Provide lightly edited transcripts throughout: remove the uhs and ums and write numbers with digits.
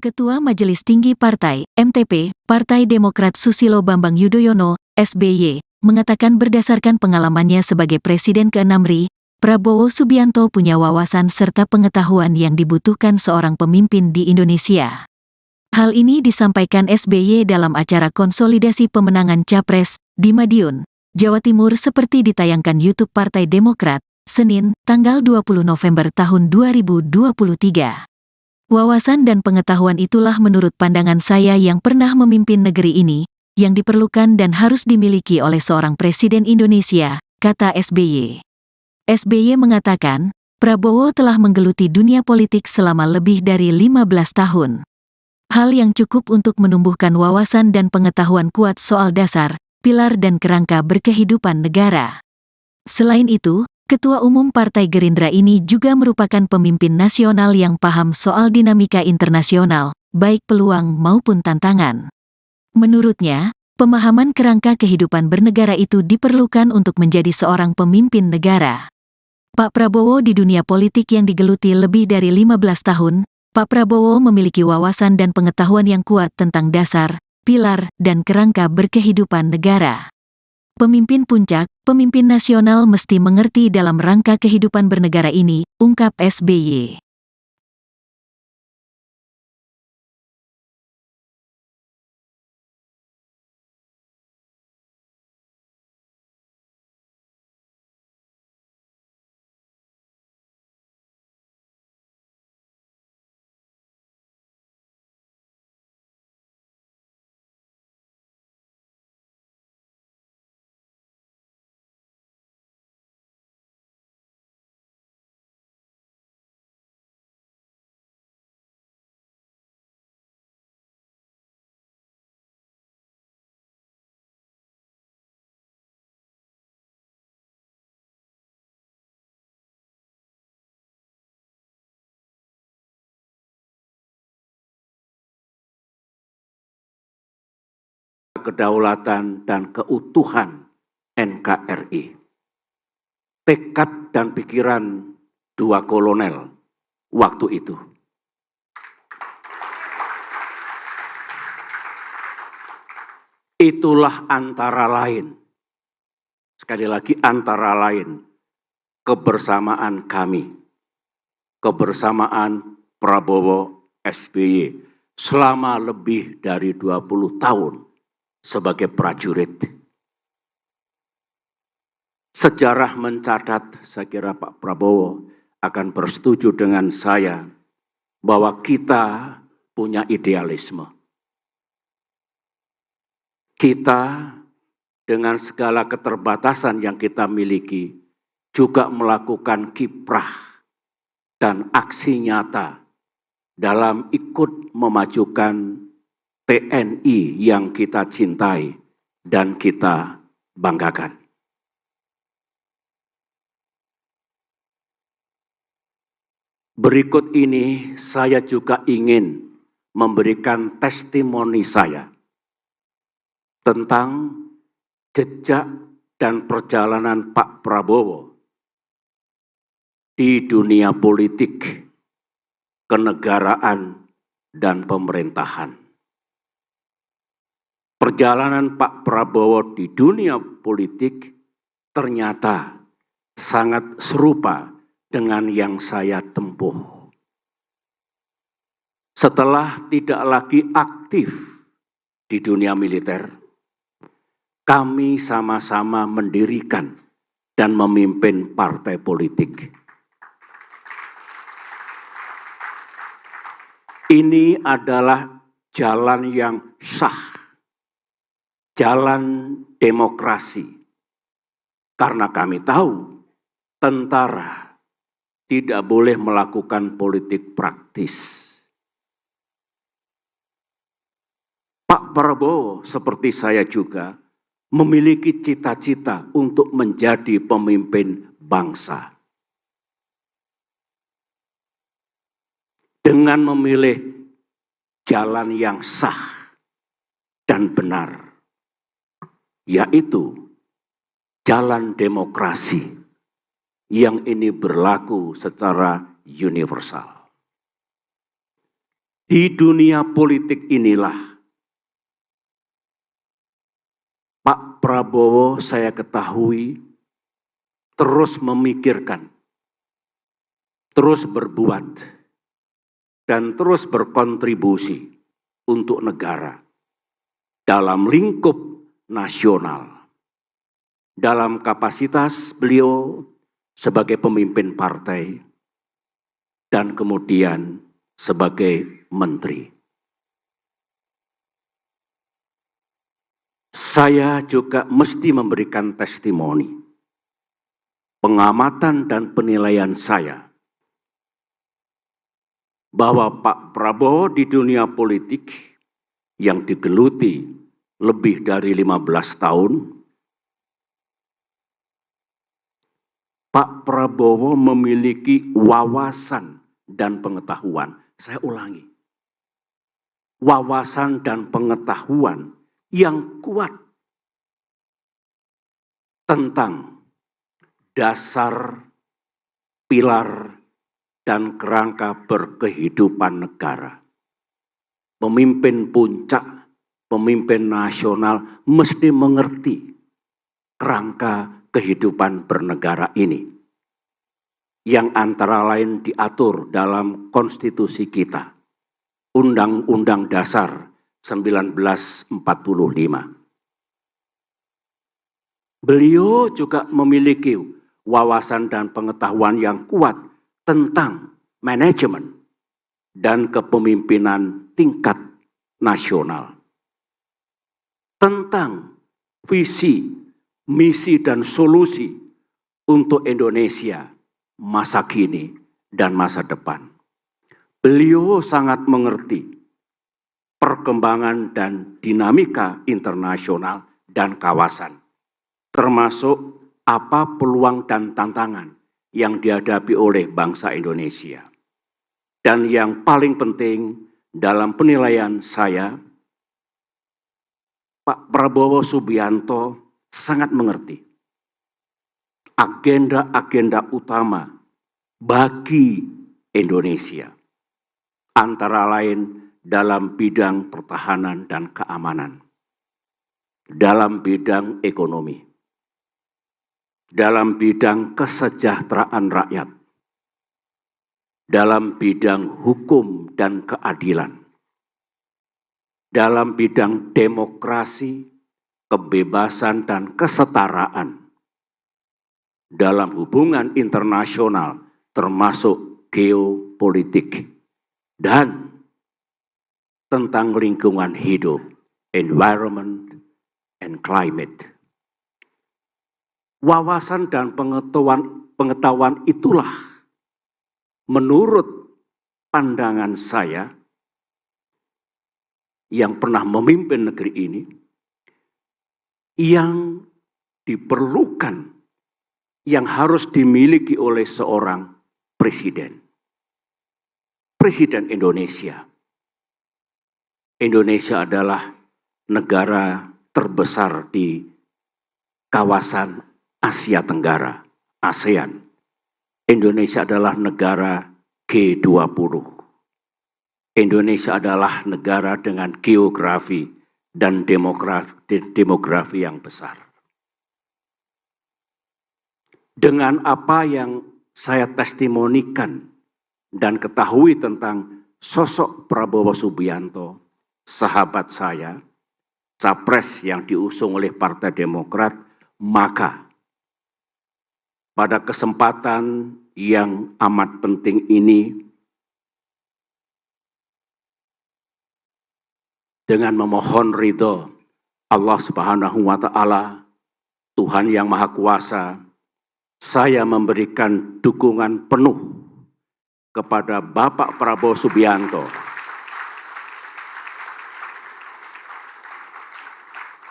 Ketua Majelis Tinggi Partai, MTP, Partai Demokrat Susilo Bambang Yudhoyono, SBY, mengatakan berdasarkan pengalamannya sebagai Presiden ke-6 RI, Prabowo Subianto punya wawasan serta pengetahuan yang dibutuhkan seorang pemimpin di Indonesia. Hal ini disampaikan SBY dalam acara konsolidasi pemenangan Capres di Madiun, Jawa Timur seperti ditayangkan YouTube Partai Demokrat, Senin, tanggal 20 November tahun 2023. Wawasan dan pengetahuan itulah menurut pandangan saya yang pernah memimpin negeri ini, yang diperlukan dan harus dimiliki oleh seorang Presiden Indonesia, kata SBY. SBY mengatakan, Prabowo telah menggeluti dunia politik selama lebih dari 15 tahun. Hal yang cukup untuk menumbuhkan wawasan dan pengetahuan kuat soal dasar, pilar dan kerangka berkehidupan negara. Selain itu, Ketua Umum Partai Gerindra ini juga merupakan pemimpin nasional yang paham soal dinamika internasional, baik peluang maupun tantangan. Menurutnya, pemahaman kerangka kehidupan bernegara itu diperlukan untuk menjadi seorang pemimpin negara. Pak Prabowo di dunia politik yang digeluti lebih dari 15 tahun, Pak Prabowo memiliki wawasan dan pengetahuan yang kuat tentang dasar, pilar, dan kerangka berkehidupan negara. Pemimpin puncak, pemimpin nasional mesti mengerti dalam rangka kehidupan bernegara ini, ungkap SBY. Kedaulatan dan keutuhan NKRI. Tekad dan pikiran dua kolonel waktu itu. Itulah antara lain, sekali lagi antara lain, kebersamaan kami, kebersamaan Prabowo SBY selama lebih dari 20 tahun sebagai prajurit. Sejarah mencatat, saya kira Pak Prabowo akan bersetuju dengan saya, bahwa kita punya idealisme. Kita dengan segala keterbatasan yang kita miliki, juga melakukan kiprah dan aksi nyata dalam ikut memajukan TNI yang kita cintai dan kita banggakan. Berikut ini saya juga ingin memberikan testimoni saya tentang jejak dan perjalanan Pak Prabowo di dunia politik, kenegaraan, dan pemerintahan. Perjalanan Pak Prabowo di dunia politik ternyata sangat serupa dengan yang saya tempuh. Setelah tidak lagi aktif di dunia militer, kami sama-sama mendirikan dan memimpin partai politik. Ini adalah jalan yang sah, jalan demokrasi, karena kami tahu tentara tidak boleh melakukan politik praktis. Pak Prabowo seperti saya juga memiliki cita-cita untuk menjadi pemimpin bangsa. Dengan memilih jalan yang sah dan benar, yaitu jalan demokrasi yang ini berlaku secara universal. Di dunia politik inilah Pak Prabowo saya ketahui terus memikirkan, terus berbuat, dan terus berkontribusi untuk negara dalam lingkup nasional. Dalam kapasitas beliau sebagai pemimpin partai dan kemudian sebagai menteri. Saya juga mesti memberikan testimoni, pengamatan dan penilaian saya bahwa Pak Prabowo di dunia politik yang digeluti lebih dari 15 tahun, Pak Prabowo memiliki wawasan dan pengetahuan. Saya ulangi, wawasan dan pengetahuan yang kuat tentang dasar, pilar, dan kerangka berkehidupan negara. Pemimpin puncak, pemimpin nasional mesti mengerti kerangka kehidupan bernegara ini, yang antara lain diatur dalam konstitusi kita, Undang-Undang Dasar 1945. Beliau juga memiliki wawasan dan pengetahuan yang kuat tentang manajemen dan kepemimpinan tingkat nasional, tentang visi, misi, dan solusi untuk Indonesia masa kini dan masa depan. Beliau sangat mengerti perkembangan dan dinamika internasional dan kawasan, termasuk apa peluang dan tantangan yang dihadapi oleh bangsa Indonesia. Dan yang paling penting dalam penilaian saya, Pak Prabowo Subianto sangat mengerti agenda-agenda utama bagi Indonesia, antara lain dalam bidang pertahanan dan keamanan, dalam bidang ekonomi, dalam bidang kesejahteraan rakyat, dalam bidang hukum dan keadilan, dalam bidang demokrasi, kebebasan dan kesetaraan, dalam hubungan internasional termasuk geopolitik, dan tentang lingkungan hidup, environment and climate. Wawasan dan pengetahuan itulah menurut pandangan saya yang pernah memimpin negeri ini, yang diperlukan, yang harus dimiliki oleh seorang presiden. Presiden Indonesia. Indonesia adalah negara terbesar di kawasan Asia Tenggara, ASEAN. Indonesia adalah negara G20. Indonesia adalah negara dengan geografi dan demografi yang besar. Dengan apa yang saya testimonikan dan ketahui tentang sosok Prabowo Subianto, sahabat saya, capres yang diusung oleh Partai Demokrat, maka pada kesempatan yang amat penting ini, dengan memohon ridho Allah Subhanahu wa Ta'ala, Tuhan yang Maha Kuasa, saya memberikan dukungan penuh kepada Bapak Prabowo Subianto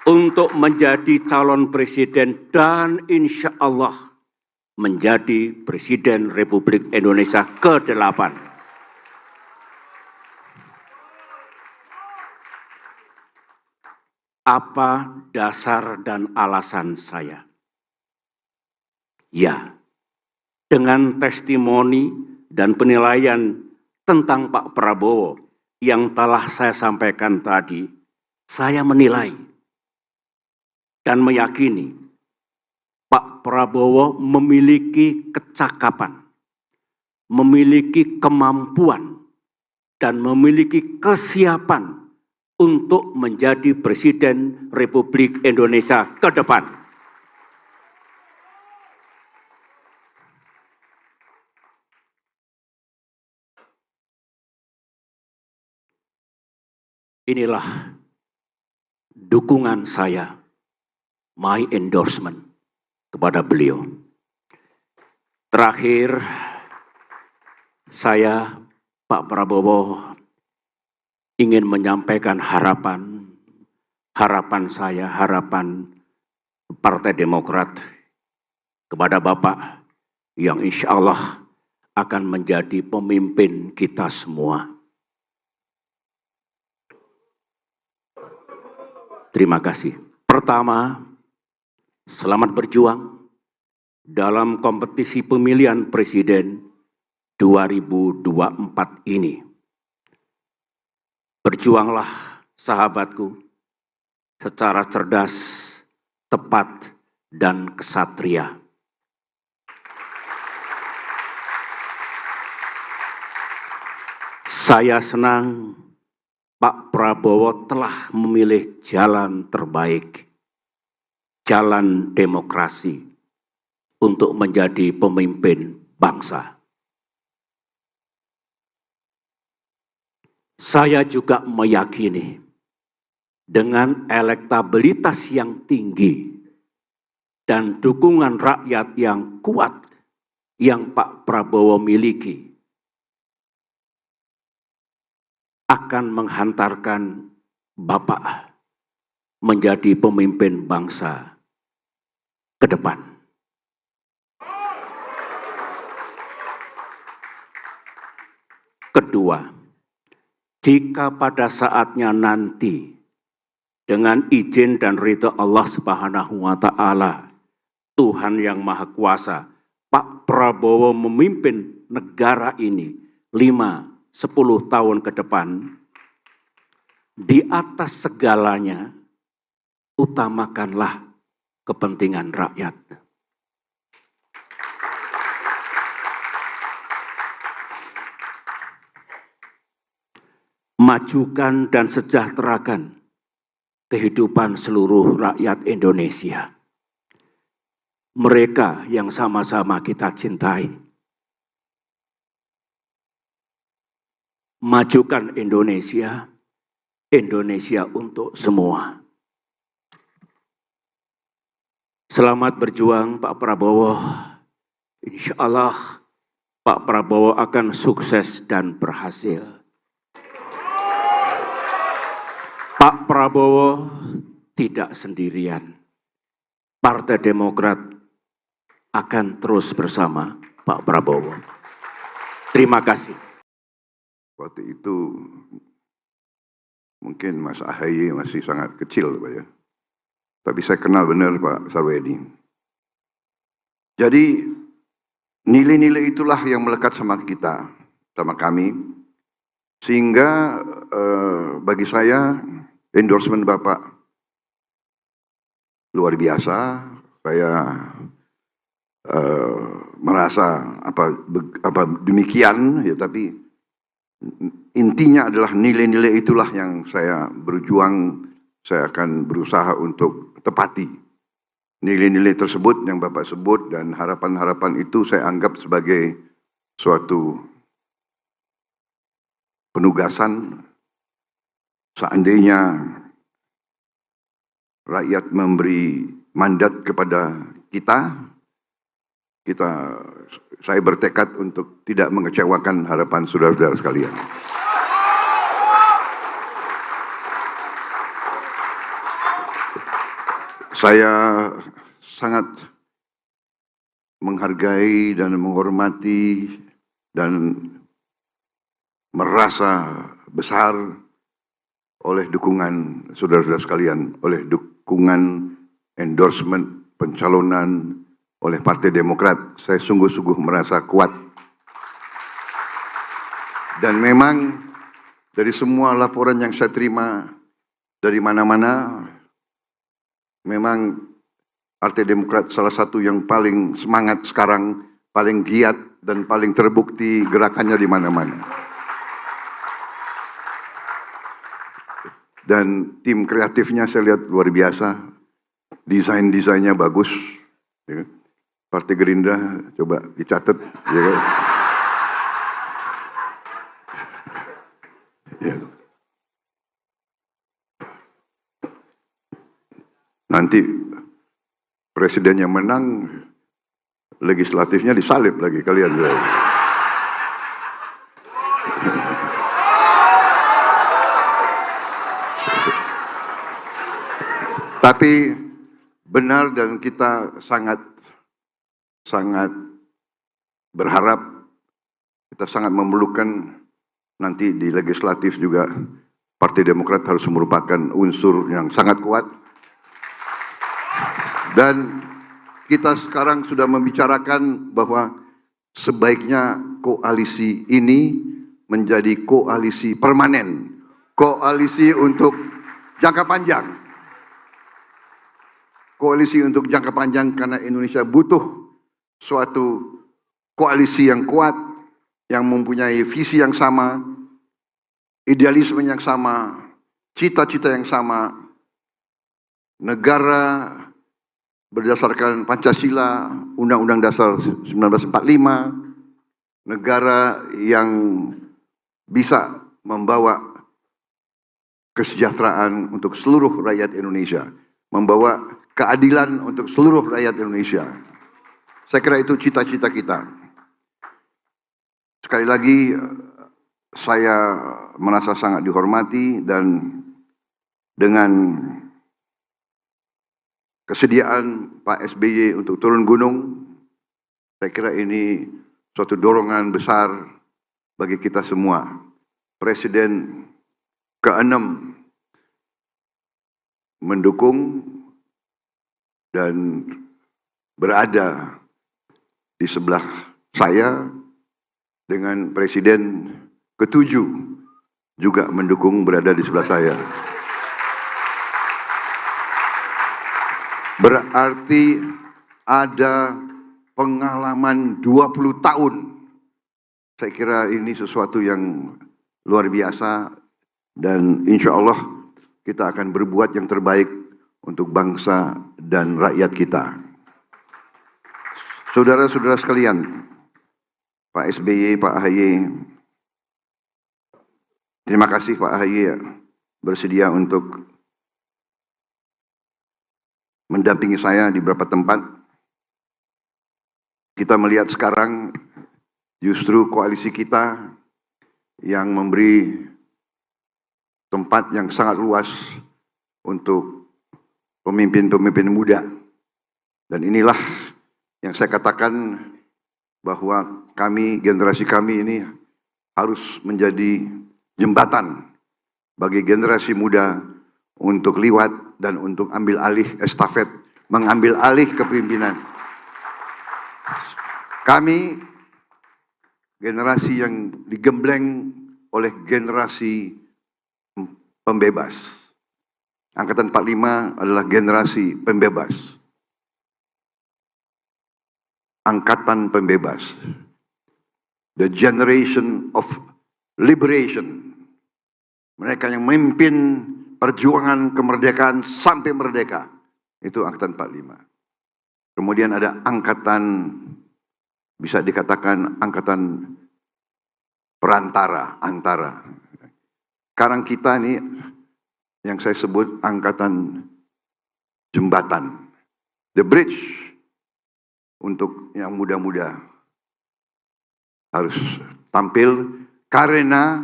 untuk menjadi calon presiden dan insya Allah menjadi Presiden Republik Indonesia ke-8. Apa dasar dan alasan saya? Ya, dengan testimoni dan penilaian tentang Pak Prabowo yang telah saya sampaikan tadi, saya menilai dan meyakini Pak Prabowo memiliki kecakapan, memiliki kemampuan, dan memiliki kesiapan untuk menjadi Presiden Republik Indonesia ke depan. Inilah dukungan saya, my endorsement kepada beliau. Terakhir, saya, Pak Prabowo, ingin menyampaikan harapan saya, harapan Partai Demokrat kepada Bapak yang insya Allah akan menjadi pemimpin kita semua. Terima kasih. Pertama, selamat berjuang dalam kompetisi pemilihan presiden 2024 ini. Berjuanglah, sahabatku, secara cerdas, tepat, dan kesatria. Saya senang Pak Prabowo telah memilih jalan terbaik, jalan demokrasi untuk menjadi pemimpin bangsa. Saya juga meyakini dengan elektabilitas yang tinggi dan dukungan rakyat yang kuat yang Pak Prabowo miliki, akan menghantarkan Bapak menjadi pemimpin bangsa ke depan. Kedua, jika pada saatnya nanti dengan izin dan ridha Allah Subhanahu wa Ta'ala, Tuhan yang Maha Kuasa, Pak Prabowo memimpin negara ini 5-10 tahun ke depan, di atas segalanya, utamakanlah kepentingan rakyat. Majukan dan sejahterakan kehidupan seluruh rakyat Indonesia. Mereka yang sama-sama kita cintai. Majukan Indonesia, Indonesia untuk semua. Selamat berjuang Pak Prabowo. Insya Allah Pak Prabowo akan sukses dan berhasil. Pak Prabowo tidak sendirian. Partai Demokrat akan terus bersama Pak Prabowo. Terima kasih. Waktu itu mungkin Mas Ahaye masih sangat kecil, Pak ya. Tapi saya kenal benar Pak Sarwedi. Jadi nilai-nilai itulah yang melekat sama kita, sama kami. Sehingga bagi saya endorsement Bapak luar biasa. Saya merasa apa demikian ya, tapi intinya adalah nilai-nilai itulah yang saya berjuang, saya akan berusaha untuk tepati. Nilai-nilai tersebut yang Bapak sebut dan harapan-harapan itu saya anggap sebagai suatu penugasan. Seandainya rakyat memberi mandat kepada kita, saya bertekad untuk tidak mengecewakan harapan saudara-saudara sekalian. Saya sangat menghargai dan menghormati dan merasa besar oleh dukungan saudara-saudara sekalian, oleh dukungan endorsement pencalonan oleh Partai Demokrat. Saya sungguh-sungguh merasa kuat. Dan memang dari semua laporan yang saya terima dari mana-mana, memang Partai Demokrat salah satu yang paling semangat sekarang, paling giat dan paling terbukti gerakannya di mana-mana. Dan tim kreatifnya saya lihat luar biasa, desainnya bagus. Ya. Partai Gerindra coba dicatat. Ya. Ya. Nanti presidennya menang, legislatifnya disalib lagi kalian. Tapi benar dan kita sangat berharap, kita sangat memerlukan nanti di legislatif juga Partai Demokrat harus merupakan unsur yang sangat kuat. Dan kita sekarang sudah membicarakan bahwa sebaiknya koalisi ini menjadi koalisi permanen, koalisi untuk jangka panjang. Koalisi untuk jangka panjang karena Indonesia butuh suatu koalisi yang kuat, yang mempunyai visi yang sama, idealisme yang sama, cita-cita yang sama, negara berdasarkan Pancasila, Undang-Undang Dasar 1945, negara yang bisa membawa kesejahteraan untuk seluruh rakyat Indonesia, membawa keadilan untuk seluruh rakyat Indonesia. Saya kira itu cita-cita kita. Sekali lagi, saya merasa sangat dihormati dan dengan kesediaan Pak SBY untuk turun gunung, saya kira ini suatu dorongan besar bagi kita semua. Presiden ke-6 mendukung dan berada di sebelah saya, dengan Presiden ke-7 juga mendukung berada di sebelah saya. Berarti ada pengalaman 20 tahun. Saya kira ini sesuatu yang luar biasa dan insya Allah kita akan berbuat yang terbaik untuk bangsa dan rakyat kita. Saudara-saudara sekalian, Pak SBY, Pak AHY, terima kasih Pak AHY bersedia untuk mendampingi saya di beberapa tempat. Kita melihat sekarang justru koalisi kita yang memberi tempat yang sangat luas untuk pemimpin-pemimpin muda. Dan inilah yang saya katakan bahwa kami, generasi kami ini harus menjadi jembatan bagi generasi muda untuk liwat dan untuk ambil alih estafet, mengambil alih kepemimpinan. Kami generasi yang digembleng oleh generasi pembebas. Angkatan 45 adalah generasi pembebas. Angkatan pembebas. The generation of liberation. Mereka yang memimpin perjuangan kemerdekaan sampai merdeka. Itu angkatan 45. Kemudian ada angkatan, bisa dikatakan angkatan perantara, antara. Sekarang kita ini yang saya sebut angkatan jembatan. The bridge. Untuk yang muda-muda harus tampil karena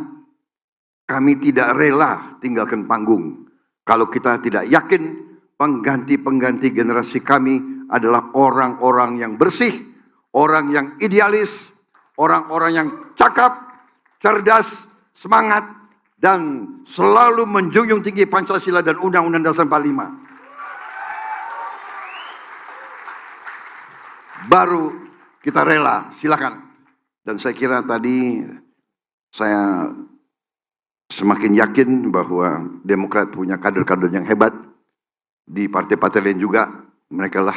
kami tidak rela tinggalkan panggung. Kalau kita tidak yakin pengganti-pengganti generasi kami adalah orang-orang yang bersih, orang yang idealis, orang-orang yang cakap, cerdas, semangat, dan selalu menjunjung tinggi Pancasila dan Undang-Undang Dasar 45. Baru kita rela, silakan. Dan saya kira tadi saya semakin yakin bahwa Demokrat punya kader-kader yang hebat. Di partai-partai lain juga, mereka lah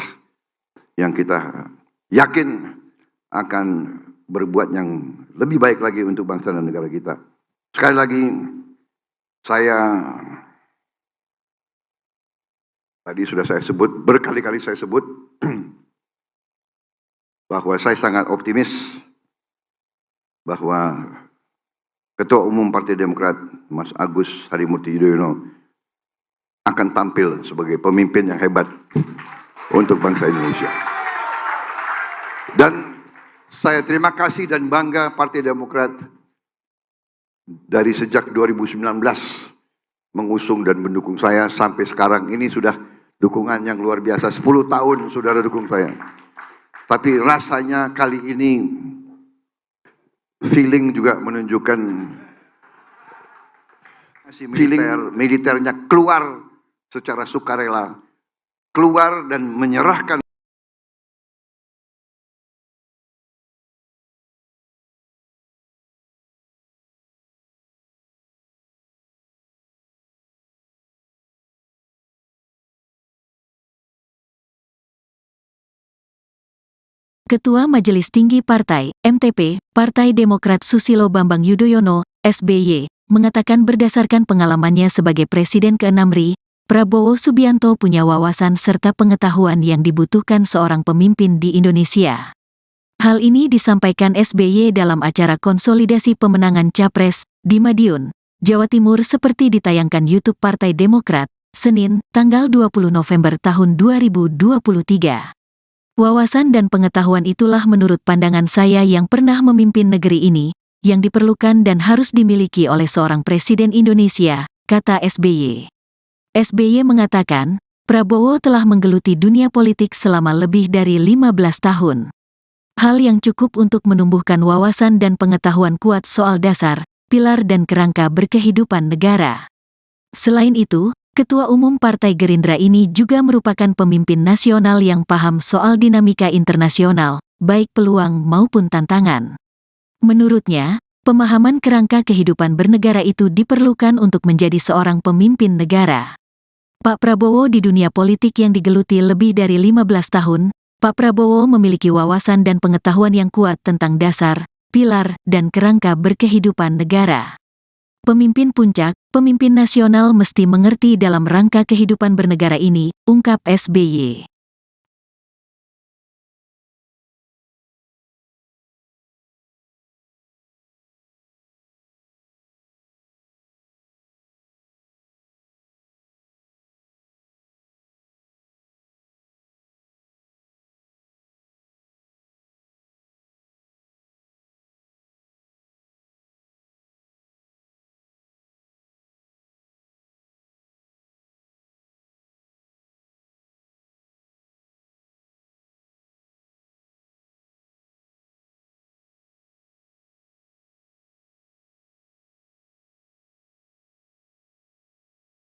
yang kita yakin akan berbuat yang lebih baik lagi untuk bangsa dan negara kita. Sekali lagi, tadi sudah saya sebut, berkali-kali saya sebut, bahwa saya sangat optimis bahwa Ketua Umum Partai Demokrat, Mas Agus Harimurti Yudhoyono, akan tampil sebagai pemimpin yang hebat untuk bangsa Indonesia. Dan saya terima kasih dan bangga Partai Demokrat dari sejak 2019 mengusung dan mendukung saya sampai sekarang ini sudah dukungan yang luar biasa. 10 tahun saudara dukung saya. Tapi rasanya kali ini feeling juga menunjukkan militernya keluar secara sukarela, keluar dan menyerahkan Ketua Majelis Tinggi Partai, MTP, Partai Demokrat Susilo Bambang Yudhoyono, SBY, mengatakan berdasarkan pengalamannya sebagai Presiden ke-6 RI, Prabowo Subianto punya wawasan serta pengetahuan yang dibutuhkan seorang pemimpin di Indonesia. Hal ini disampaikan SBY dalam acara konsolidasi pemenangan Capres di Madiun, Jawa Timur seperti ditayangkan YouTube Partai Demokrat, Senin, tanggal 20 November tahun 2023. Wawasan dan pengetahuan itulah menurut pandangan saya yang pernah memimpin negeri ini, yang diperlukan dan harus dimiliki oleh seorang Presiden Indonesia, kata SBY. SBY mengatakan, Prabowo telah menggeluti dunia politik selama lebih dari 15 tahun. Hal yang cukup untuk menumbuhkan wawasan dan pengetahuan kuat soal dasar, pilar dan kerangka berkehidupan negara. Selain itu, Ketua Umum Partai Gerindra ini juga merupakan pemimpin nasional yang paham soal dinamika internasional, baik peluang maupun tantangan. Menurutnya, pemahaman kerangka kehidupan bernegara itu diperlukan untuk menjadi seorang pemimpin negara. Pak Prabowo di dunia politik yang digeluti lebih dari 15 tahun, Pak Prabowo memiliki wawasan dan pengetahuan yang kuat tentang dasar, pilar, dan kerangka berkehidupan negara. Pemimpin puncak, pemimpin nasional mesti mengerti dalam rangka kehidupan bernegara ini, ungkap SBY.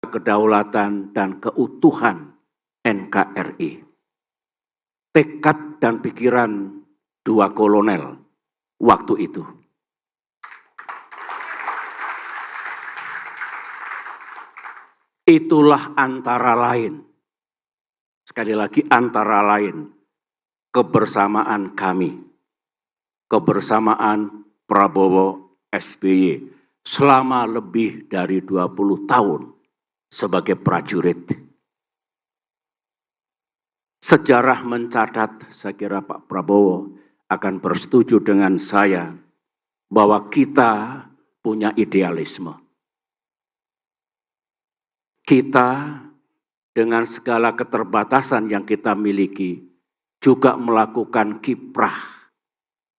Kedaulatan dan keutuhan NKRI. Tekad dan pikiran dua kolonel waktu itu. Itulah antara lain, sekali lagi antara lain, kebersamaan kami, kebersamaan Prabowo SBY selama lebih dari 20 tahun sebagai prajurit. Sejarah mencatat, saya kira Pak Prabowo akan bersetuju dengan saya bahwa kita punya idealisme. Kita dengan segala keterbatasan yang kita miliki juga melakukan kiprah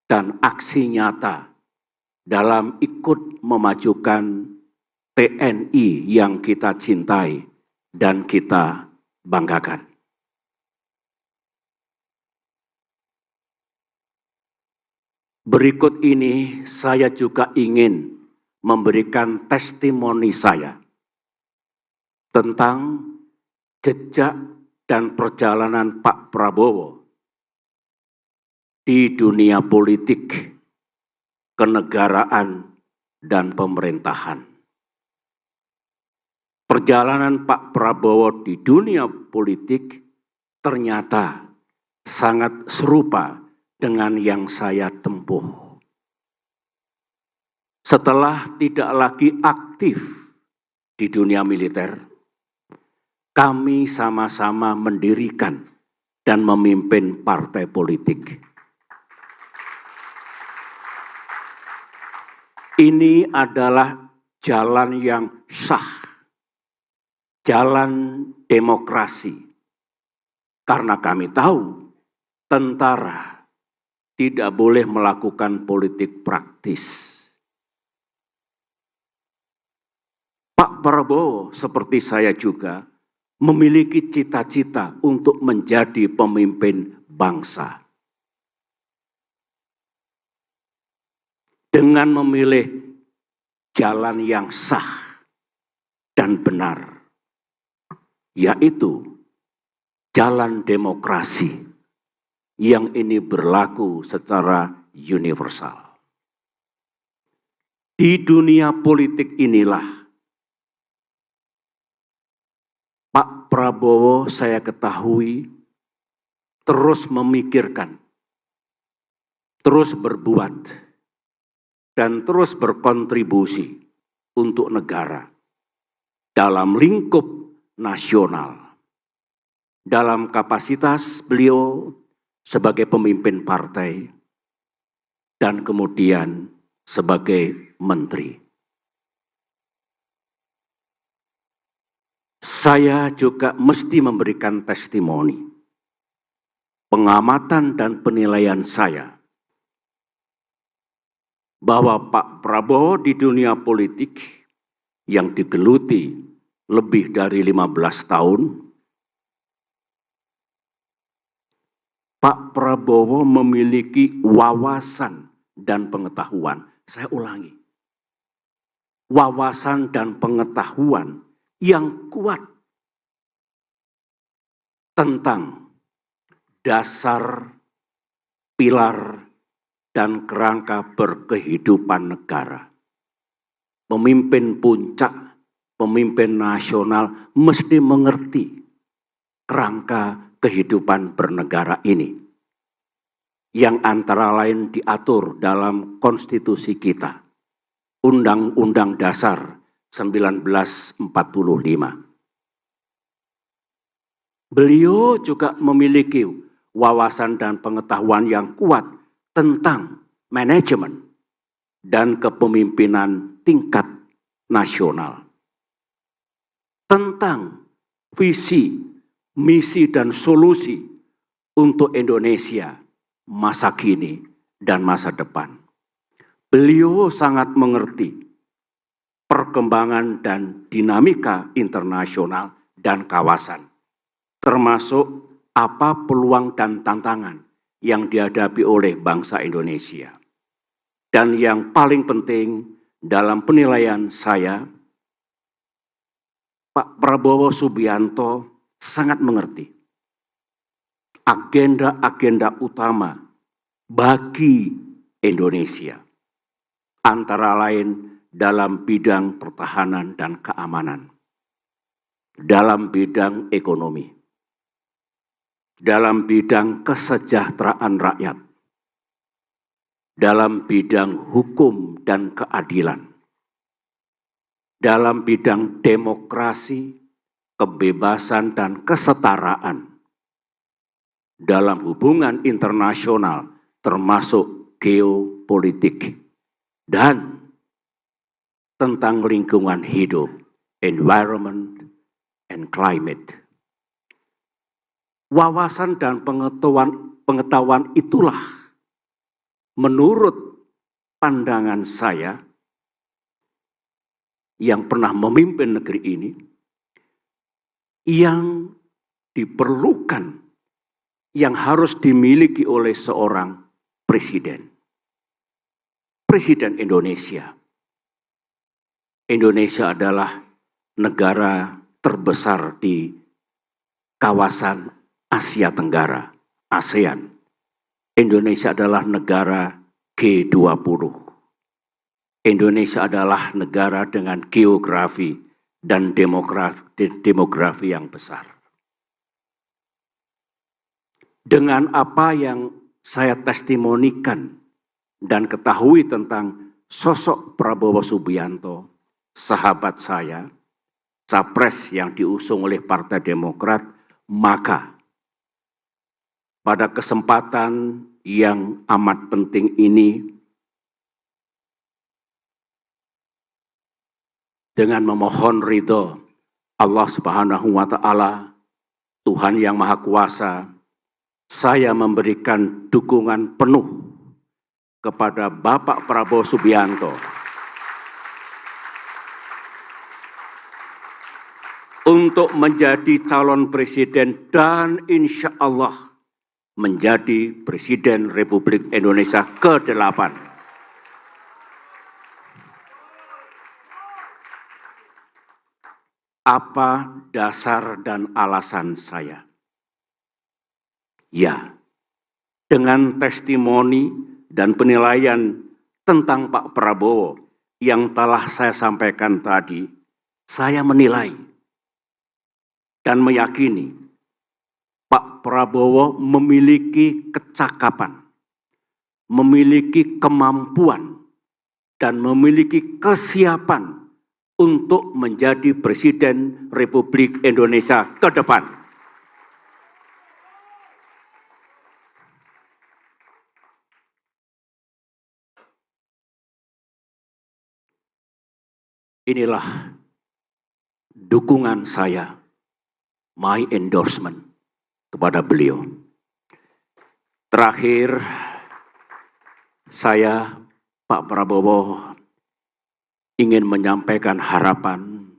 dan aksi nyata dalam ikut memajukan TNI yang kita cintai dan kita banggakan. Berikut ini saya juga ingin memberikan testimoni saya tentang jejak dan perjalanan Pak Prabowo di dunia politik, kenegaraan, dan pemerintahan. perjalanan Pak Prabowo di dunia politik ternyata sangat serupa dengan yang saya tempuh. Setelah tidak lagi aktif di dunia militer, kami sama-sama mendirikan dan memimpin partai politik. Ini adalah jalan yang sah, jalan demokrasi. Karena kami tahu tentara tidak boleh melakukan politik praktis. Pak Prabowo seperti saya juga memiliki cita-cita untuk menjadi pemimpin bangsa. Dengan memilih jalan yang sah dan benar, yaitu jalan demokrasi yang ini berlaku secara universal. Di dunia politik inilah Pak Prabowo saya ketahui terus memikirkan, terus berbuat, dan terus berkontribusi untuk negara dalam lingkup nasional. Dalam kapasitas beliau sebagai pemimpin partai dan kemudian sebagai menteri. Saya juga mesti memberikan testimoni, pengamatan dan penilaian saya bahwa Pak Prabowo di dunia politik yang digeluti lebih dari 15 tahun, Pak Prabowo memiliki wawasan dan pengetahuan. Saya ulangi, wawasan dan pengetahuan yang kuat tentang dasar, pilar, dan kerangka berkehidupan negara. Pemimpin puncak, pemimpin nasional mesti mengerti kerangka kehidupan bernegara ini, yang antara lain diatur dalam konstitusi kita, Undang-Undang Dasar 1945. Beliau juga memiliki wawasan dan pengetahuan yang kuat tentang manajemen dan kepemimpinan tingkat nasional, tentang visi, misi, dan solusi untuk Indonesia masa kini dan masa depan. Beliau sangat mengerti perkembangan dan dinamika internasional dan kawasan, termasuk apa peluang dan tantangan yang dihadapi oleh bangsa Indonesia. Dan yang paling penting dalam penilaian saya, Pak Prabowo Subianto sangat mengerti agenda-agenda utama bagi Indonesia, antara lain dalam bidang pertahanan dan keamanan, dalam bidang ekonomi, dalam bidang kesejahteraan rakyat, dalam bidang hukum dan keadilan, dalam bidang demokrasi, kebebasan dan kesetaraan, dalam hubungan internasional termasuk geopolitik, dan tentang lingkungan hidup, environment and climate. Wawasan dan pengetahuan itulah menurut pandangan saya yang pernah memimpin negeri ini, yang diperlukan, yang harus dimiliki oleh seorang presiden. Presiden Indonesia. Indonesia adalah negara terbesar di kawasan Asia Tenggara, ASEAN. Indonesia adalah negara G20. Indonesia adalah negara dengan geografi dan demografi yang besar. Dengan apa yang saya testimonikan dan ketahui tentang sosok Prabowo Subianto, sahabat saya, capres yang diusung oleh Partai Demokrat, maka pada kesempatan yang amat penting ini, dengan memohon ridho Allah Subhanahu wa Ta'ala, Tuhan yang Maha Kuasa, saya memberikan dukungan penuh kepada Bapak Prabowo Subianto untuk menjadi calon presiden dan insya Allah menjadi Presiden Republik Indonesia ke-8. Apa dasar dan alasan saya? Ya, dengan testimoni dan penilaian tentang Pak Prabowo yang telah saya sampaikan tadi, saya menilai dan meyakini Pak Prabowo memiliki kecakapan, memiliki kemampuan, dan memiliki kesiapan untuk menjadi Presiden Republik Indonesia ke depan. Inilah dukungan saya, my endorsement kepada beliau. Terakhir, saya, Pak Prabowo, ingin menyampaikan harapan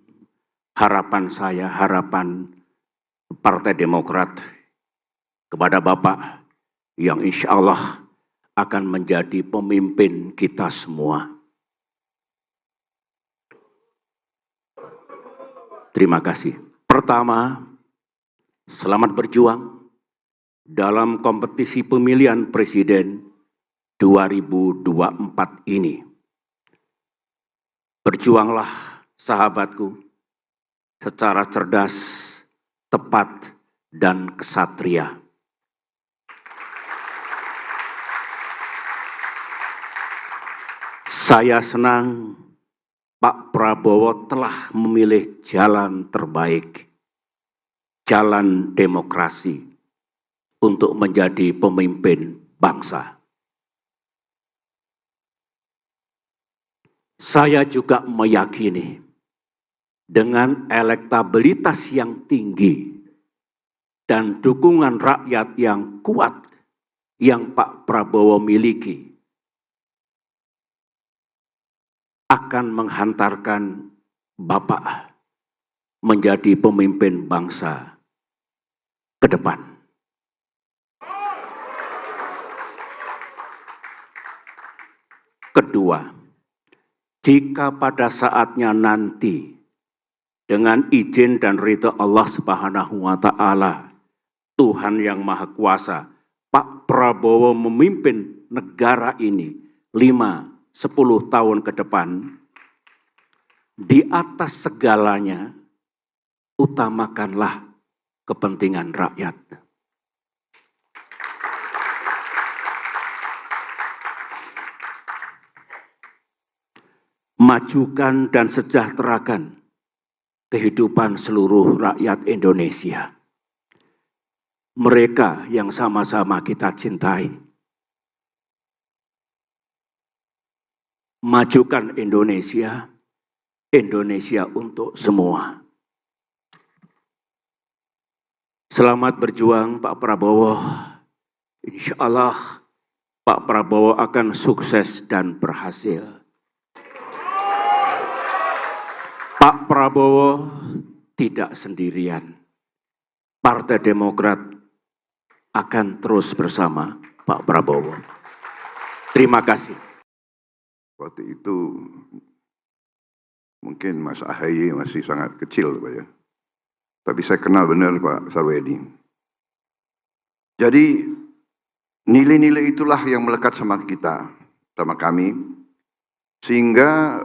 saya, harapan Partai Demokrat kepada Bapak yang insya Allah akan menjadi pemimpin kita semua. Terima kasih. Pertama, selamat berjuang dalam kompetisi pemilihan presiden 2024 ini. Berjuanglah, sahabatku, secara cerdas, tepat, dan kesatria. Saya senang Pak Prabowo telah memilih jalan terbaik, jalan demokrasi untuk menjadi pemimpin bangsa. Saya juga meyakini dengan elektabilitas yang tinggi dan dukungan rakyat yang kuat yang Pak Prabowo miliki akan menghantarkan Bapak menjadi pemimpin bangsa ke depan. Kedua, jika pada saatnya nanti dengan izin dan ridha Allah Subhanahu wa Ta'ala, Tuhan yang Maha Kuasa, Pak Prabowo memimpin negara ini 5-10 tahun ke depan, di atas segalanya, utamakanlah kepentingan rakyat. Majukan dan sejahterakan kehidupan seluruh rakyat Indonesia. Mereka yang sama-sama kita cintai. Majukan Indonesia, Indonesia untuk semua. Selamat berjuang Pak Prabowo. Insya Allah Pak Prabowo akan sukses dan berhasil. Pak Prabowo tidak sendirian. Partai Demokrat akan terus bersama Pak Prabowo. Terima kasih. Waktu itu mungkin Mas AHY masih sangat kecil, Pak ya. Tapi saya kenal benar Pak Sarwedi. Jadi nilai-nilai itulah yang melekat sama kita, sama kami. Sehingga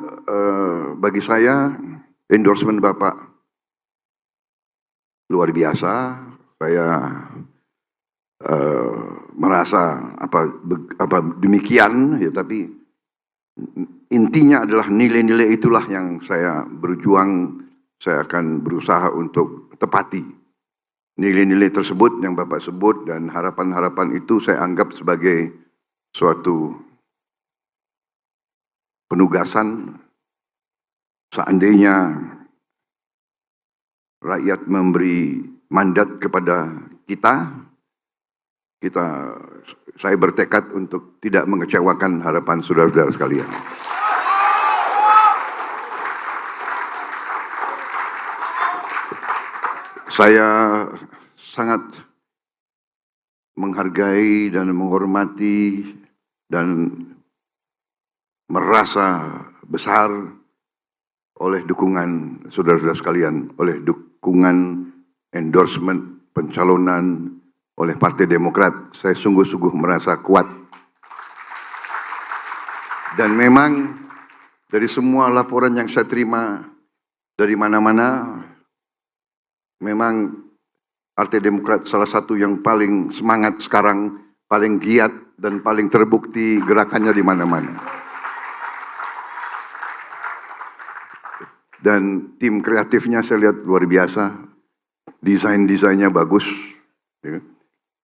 bagi saya endorsement Bapak luar biasa. Saya merasa demikian, ya, tapi intinya adalah nilai-nilai itulah yang saya berjuang, saya akan berusaha untuk tepati. Nilai-nilai tersebut yang Bapak sebut dan harapan-harapan itu saya anggap sebagai suatu penugasan. Seandainya rakyat memberi mandat kepada saya bertekad untuk tidak mengecewakan harapan saudara-saudara sekalian. Saya sangat menghargai dan menghormati dan merasa besar oleh dukungan saudara-saudara sekalian, oleh dukungan endorsement pencalonan oleh Partai Demokrat. Saya sungguh-sungguh merasa kuat. Dan memang dari semua laporan yang saya terima dari mana-mana, memang Partai Demokrat salah satu yang paling semangat sekarang, paling giat dan paling terbukti gerakannya di mana-mana. Dan tim kreatifnya saya lihat luar biasa, desain-desainnya bagus. Ya.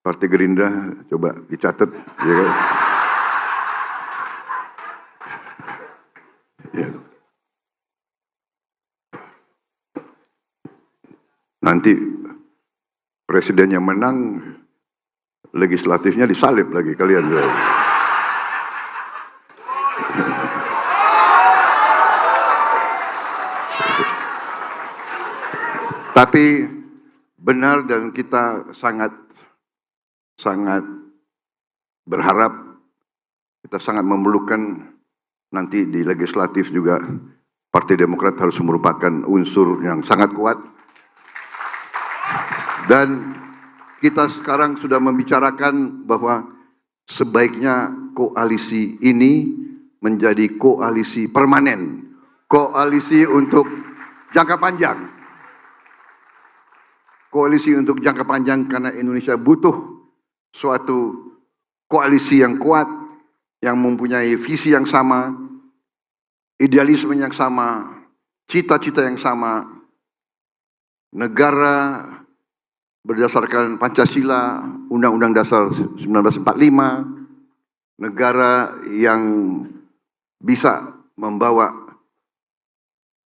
Partai Gerindra coba dicatat. Ya. Ya. Nanti presidennya menang, legislatifnya disalib lagi kalian. Ya. Tapi benar, dan kita sangat berharap, kita sangat memerlukan nanti di legislatif juga Partai Demokrat harus merupakan unsur yang sangat kuat. Dan kita sekarang sudah membicarakan bahwa sebaiknya koalisi ini menjadi koalisi permanen, koalisi untuk jangka panjang. Koalisi untuk jangka panjang karena Indonesia butuh suatu koalisi yang kuat, yang mempunyai visi yang sama, idealisme yang sama, cita-cita yang sama, negara berdasarkan Pancasila, Undang-Undang Dasar 1945, negara yang bisa membawa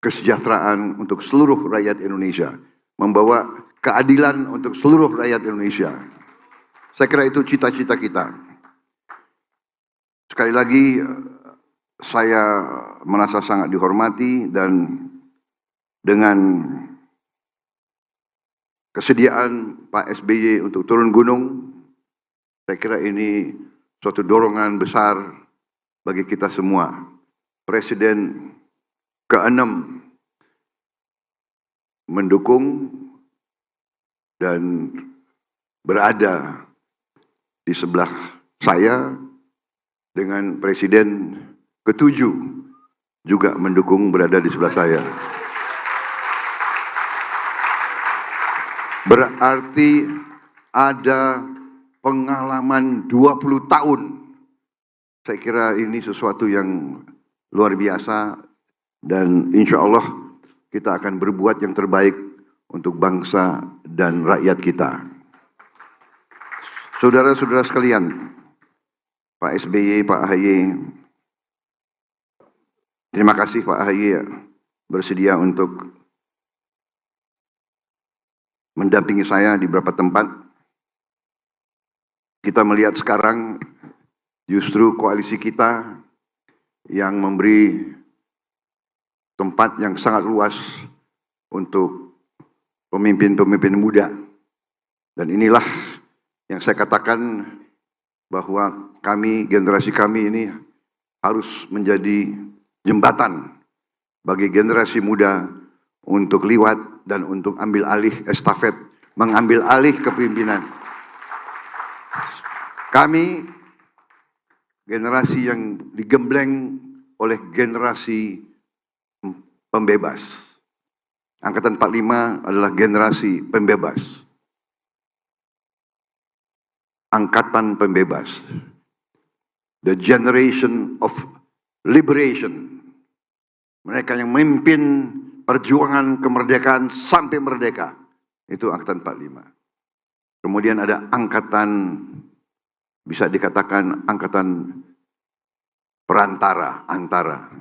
kesejahteraan untuk seluruh rakyat Indonesia, membawa keadilan untuk seluruh rakyat Indonesia. Saya kira itu cita-cita kita. Sekali lagi, saya merasa sangat dihormati, dan dengan kesediaan Pak SBY untuk turun gunung, saya kira ini suatu dorongan besar bagi kita semua. Presiden ke-6 mendukung dan berada di sebelah saya, dengan Presiden ke-7 juga mendukung, berada di sebelah saya. Berarti ada pengalaman 20 tahun. Saya kira ini sesuatu yang luar biasa, dan insya Allah kita akan berbuat yang terbaik untuk bangsa dan rakyat kita. Saudara-saudara sekalian, Pak SBY, Pak AHY, terima kasih Pak AHY bersedia untuk mendampingi saya di beberapa tempat. Kita melihat sekarang justru koalisi kita yang memberi tempat yang sangat luas untuk pemimpin-pemimpin muda. Dan inilah yang saya katakan bahwa kami, generasi kami ini harus menjadi jembatan bagi generasi muda untuk liwat dan untuk ambil alih estafet, mengambil alih kepemimpinan. Kami generasi yang digembleng oleh generasi pembebas, Angkatan 45 adalah generasi pembebas. Angkatan pembebas. The generation of liberation. Mereka yang memimpin perjuangan kemerdekaan sampai merdeka. Itu angkatan 45. Kemudian ada angkatan, bisa dikatakan angkatan perantara, antara.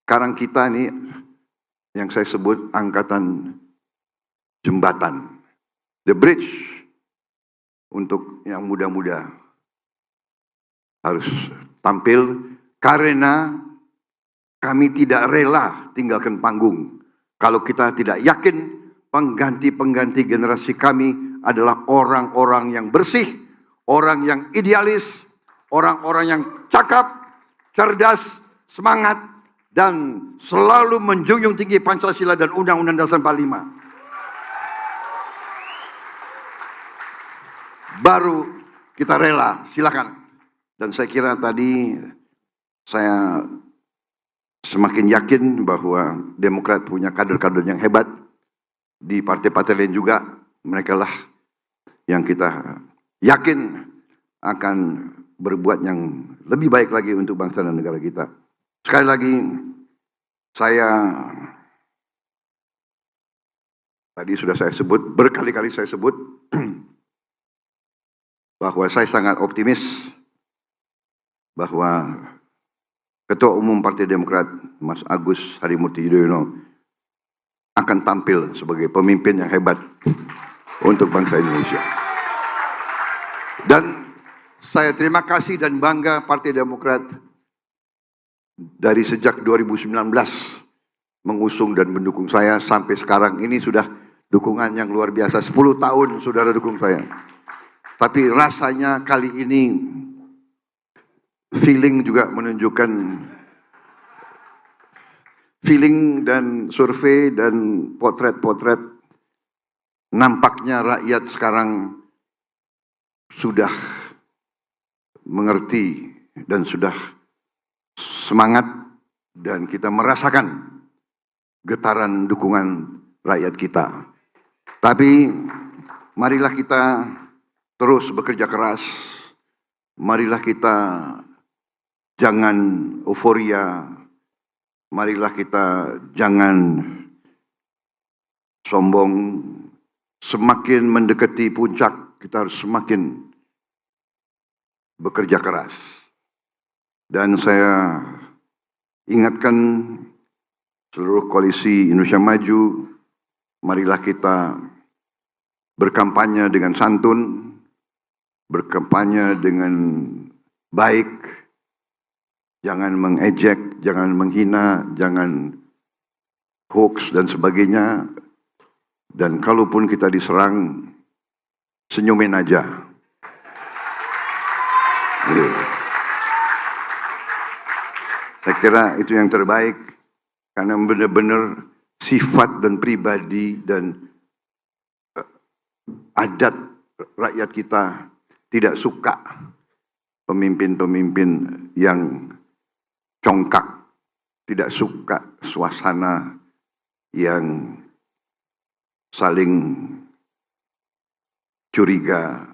Sekarang kita ini yang saya sebut angkatan jembatan. The bridge untuk yang muda-muda harus tampil karena kami tidak rela tinggalkan panggung. Kalau kita tidak yakin pengganti-pengganti generasi kami adalah orang-orang yang bersih, orang yang idealis, orang-orang yang cakap, cerdas, semangat, dan selalu menjunjung tinggi Pancasila dan Undang-Undang Dasar 45. Baru kita rela, silakan. Dan saya kira tadi saya semakin yakin bahwa Demokrat punya kader-kader yang hebat. Di partai-partai lain juga, mereka lah yang kita yakin akan berbuat yang lebih baik lagi untuk bangsa dan negara kita. Sekali lagi, saya tadi sudah saya sebut, berkali-kali saya sebut, bahwa saya sangat optimis bahwa Ketua Umum Partai Demokrat, Mas Agus Harimurti Yudhoyono, akan tampil sebagai pemimpin yang hebat untuk bangsa Indonesia. Dan saya terima kasih dan bangga Partai Demokrat dari sejak 2019 mengusung dan mendukung saya sampai sekarang ini sudah dukungan yang luar biasa. 10 tahun saudara dukung saya. Tapi rasanya kali ini feeling juga menunjukkan, feeling dan survei dan potret-potret, nampaknya rakyat sekarang sudah mengerti dan sudah semangat, dan kita merasakan getaran dukungan rakyat kita. Tapi marilah kita terus bekerja keras, marilah kita jangan euforia, marilah kita jangan sombong. Semakin mendekati puncak, kita harus semakin bekerja keras. Dan saya ingatkan seluruh koalisi Indonesia Maju, marilah kita berkampanye dengan santun, berkampanye dengan baik, jangan mengejek, jangan menghina, jangan hoax dan sebagainya. Dan kalaupun kita diserang, senyumin aja. Saya kira itu yang terbaik, karena benar-benar sifat dan pribadi dan adat rakyat kita tidak suka pemimpin-pemimpin yang congkak, tidak suka suasana yang saling curiga,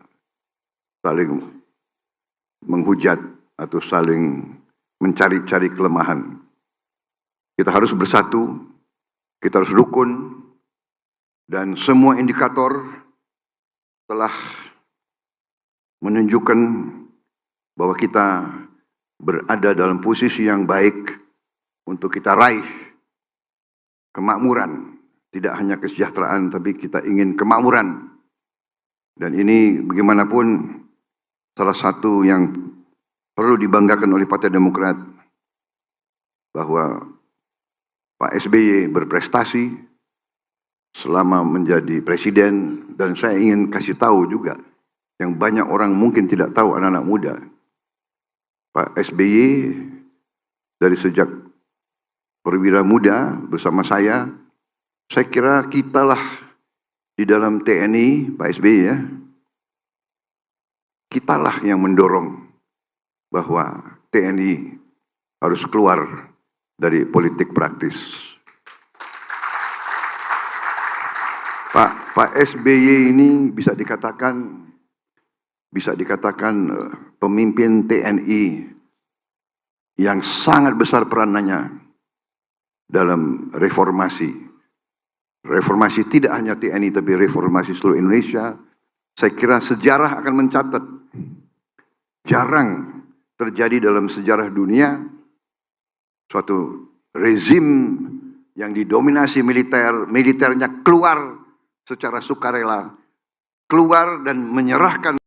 saling menghujat atau saling mencari-cari kelemahan. Kita harus bersatu, kita harus rukun, dan semua indikator telah menunjukkan bahwa kita berada dalam posisi yang baik untuk kita raih kemakmuran. Tidak hanya kesejahteraan, tapi kita ingin kemakmuran. Dan ini bagaimanapun salah satu yang perlu dibanggakan oleh Partai Demokrat, bahwa Pak SBY berprestasi selama menjadi presiden. Dan saya ingin kasih tahu juga, yang banyak orang mungkin tidak tahu, anak-anak muda, Pak SBY dari sejak perwira muda bersama saya kira kitalah di dalam TNI, Pak SBY ya, kitalah yang mendorong bahwa TNI harus keluar dari politik praktis. Pak SBY ini bisa dikatakan pemimpin TNI yang sangat besar peranannya dalam reformasi. Reformasi tidak hanya TNI tapi reformasi seluruh Indonesia. Saya kira sejarah akan mencatat. Jarang terjadi dalam sejarah dunia suatu rezim yang didominasi militernya keluar secara sukarela, keluar dan menyerahkan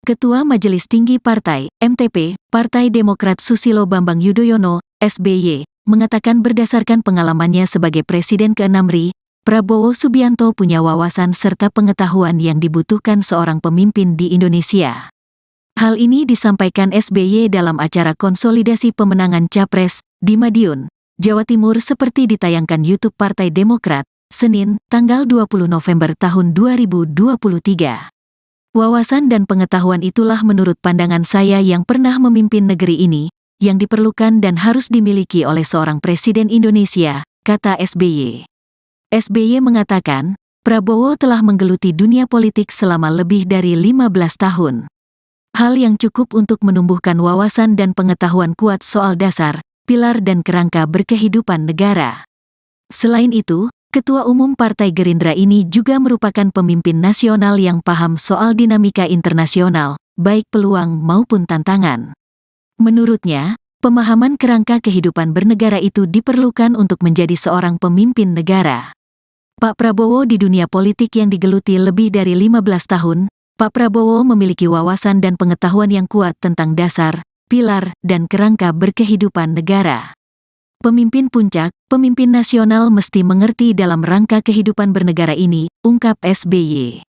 Ketua Majelis Tinggi Partai, MTP, Partai Demokrat Susilo Bambang Yudhoyono, SBY, mengatakan berdasarkan pengalamannya sebagai Presiden ke-6 RI, Prabowo Subianto punya wawasan serta pengetahuan yang dibutuhkan seorang pemimpin di Indonesia. Hal ini disampaikan SBY dalam acara konsolidasi pemenangan Capres di Madiun, Jawa Timur seperti ditayangkan YouTube Partai Demokrat, Senin, tanggal 20 November tahun 2023. Wawasan dan pengetahuan itulah menurut pandangan saya yang pernah memimpin negeri ini, yang diperlukan dan harus dimiliki oleh seorang Presiden Indonesia, kata SBY. SBY mengatakan, Prabowo telah menggeluti dunia politik selama lebih dari 15 tahun. Hal yang cukup untuk menumbuhkan wawasan dan pengetahuan kuat soal dasar, pilar dan kerangka berkehidupan negara. Selain itu, Ketua Umum Partai Gerindra ini juga merupakan pemimpin nasional yang paham soal dinamika internasional, baik peluang maupun tantangan. Menurutnya, pemahaman kerangka kehidupan bernegara itu diperlukan untuk menjadi seorang pemimpin negara. Pak Prabowo di dunia politik yang digeluti lebih dari 15 tahun, Pak Prabowo memiliki wawasan dan pengetahuan yang kuat tentang dasar, pilar, dan kerangka berkehidupan negara. Pemimpin puncak, pemimpin nasional mesti mengerti dalam rangka kehidupan bernegara ini, ungkap SBY.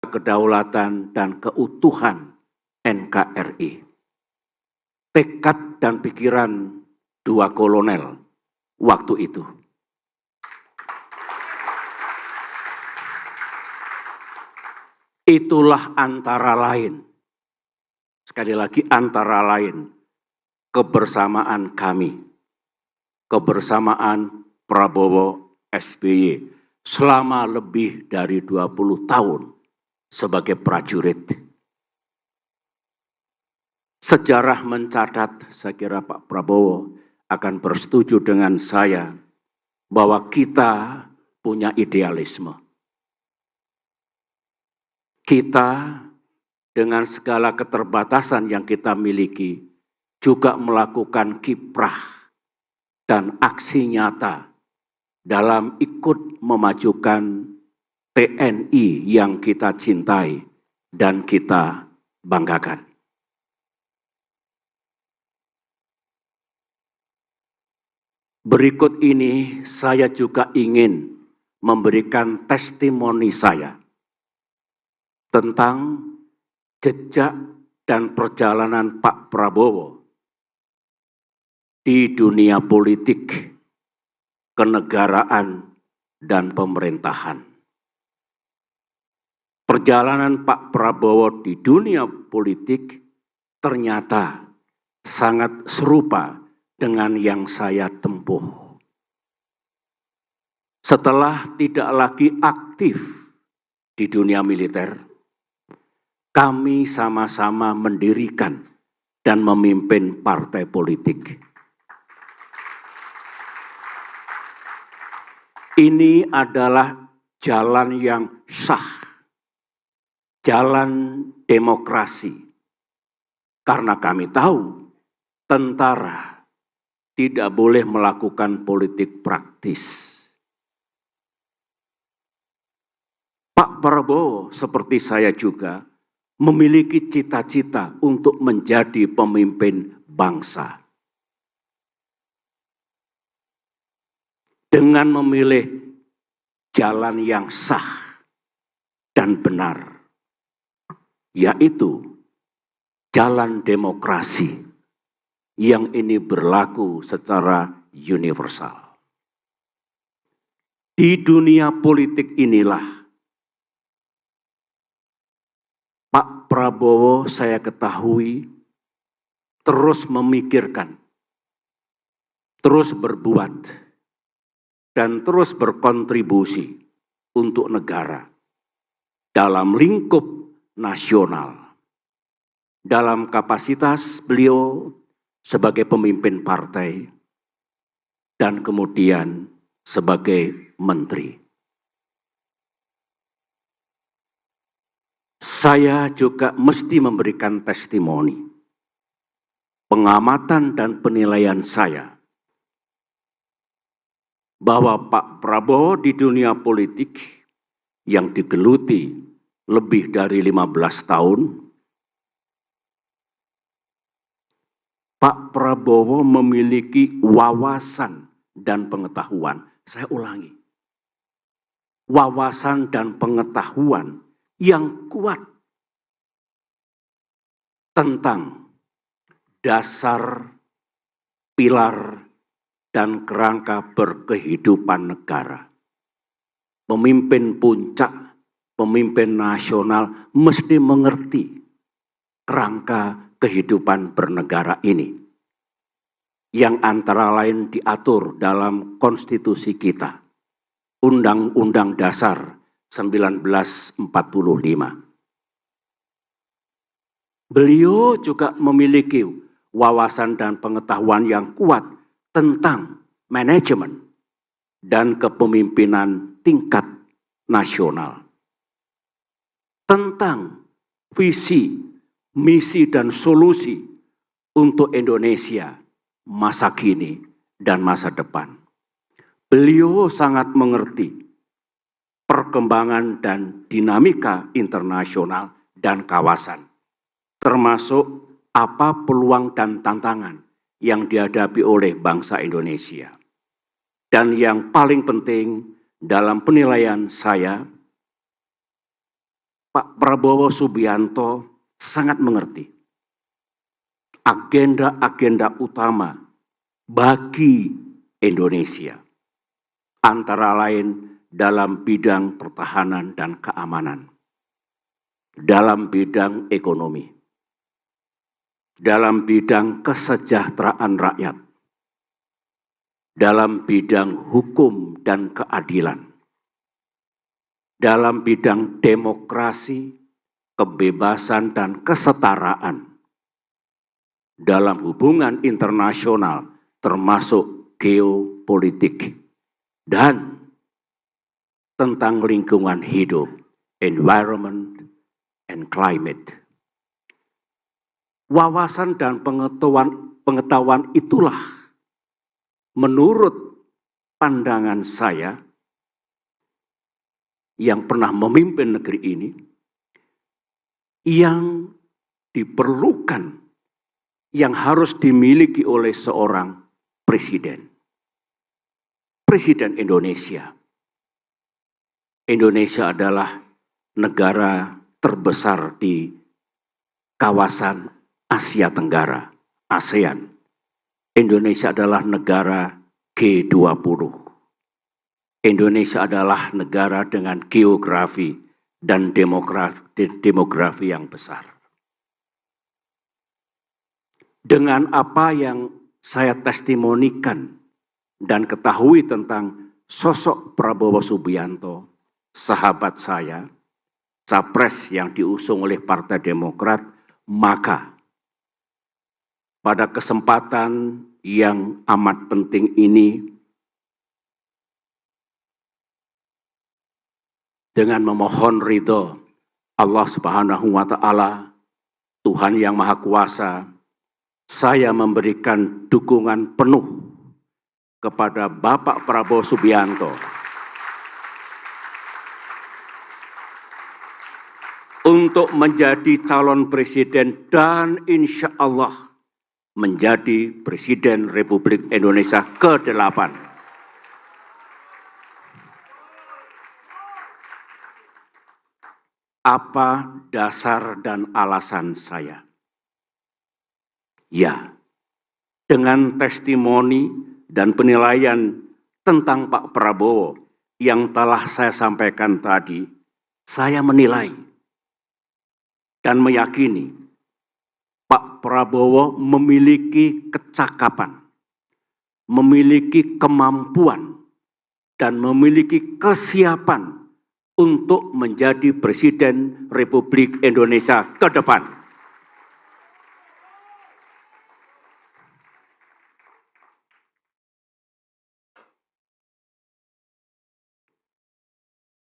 Kedaulatan dan keutuhan NKRI. Tekad dan pikiran dua kolonel waktu itu. Itulah antara lain, sekali lagi antara lain, kebersamaan kami, kebersamaan Prabowo SBY selama lebih dari 20 tahun sebagai prajurit. Sejarah mencatat, saya kira Pak Prabowo akan bersetuju dengan saya, bahwa kita punya idealisme. Kita dengan segala keterbatasan yang kita miliki, juga melakukan kiprah dan aksi nyata dalam ikut memajukan TNI yang kita cintai dan kita banggakan. Berikut ini saya juga ingin memberikan testimoni saya tentang jejak dan perjalanan Pak Prabowo di dunia politik, kenegaraan, dan pemerintahan. Perjalanan Pak Prabowo di dunia politik ternyata sangat serupa dengan yang saya tempuh. Setelah tidak lagi aktif di dunia militer, kami sama-sama mendirikan dan memimpin partai politik. Ini adalah jalan yang sah, jalan demokrasi. Karena kami tahu tentara tidak boleh melakukan politik praktis. Pak Prabowo seperti saya juga memiliki cita-cita untuk menjadi pemimpin bangsa. Dengan memilih jalan yang sah dan benar, yaitu jalan demokrasi yang ini berlaku secara universal. Di dunia politik inilah Pak Prabowo saya ketahui terus memikirkan, terus berbuat, dan terus berkontribusi untuk negara dalam lingkup nasional. Dalam kapasitas beliau sebagai pemimpin partai dan kemudian sebagai menteri. Saya juga mesti memberikan testimoni, pengamatan dan penilaian saya bahwa Pak Prabowo di dunia politik yang digeluti lebih dari 15 tahun, Pak Prabowo memiliki wawasan dan pengetahuan. Saya ulangi, wawasan dan pengetahuan yang kuat tentang dasar, pilar, dan kerangka berkehidupan negara. Pemimpin puncak, pemimpin nasional mesti mengerti kerangka kehidupan bernegara ini, yang antara lain diatur dalam konstitusi kita, Undang-Undang Dasar 1945. Beliau juga memiliki wawasan dan pengetahuan yang kuat tentang manajemen dan kepemimpinan tingkat nasional. Tentang visi, misi, dan solusi untuk Indonesia masa kini dan masa depan. Beliau sangat mengerti perkembangan dan dinamika internasional dan kawasan, termasuk apa peluang dan tantangan yang dihadapi oleh bangsa Indonesia. Dan yang paling penting dalam penilaian saya, Pak Prabowo Subianto sangat mengerti agenda-agenda utama bagi Indonesia, antara lain dalam bidang pertahanan dan keamanan, dalam bidang ekonomi, dalam bidang kesejahteraan rakyat, dalam bidang hukum dan keadilan, dalam bidang demokrasi, kebebasan dan kesetaraan, dalam hubungan internasional termasuk geopolitik, dan tentang lingkungan hidup, environment and climate. Wawasan dan pengetahuan itulah menurut pandangan saya yang pernah memimpin negeri ini, yang diperlukan, yang harus dimiliki oleh seorang presiden. Presiden Indonesia. Indonesia adalah negara terbesar di kawasan Asia Tenggara, ASEAN. Indonesia adalah negara G20. Indonesia adalah negara dengan geografi dan demografi yang besar. Dengan apa yang saya testimonikan dan ketahui tentang sosok Prabowo Subianto, sahabat saya, capres yang diusung oleh Partai Demokrat, maka pada kesempatan yang amat penting ini, dengan memohon ridho Allah Subhanahu wa Ta'ala, Tuhan yang Maha Kuasa, saya memberikan dukungan penuh kepada Bapak Prabowo Subianto untuk menjadi calon presiden dan insya Allah menjadi Presiden Republik Indonesia ke-8. Apa dasar dan alasan saya? Ya, dengan testimoni dan penilaian tentang Pak Prabowo yang telah saya sampaikan tadi, saya menilai dan meyakini Pak Prabowo memiliki kecakapan, memiliki kemampuan, dan memiliki kesiapan untuk menjadi Presiden Republik Indonesia ke depan.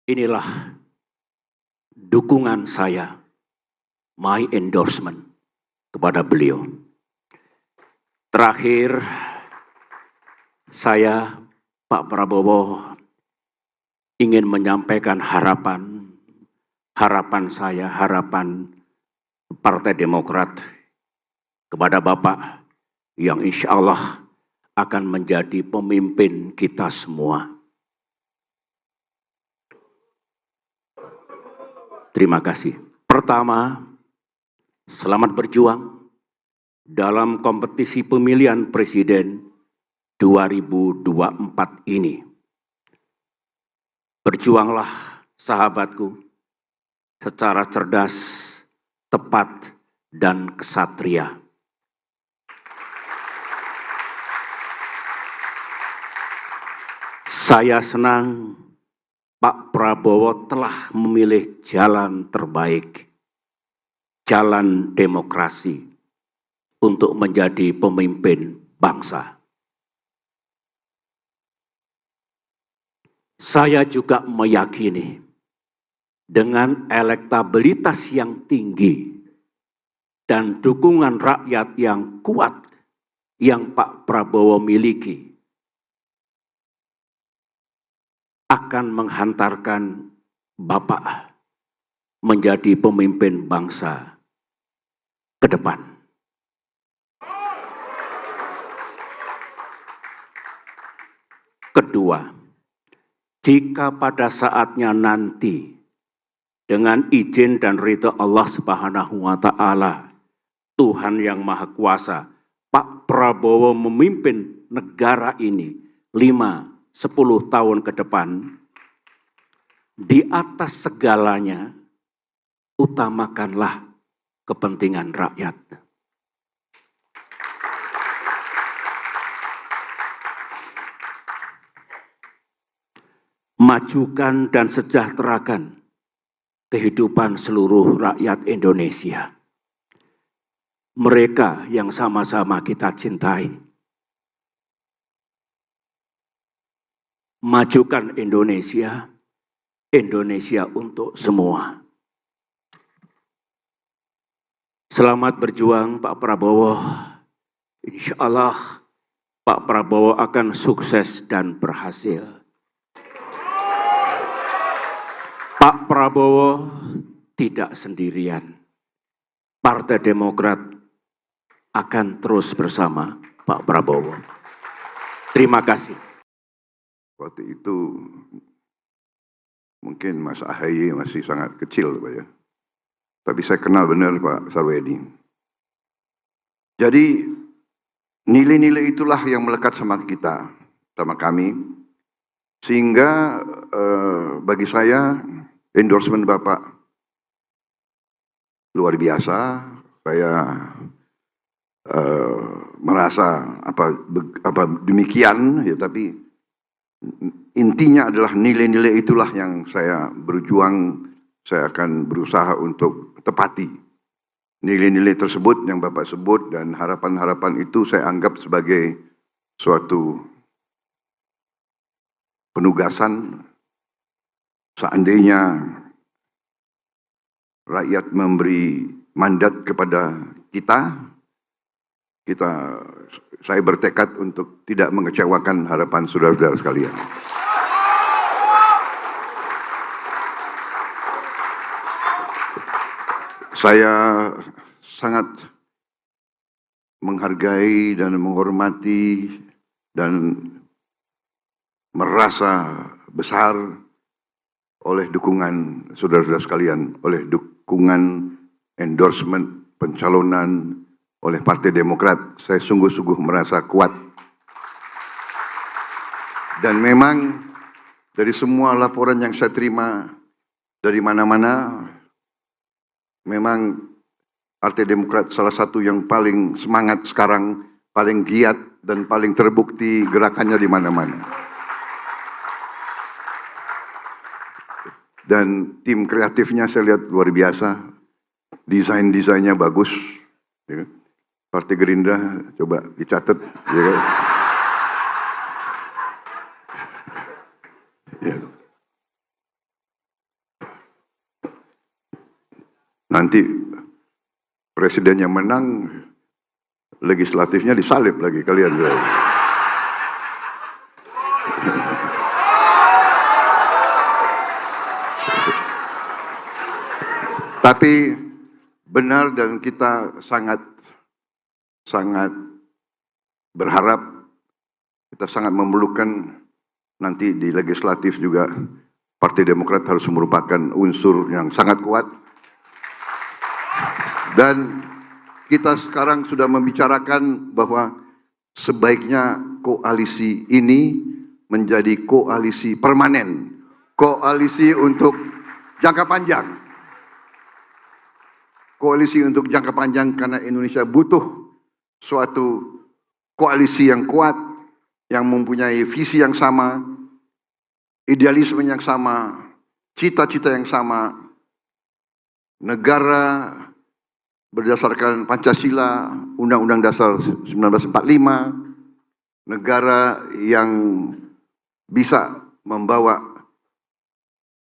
Inilah dukungan saya, my endorsement kepada beliau. Terakhir, saya, Pak Prabowo, ingin menyampaikan harapan saya, harapan Partai Demokrat kepada Bapak yang insya Allah akan menjadi pemimpin kita semua. Terima kasih. Pertama, selamat berjuang dalam kompetisi pemilihan presiden 2024 ini. Berjuanglah, sahabatku, secara cerdas, tepat, dan kesatria. Saya senang Pak Prabowo telah memilih jalan terbaik, jalan demokrasi untuk menjadi pemimpin bangsa. Saya juga meyakini dengan elektabilitas yang tinggi dan dukungan rakyat yang kuat yang Pak Prabowo miliki akan menghantarkan Bapak menjadi pemimpin bangsa ke depan. Kedua, jika pada saatnya nanti dengan izin dan ridha Allah Subhanahu wa Ta'ala, Tuhan yang Maha Kuasa, Pak Prabowo memimpin negara ini 5-10 tahun ke depan, di atas segalanya utamakanlah kepentingan rakyat. Majukan dan sejahterakan kehidupan seluruh rakyat Indonesia. Mereka yang sama-sama kita cintai. Majukan Indonesia, Indonesia untuk semua. Selamat berjuang Pak Prabowo. Insya Allah Pak Prabowo akan sukses dan berhasil. Pak Prabowo tidak sendirian. Partai Demokrat akan terus bersama Pak Prabowo. Terima kasih. Waktu itu mungkin Mas Ahaye masih sangat kecil, Pak ya. Tapi saya kenal benar Pak Sarwedi. Jadi nilai-nilai itulah yang melekat sama kita, sama kami. Sehingga bagi saya endorsement Bapak luar biasa. Saya merasa demikian ya, tapi intinya adalah nilai-nilai itulah yang saya berjuang, saya akan berusaha untuk tepati. Nilai-nilai tersebut yang Bapak sebut dan harapan-harapan itu saya anggap sebagai suatu penugasan. Seandainya rakyat memberi mandat kepada kita, saya bertekad untuk tidak mengecewakan harapan saudara-saudara sekalian. Saya sangat menghargai dan menghormati dan merasa besar oleh dukungan saudara-saudara sekalian, oleh dukungan endorsement pencalonan oleh Partai Demokrat. Saya sungguh-sungguh merasa kuat. Dan memang dari semua laporan yang saya terima dari mana-mana, memang Partai Demokrat salah satu yang paling semangat sekarang, paling giat dan paling terbukti gerakannya di mana-mana. Dan tim kreatifnya saya lihat luar biasa, desainnya bagus. Ya. Partai Gerindra coba dicatat. Ya. Ya. Nanti presidennya menang, legislatifnya disalib lagi kalian. Tapi benar dan kita sangat berharap, kita sangat memerlukan nanti di legislatif juga Partai Demokrat harus merupakan unsur yang sangat kuat. Dan kita sekarang sudah membicarakan bahwa sebaiknya koalisi ini menjadi koalisi permanen, koalisi untuk jangka panjang. Koalisi untuk jangka panjang karena Indonesia butuh suatu koalisi yang kuat, yang mempunyai visi yang sama, idealisme yang sama, cita-cita yang sama, negara berdasarkan Pancasila, Undang-Undang Dasar 1945, negara yang bisa membawa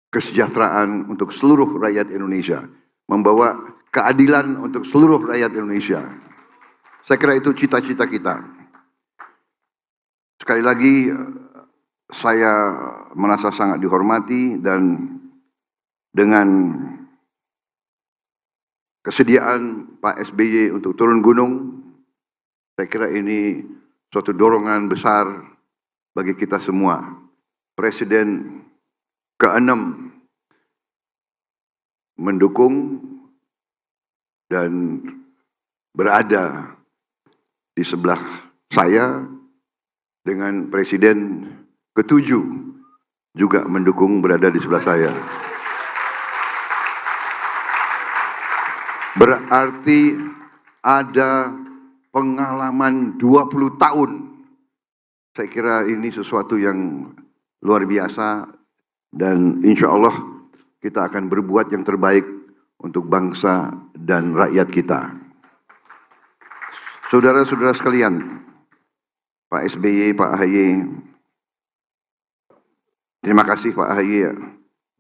kesejahteraan untuk seluruh rakyat Indonesia, membawa keadilan untuk seluruh rakyat Indonesia. Saya kira itu cita-cita kita. Sekali lagi, saya merasa sangat dihormati dan dengan kesediaan Pak SBY untuk turun gunung, saya kira ini suatu dorongan besar bagi kita semua. Presiden ke-6 mendukung dan berada di sebelah saya, dengan Presiden ke-7 juga mendukung berada di sebelah saya. Berarti ada pengalaman 20 tahun. Saya kira ini sesuatu yang luar biasa dan insya Allah kita akan berbuat yang terbaik untuk bangsa dan rakyat kita. Saudara-saudara sekalian, Pak SBY, Pak AHY, terima kasih Pak AHY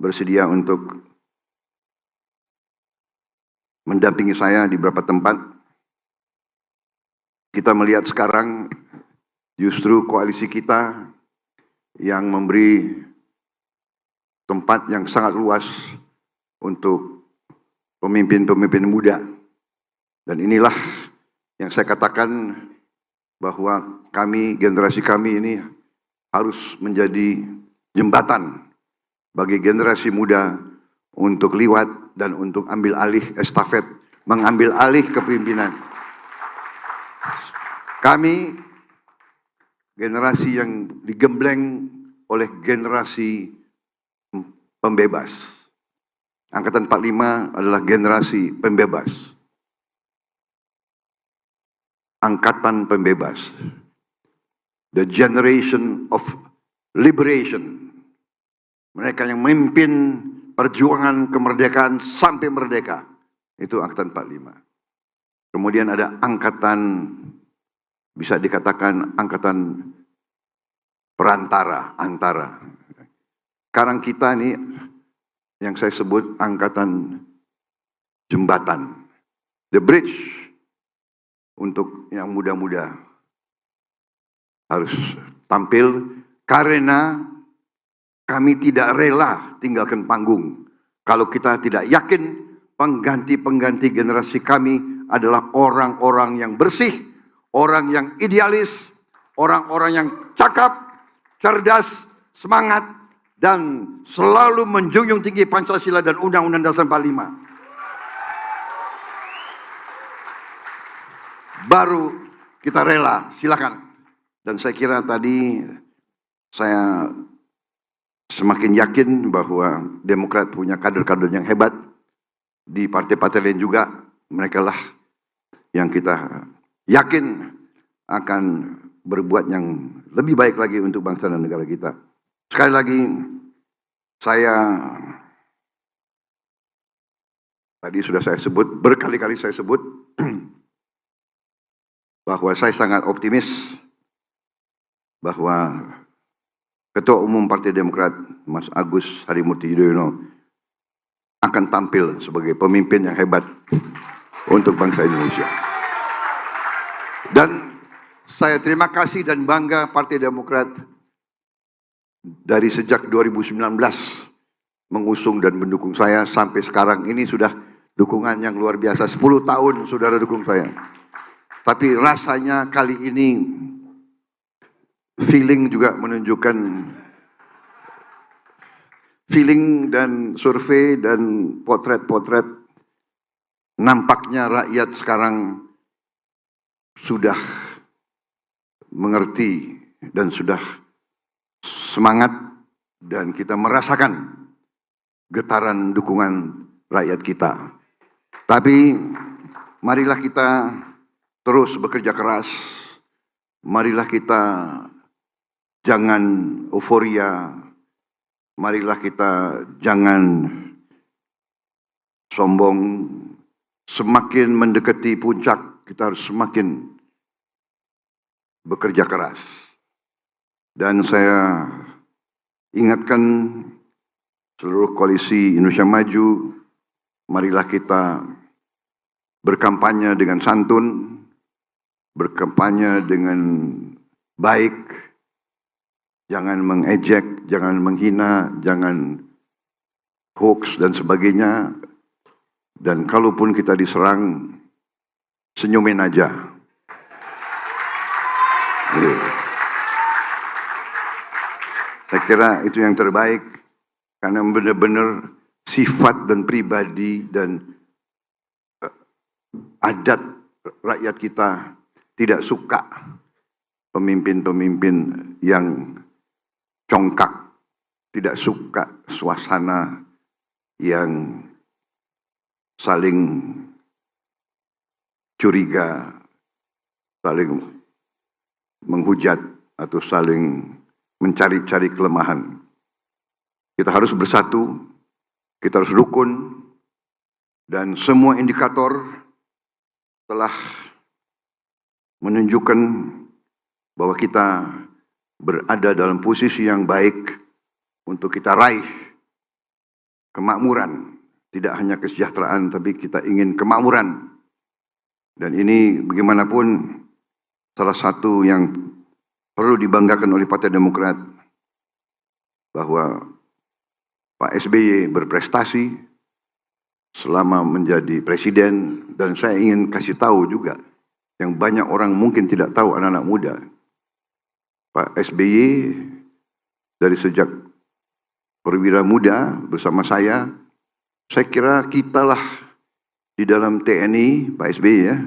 bersedia untuk mendampingi saya di beberapa tempat. Kita melihat sekarang justru koalisi kita yang memberi tempat yang sangat luas untuk pemimpin-pemimpin muda. Dan inilah yang saya katakan bahwa kami, generasi kami ini harus menjadi jembatan bagi generasi muda untuk liwat dan untuk ambil alih estafet, mengambil alih kepemimpinan. Kami generasi yang digembleng oleh generasi pembebas. Angkatan 45 adalah generasi pembebas. Angkatan pembebas. The generation of liberation. Mereka yang memimpin perjuangan kemerdekaan sampai merdeka. Itu angkatan 45. Kemudian ada angkatan, bisa dikatakan angkatan perantara, antara. Sekarang kita nih, yang saya sebut angkatan jembatan, the bridge untuk yang muda-muda harus tampil karena kami tidak rela tinggalkan panggung. Kalau kita tidak yakin pengganti-pengganti generasi kami adalah orang-orang yang bersih, orang yang idealis, orang-orang yang cakap, cerdas, semangat, dan selalu menjunjung tinggi Pancasila dan Undang-Undang Dasar 45. Baru kita rela, silakan. Dan saya kira tadi saya semakin yakin bahwa Demokrat punya kader-kader yang hebat. Di partai-partai lain juga, mereka lah yang kita yakin akan berbuat yang lebih baik lagi untuk bangsa dan negara kita. Sekali lagi, saya tadi sudah saya sebut, berkali-kali saya sebut, bahwa saya sangat optimis bahwa Ketua Umum Partai Demokrat, Mas Agus Harimurti Yudhoyono, akan tampil sebagai pemimpin yang hebat untuk bangsa Indonesia. Dan saya terima kasih dan bangga Partai Demokrat dari sejak 2019 mengusung dan mendukung saya sampai sekarang ini sudah dukungan yang luar biasa. 10 tahun saudara dukung saya. Tapi rasanya kali ini feeling juga menunjukkan, feeling dan survei dan potret-potret, nampaknya rakyat sekarang sudah mengerti dan sudah semangat, dan kita merasakan getaran dukungan rakyat kita. Tapi marilah kita terus bekerja keras, marilah kita jangan euforia, marilah kita jangan sombong. Semakin mendekati puncak, kita harus semakin bekerja keras. Dan saya ingatkan seluruh koalisi Indonesia Maju, marilah kita berkampanye dengan santun, berkampanye dengan baik, jangan mengejek, jangan menghina, jangan hoax dan sebagainya. Dan kalaupun kita diserang, senyumin aja. Saya kira itu yang terbaik, karena benar-benar sifat dan pribadi dan adat rakyat kita tidak suka pemimpin-pemimpin yang congkak, tidak suka suasana yang saling curiga, saling menghujat atau saling mencari-cari kelemahan. Kita harus bersatu, kita harus rukun, dan semua indikator telah menunjukkan bahwa kita berada dalam posisi yang baik untuk kita raih kemakmuran. Tidak hanya kesejahteraan, tapi kita ingin kemakmuran. Dan ini bagaimanapun salah satu yang perlu dibanggakan oleh Partai Demokrat, bahwa Pak SBY berprestasi selama menjadi presiden. Dan saya ingin kasih tahu juga, yang banyak orang mungkin tidak tahu, anak-anak muda, Pak SBY dari sejak perwira muda bersama saya kira kitalah di dalam TNI, Pak SBY ya,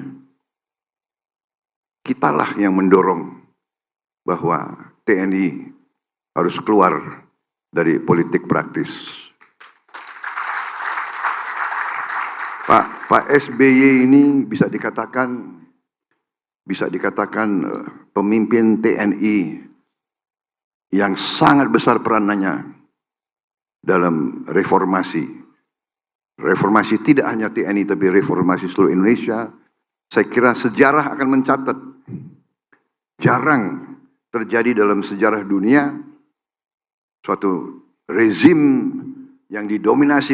kitalah yang mendorong bahwa TNI harus keluar dari politik praktis. Pak SBY ini bisa dikatakan pemimpin TNI yang sangat besar peranannya dalam reformasi. Reformasi tidak hanya TNI, tapi reformasi seluruh Indonesia. Saya kira sejarah akan mencatat, jarang terjadi dalam sejarah dunia suatu rezim yang didominasi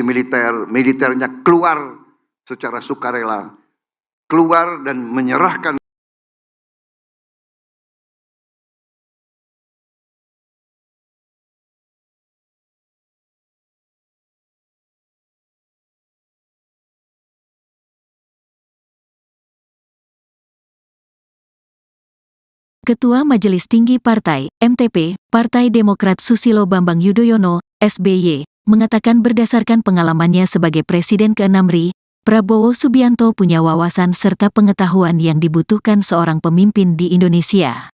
militernya keluar secara sukarela keluar dan menyerahkan Ketua Majelis Tinggi Partai, MTP, Partai Demokrat Susilo Bambang Yudhoyono, SBY, mengatakan berdasarkan pengalamannya sebagai Presiden ke-6 RI, Prabowo Subianto punya wawasan serta pengetahuan yang dibutuhkan seorang pemimpin di Indonesia.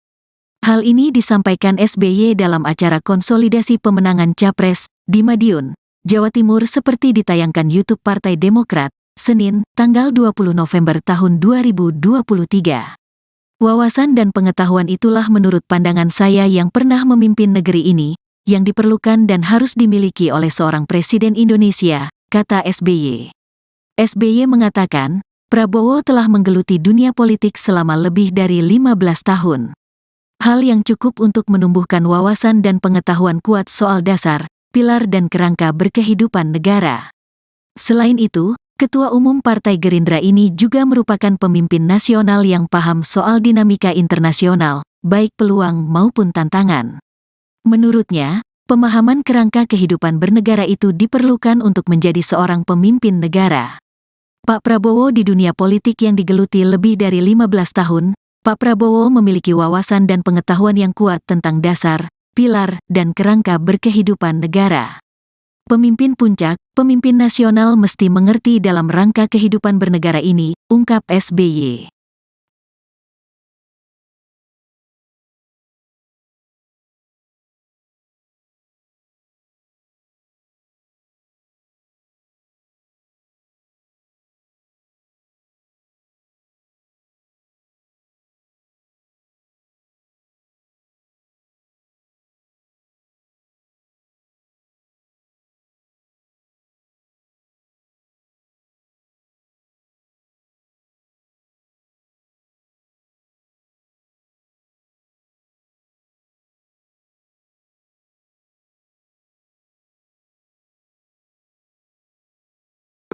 Hal ini disampaikan SBY dalam acara konsolidasi pemenangan Capres di Madiun, Jawa Timur seperti ditayangkan YouTube Partai Demokrat, Senin, tanggal 20 November tahun 2023. Wawasan dan pengetahuan itulah menurut pandangan saya yang pernah memimpin negeri ini, yang diperlukan dan harus dimiliki oleh seorang Presiden Indonesia, kata SBY. SBY mengatakan, Prabowo telah menggeluti dunia politik selama lebih dari 15 tahun. Hal yang cukup untuk menumbuhkan wawasan dan pengetahuan kuat soal dasar, pilar dan kerangka berkehidupan negara. Selain itu, Ketua Umum Partai Gerindra ini juga merupakan pemimpin nasional yang paham soal dinamika internasional, baik peluang maupun tantangan. Menurutnya, pemahaman kerangka kehidupan bernegara itu diperlukan untuk menjadi seorang pemimpin negara. Pak Prabowo di dunia politik yang digeluti lebih dari 15 tahun, Pak Prabowo memiliki wawasan dan pengetahuan yang kuat tentang dasar, pilar, dan kerangka berkehidupan negara. Pemimpin puncak, pemimpin nasional mesti mengerti dalam rangka kehidupan bernegara ini, ungkap SBY.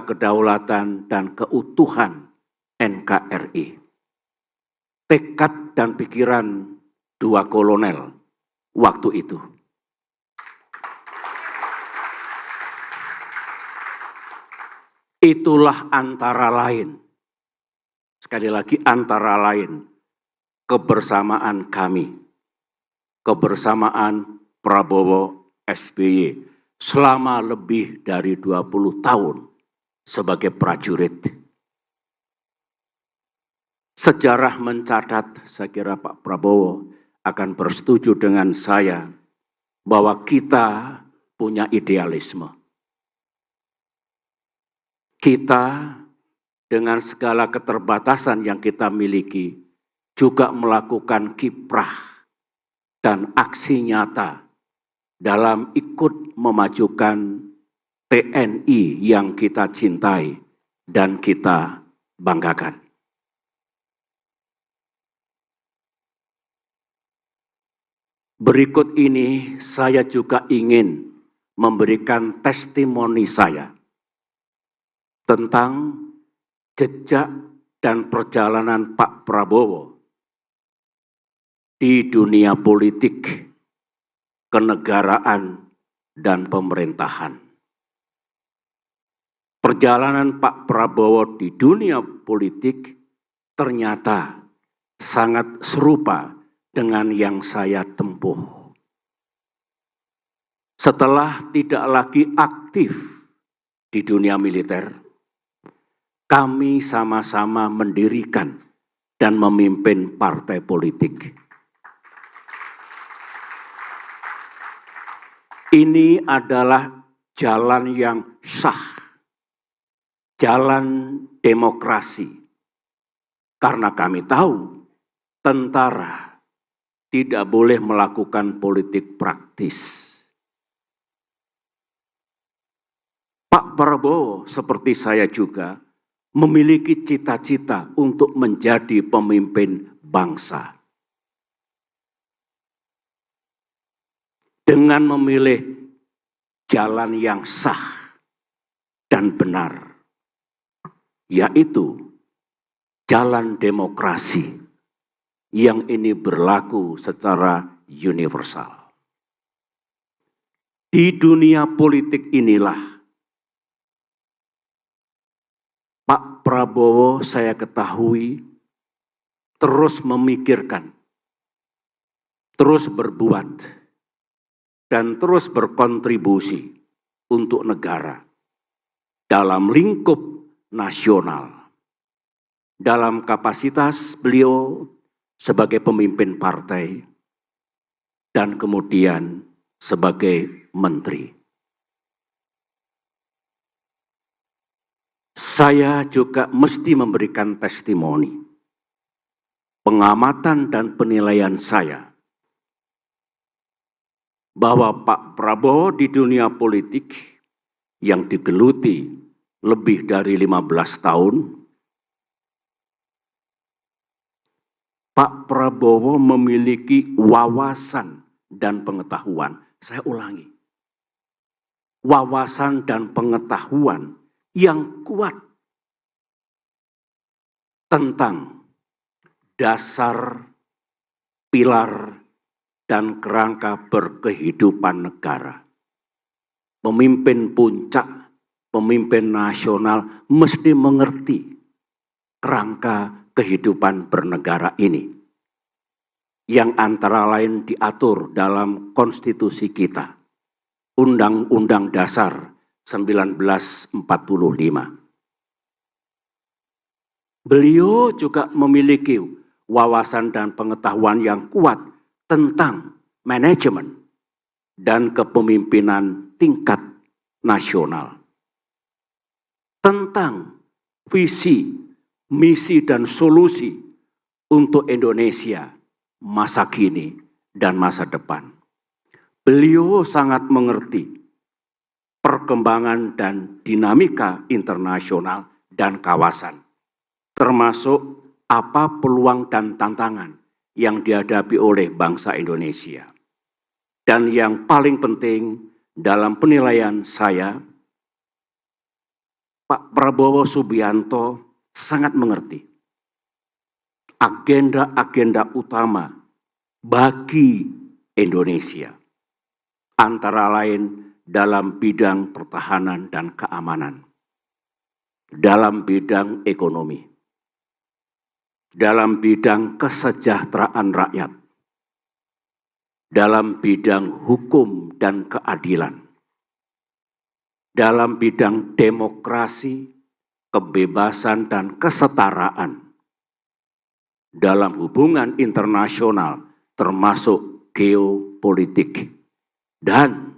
Kedaulatan dan keutuhan NKRI. Tekad dan pikiran dua kolonel waktu itu. Itulah antara lain, sekali lagi antara lain, kebersamaan kami, kebersamaan Prabowo SBY selama lebih dari 20 tahun sebagai prajurit. Sejarah mencatat, saya kira Pak Prabowo akan bersetuju dengan saya, bahwa kita punya idealisme. Kita dengan segala keterbatasan yang kita miliki, juga melakukan kiprah dan aksi nyata dalam ikut memajukan TNI yang kita cintai dan kita banggakan. Berikut ini saya juga ingin memberikan testimoni saya tentang jejak dan perjalanan Pak Prabowo di dunia politik, kenegaraan, dan pemerintahan. Perjalanan Pak Prabowo di dunia politik ternyata sangat serupa dengan yang saya tempuh. Setelah tidak lagi aktif di dunia militer, kami sama-sama mendirikan dan memimpin partai politik. Ini adalah jalan yang sah, jalan demokrasi. Karena kami tahu tentara tidak boleh melakukan politik praktis. Pak Prabowo seperti saya juga memiliki cita-cita untuk menjadi pemimpin bangsa. Dengan memilih jalan yang sah dan benar, yaitu jalan demokrasi yang ini berlaku secara universal. Di dunia politik inilah Pak Prabowo saya ketahui terus memikirkan, terus berbuat, dan terus berkontribusi untuk negara dalam lingkup nasional. Dalam kapasitas beliau sebagai pemimpin partai dan kemudian sebagai menteri. Saya juga mesti memberikan testimoni, pengamatan dan penilaian saya bahwa Pak Prabowo di dunia politik yang digeluti lebih dari 15 tahun, Pak Prabowo memiliki wawasan dan pengetahuan. Saya ulangi, wawasan dan pengetahuan yang kuat tentang dasar, pilar, dan kerangka berkehidupan negara. Pemimpin puncak, pemimpin nasional mesti mengerti kerangka kehidupan bernegara ini, yang antara lain diatur dalam konstitusi kita, Undang-Undang Dasar 1945. Beliau juga memiliki wawasan dan pengetahuan yang kuat tentang manajemen dan kepemimpinan tingkat nasional, tentang visi, misi, dan solusi untuk Indonesia masa kini dan masa depan. Beliau sangat mengerti perkembangan dan dinamika internasional dan kawasan, termasuk apa peluang dan tantangan yang dihadapi oleh bangsa Indonesia. Dan yang paling penting dalam penilaian saya, Pak Prabowo Subianto sangat mengerti agenda-agenda utama bagi Indonesia, antara lain dalam bidang pertahanan dan keamanan, dalam bidang ekonomi, dalam bidang kesejahteraan rakyat, dalam bidang hukum dan keadilan, dalam bidang demokrasi, kebebasan dan kesetaraan, dalam hubungan internasional termasuk geopolitik, dan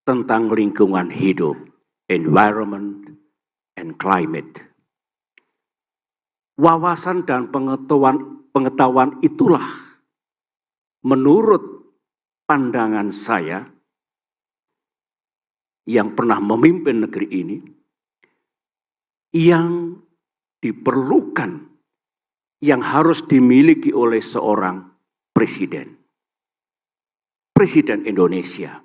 tentang lingkungan hidup, environment and climate. Wawasan dan pengetahuan itulah menurut pandangan saya yang pernah memimpin negeri ini, yang diperlukan, yang harus dimiliki oleh seorang presiden. Presiden Indonesia.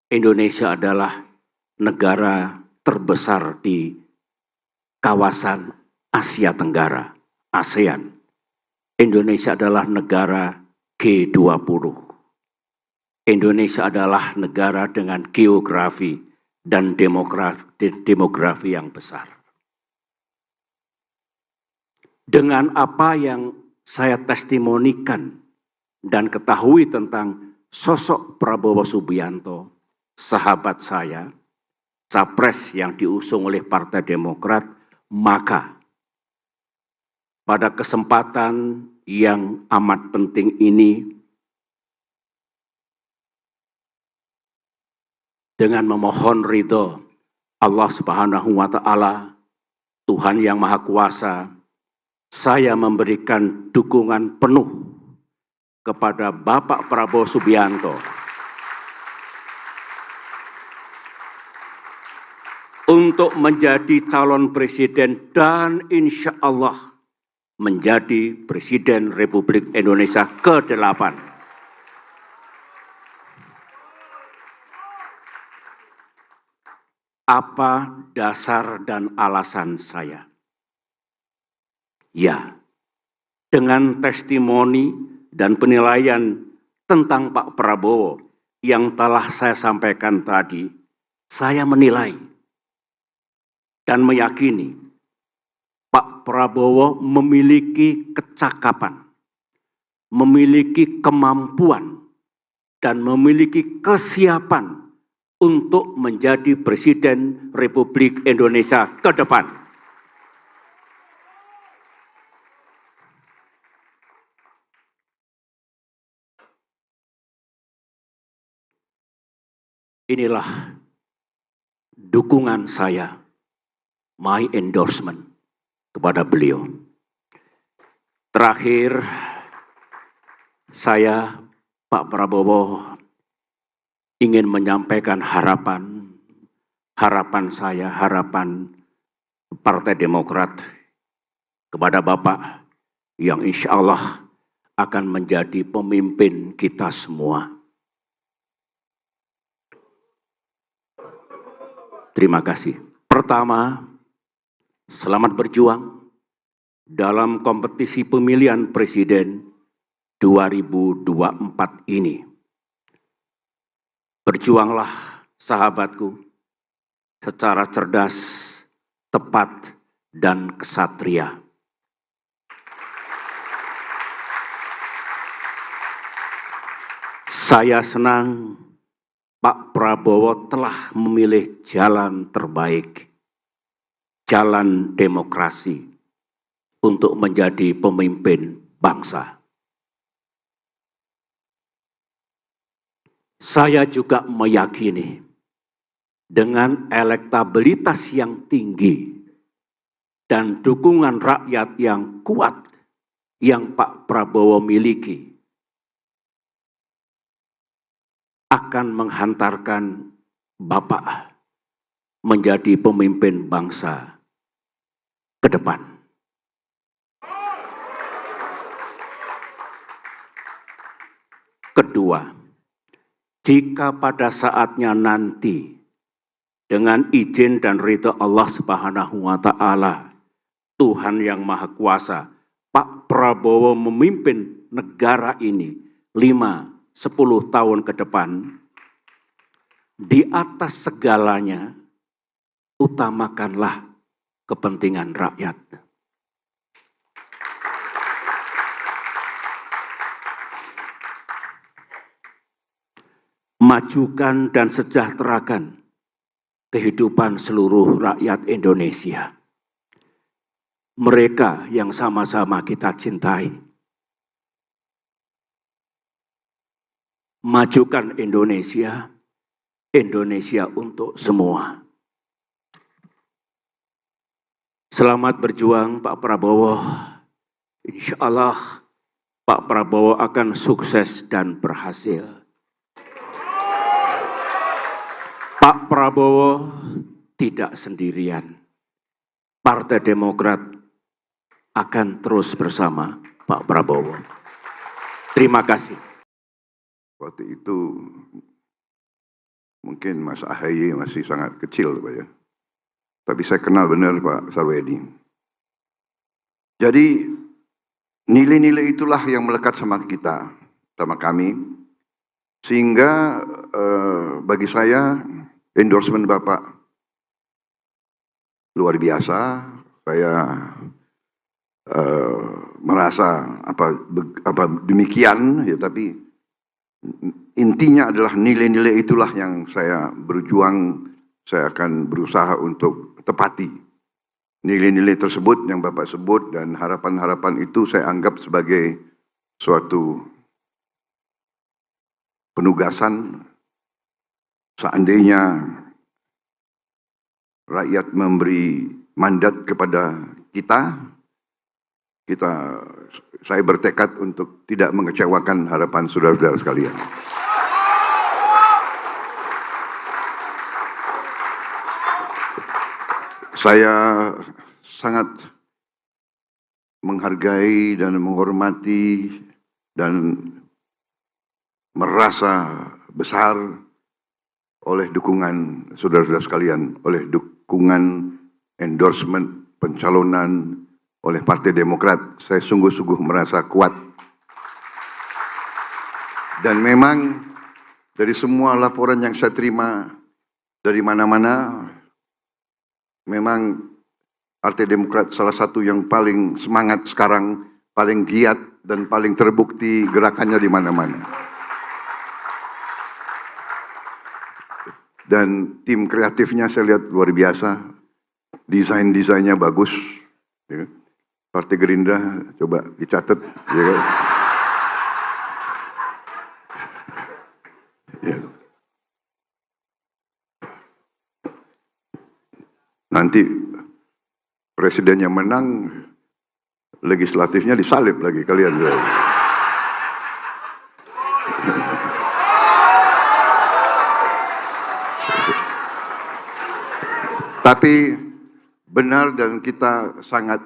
Indonesia adalah negara terbesar di kawasan Asia Tenggara, ASEAN. Indonesia adalah negara G20. Indonesia adalah negara dengan geografi dan demografi yang besar. Dengan apa yang saya testimonikan dan ketahui tentang sosok Prabowo Subianto, sahabat saya, capres yang diusung oleh Partai Demokrat, maka pada kesempatan yang amat penting ini, dengan memohon ridho Allah Subhanahu wa Ta'ala, Tuhan yang Maha Kuasa, saya memberikan dukungan penuh kepada Bapak Prabowo Subianto untuk menjadi calon presiden dan insya Allah menjadi Presiden Republik Indonesia ke-8. Apa dasar dan alasan saya? Ya, dengan testimoni dan penilaian tentang Pak Prabowo yang telah saya sampaikan tadi, saya menilai dan meyakini Pak Prabowo memiliki kecakapan, memiliki kemampuan, dan memiliki kesiapan untuk menjadi Presiden Republik Indonesia ke depan. Inilah dukungan saya, my endorsement kepada beliau. Terakhir, saya, Pak Prabowo, ingin menyampaikan harapan saya, harapan Partai Demokrat kepada Bapak yang insya Allah akan menjadi pemimpin kita semua. Terima kasih. Pertama, selamat berjuang dalam kompetisi pemilihan presiden 2024 ini. Berjuanglah, sahabatku, secara cerdas, tepat, dan kesatria. Saya senang Pak Prabowo telah memilih jalan terbaik, jalan demokrasi untuk menjadi pemimpin bangsa. Saya juga meyakini dengan elektabilitas yang tinggi dan dukungan rakyat yang kuat yang Pak Prabowo miliki akan menghantarkan Bapak menjadi pemimpin bangsa ke depan. Kedua, jika pada saatnya nanti dengan izin dan ridha Allah Subhanahu wa Ta'ala, Tuhan yang Maha Kuasa, Pak Prabowo memimpin negara ini 5-10 tahun ke depan, di atas segalanya, utamakanlah kepentingan rakyat. Majukan dan sejahterakan kehidupan seluruh rakyat Indonesia. Mereka yang sama-sama kita cintai. Majukan Indonesia, Indonesia untuk semua. Selamat berjuang Pak Prabowo. Insya Allah Pak Prabowo akan sukses dan berhasil. Pak Prabowo tidak sendirian. Partai Demokrat akan terus bersama Pak Prabowo. Terima kasih. Waktu itu mungkin Mas AHY masih sangat kecil, Pak ya. Tapi saya kenal benar Pak Sarwedi. Jadi nilai-nilai itulah yang melekat sama kita, sama kami. Sehingga bagi saya endorsement Bapak luar biasa. Saya merasa demikian ya, tapi intinya adalah nilai-nilai itulah yang saya berjuang, saya akan berusaha untuk tepati. Nilai-nilai tersebut yang Bapak sebut dan harapan-harapan itu saya anggap sebagai suatu penugasan. Seandainya rakyat memberi mandat kepada kita, saya bertekad untuk tidak mengecewakan harapan saudara-saudara sekalian. Saya sangat menghargai dan menghormati dan merasa besar oleh dukungan saudara-saudara sekalian, oleh dukungan endorsement pencalonan oleh Partai Demokrat. Saya sungguh-sungguh merasa kuat. Dan memang dari semua laporan yang saya terima dari mana-mana, memang Partai Demokrat salah satu yang paling semangat sekarang, paling giat dan paling terbukti gerakannya di mana-mana. Dan tim kreatifnya saya lihat luar biasa, desain-desainnya bagus. Ya. Partai Gerindra coba dicatat. Ya. Ya. Nanti presidennya menang, legislatifnya disalib lagi kalian. Ya. Tapi benar dan kita sangat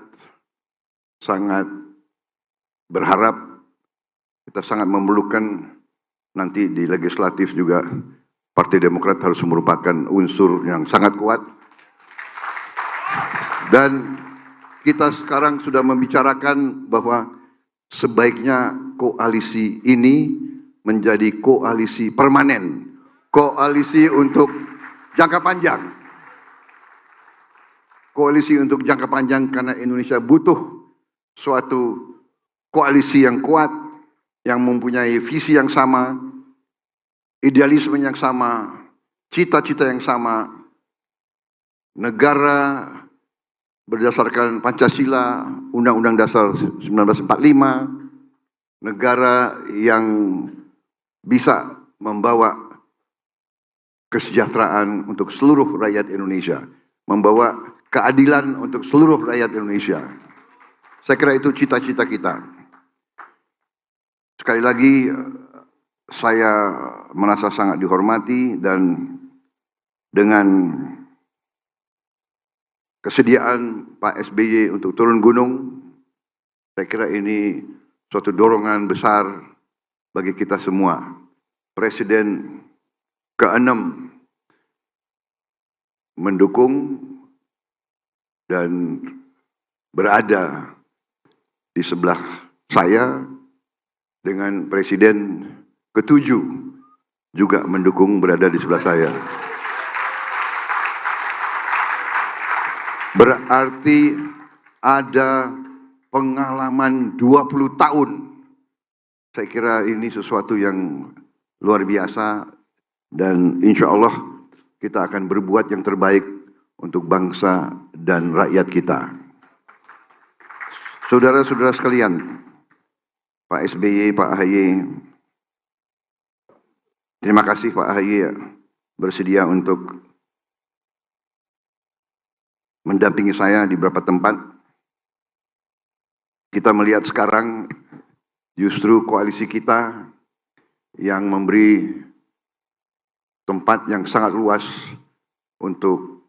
berharap, kita sangat memerlukan nanti di legislatif juga Partai Demokrat harus merupakan unsur yang sangat kuat. Dan kita sekarang sudah membicarakan bahwa sebaiknya koalisi ini menjadi koalisi permanen, koalisi untuk jangka panjang. Koalisi untuk jangka panjang karena Indonesia butuh suatu koalisi yang kuat, yang mempunyai visi yang sama, idealisme yang sama, cita-cita yang sama, negara berdasarkan Pancasila, Undang-Undang Dasar 1945, negara yang bisa membawa kesejahteraan untuk seluruh rakyat Indonesia, membawa keadilan untuk seluruh rakyat Indonesia. Saya kira itu cita-cita kita. Sekali lagi, saya merasa sangat dihormati dan dengan kesediaan Pak SBY untuk turun gunung, saya kira ini suatu dorongan besar bagi kita semua. Presiden ke-6 mendukung dan berada di sebelah saya, dengan Presiden ke-7 juga mendukung berada di sebelah saya. Berarti ada pengalaman 20 tahun. Saya kira ini sesuatu yang luar biasa dan insya Allah kita akan berbuat yang terbaik untuk bangsa dan rakyat kita. Saudara-saudara sekalian, Pak SBY, Pak AHY, terima kasih Pak AHY bersedia untuk mendampingi saya di beberapa tempat. Kita melihat sekarang justru koalisi kita yang memberi tempat yang sangat luas untuk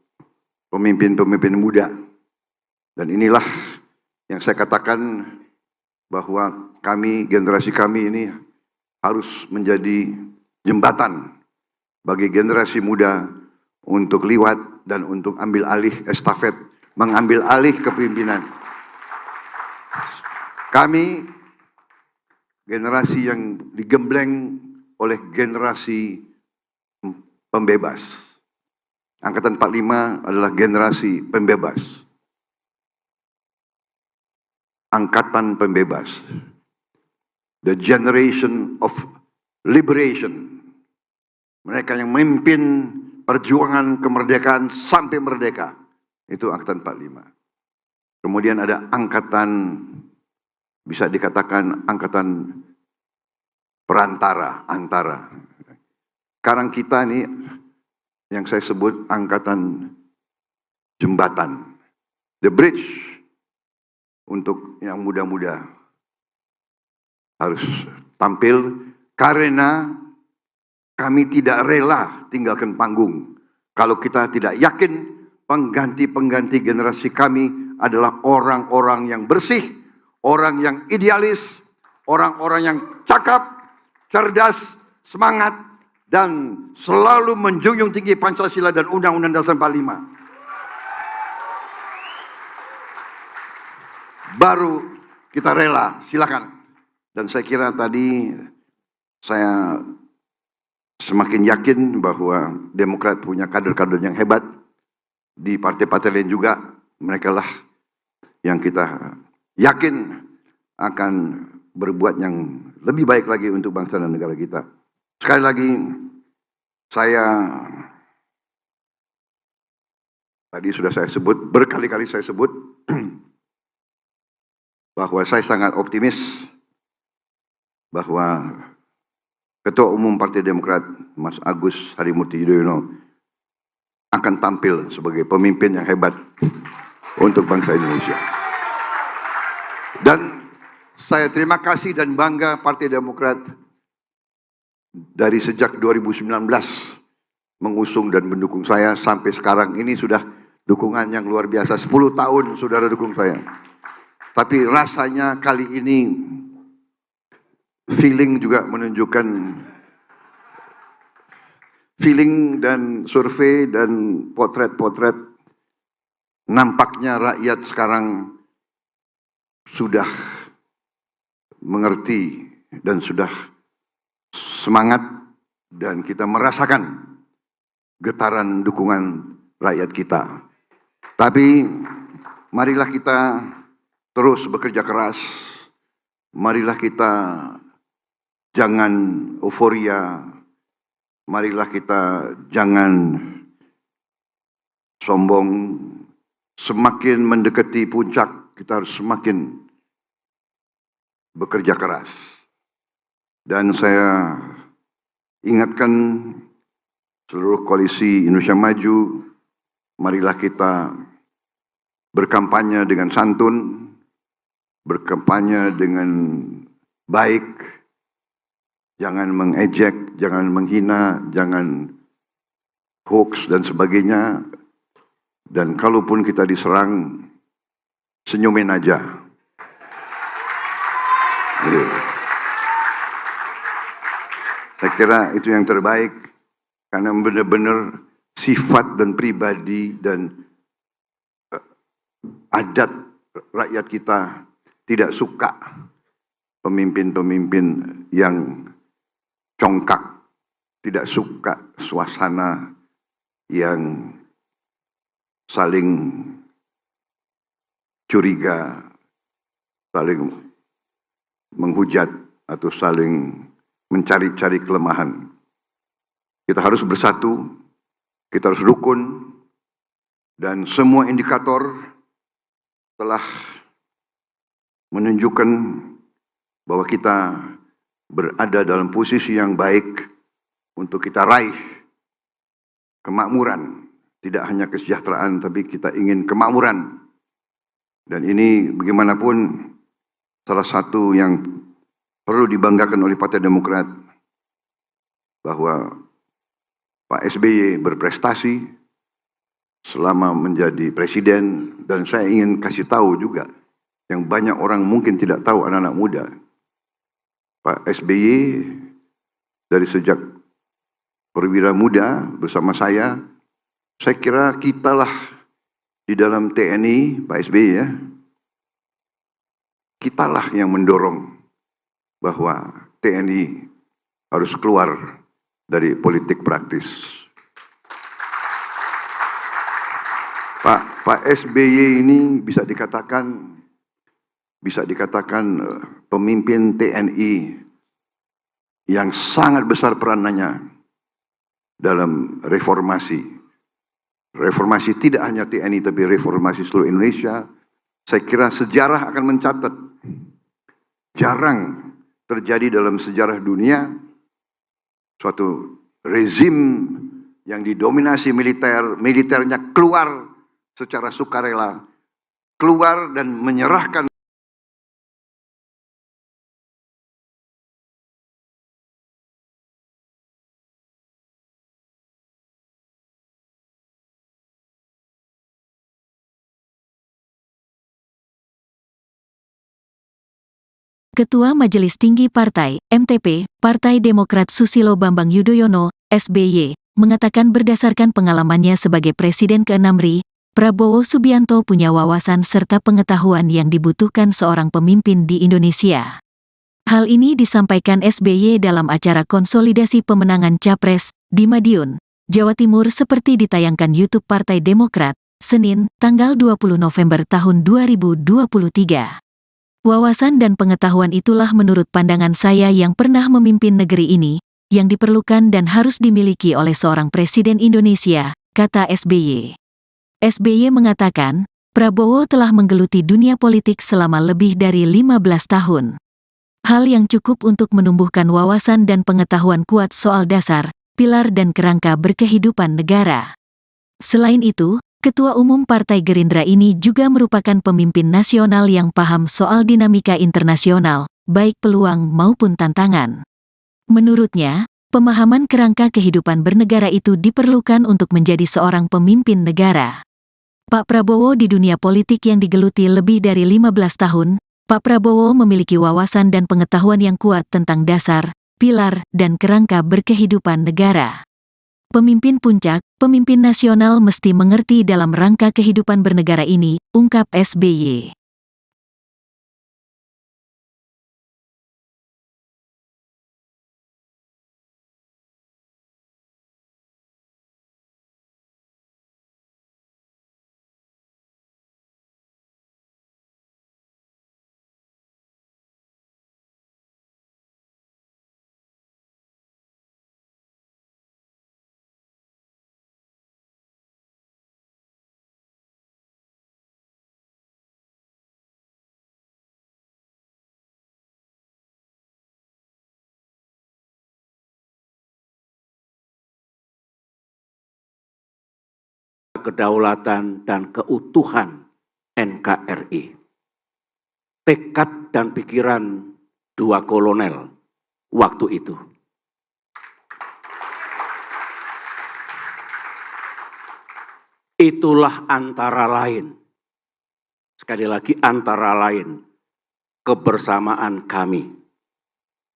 pemimpin-pemimpin muda. Dan inilah yang saya katakan bahwa kami, generasi kami ini harus menjadi jembatan bagi generasi muda untuk liwat dan untuk ambil alih estafet, mengambil alih kepemimpinan. Kami generasi yang digembleng oleh generasi pembebas. Angkatan 45 adalah generasi pembebas. Angkatan pembebas. The generation of liberation. Mereka yang memimpin perjuangan kemerdekaan sampai merdeka. Itu angkatan 45. Kemudian ada angkatan, bisa dikatakan angkatan perantara, antara. Sekarang kita ini yang saya sebut angkatan jembatan, the bridge, untuk yang muda-muda harus tampil karena kami tidak rela tinggalkan panggung. Kalau kita tidak yakin pengganti-pengganti generasi kami adalah orang-orang yang bersih, orang yang idealis, orang-orang yang cakap, cerdas, semangat, dan selalu menjunjung tinggi Pancasila dan Undang-Undang Dasar 45. Baru kita rela, silakan. Dan saya kira tadi saya semakin yakin bahwa Demokrat punya kader-kader yang hebat. Di partai-partai lain juga, mereka lah yang kita yakin akan berbuat yang lebih baik lagi untuk bangsa dan negara kita. Sekali lagi, tadi sudah saya sebut, berkali-kali saya sebut, bahwa saya sangat optimis bahwa Ketua Umum Partai Demokrat, Mas Agus Harimurti Yudhoyono, akan tampil sebagai pemimpin yang hebat untuk bangsa Indonesia. Dan saya terima kasih dan bangga Partai Demokrat dari sejak 2019 mengusung dan mendukung saya sampai sekarang ini sudah dukungan yang luar biasa. 10 tahun saudara dukung saya. Tapi rasanya kali ini feeling juga menunjukkan, feeling dan survei dan potret-potret, nampaknya rakyat sekarang sudah mengerti dan sudah semangat, dan kita merasakan getaran dukungan rakyat kita. Tapi marilah kita terus bekerja keras, marilah kita jangan euforia, marilah kita jangan sombong. Semakin mendekati puncak, kita harus semakin bekerja keras. Dan saya ingatkan seluruh koalisi Indonesia Maju, marilah kita berkampanye dengan santun, berkampanye dengan baik, jangan mengejek, jangan menghina, jangan hoax dan sebagainya. Dan kalaupun kita diserang, senyumin aja. Saya kira itu yang terbaik, karena benar-benar sifat dan pribadi dan adat rakyat kita tidak suka pemimpin-pemimpin yang congkak, tidak suka suasana yang saling curiga, saling menghujat atau saling mencari-cari kelemahan. Kita harus bersatu, kita harus rukun, dan semua indikator telah menunjukkan bahwa kita berada dalam posisi yang baik untuk kita raih kemakmuran. Tidak hanya kesejahteraan, tapi kita ingin kemakmuran. Dan ini bagaimanapun salah satu yang perlu dibanggakan oleh Partai Demokrat, bahwa Pak SBY berprestasi selama menjadi presiden. Dan saya ingin kasih tahu juga, yang banyak orang mungkin tidak tahu, anak-anak muda, Pak SBY dari sejak perwira muda bersama saya kira kitalah di dalam TNI, Pak SBY ya, kitalah yang mendorong bahwa TNI harus keluar dari politik praktis. Pak SBY ini bisa dikatakan pemimpin TNI yang sangat besar peranannya dalam reformasi. Reformasi tidak hanya TNI, tapi reformasi seluruh Indonesia. Saya kira sejarah akan mencatat, jarang terjadi dalam sejarah dunia suatu rezim yang didominasi militernya keluar secara sukarela, keluar dan menyerahkan Ketua Majelis Tinggi Partai, MTP, Partai Demokrat Susilo Bambang Yudhoyono, SBY, mengatakan berdasarkan pengalamannya sebagai Presiden ke-6 RI, Prabowo Subianto punya wawasan serta pengetahuan yang dibutuhkan seorang pemimpin di Indonesia. Hal ini disampaikan SBY dalam acara konsolidasi pemenangan Capres di Madiun, Jawa Timur seperti ditayangkan YouTube Partai Demokrat, Senin, tanggal 20 November tahun 2023. Wawasan dan pengetahuan itulah menurut pandangan saya yang pernah memimpin negeri ini, yang diperlukan dan harus dimiliki oleh seorang Presiden Indonesia, kata SBY. SBY mengatakan, Prabowo telah menggeluti dunia politik selama lebih dari 15 tahun. Hal yang cukup untuk menumbuhkan wawasan dan pengetahuan kuat soal dasar, pilar dan kerangka berkehidupan negara. Selain itu, Ketua Umum Partai Gerindra ini juga merupakan pemimpin nasional yang paham soal dinamika internasional, baik peluang maupun tantangan. Menurutnya, pemahaman kerangka kehidupan bernegara itu diperlukan untuk menjadi seorang pemimpin negara. Pak Prabowo di dunia politik yang digeluti lebih dari 15 tahun, Pak Prabowo memiliki wawasan dan pengetahuan yang kuat tentang dasar, pilar, dan kerangka berkehidupan negara. Pemimpin puncak, pemimpin nasional mesti mengerti dalam rangka kehidupan bernegara ini, ungkap SBY. Kedaulatan dan keutuhan NKRI. Tekad dan pikiran dua kolonel waktu itu. Itulah antara lain, sekali lagi antara lain, kebersamaan kami,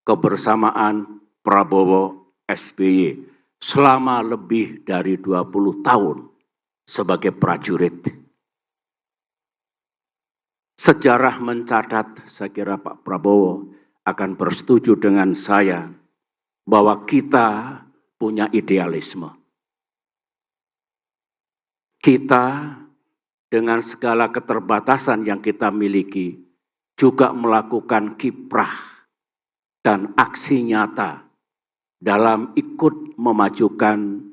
kebersamaan Prabowo SBY selama lebih dari 20 tahun sebagai prajurit. Sejarah mencatat, saya kira Pak Prabowo akan bersetuju dengan saya, bahwa kita punya idealisme. Kita dengan segala keterbatasan yang kita miliki, juga melakukan kiprah dan aksi nyata dalam ikut memajukan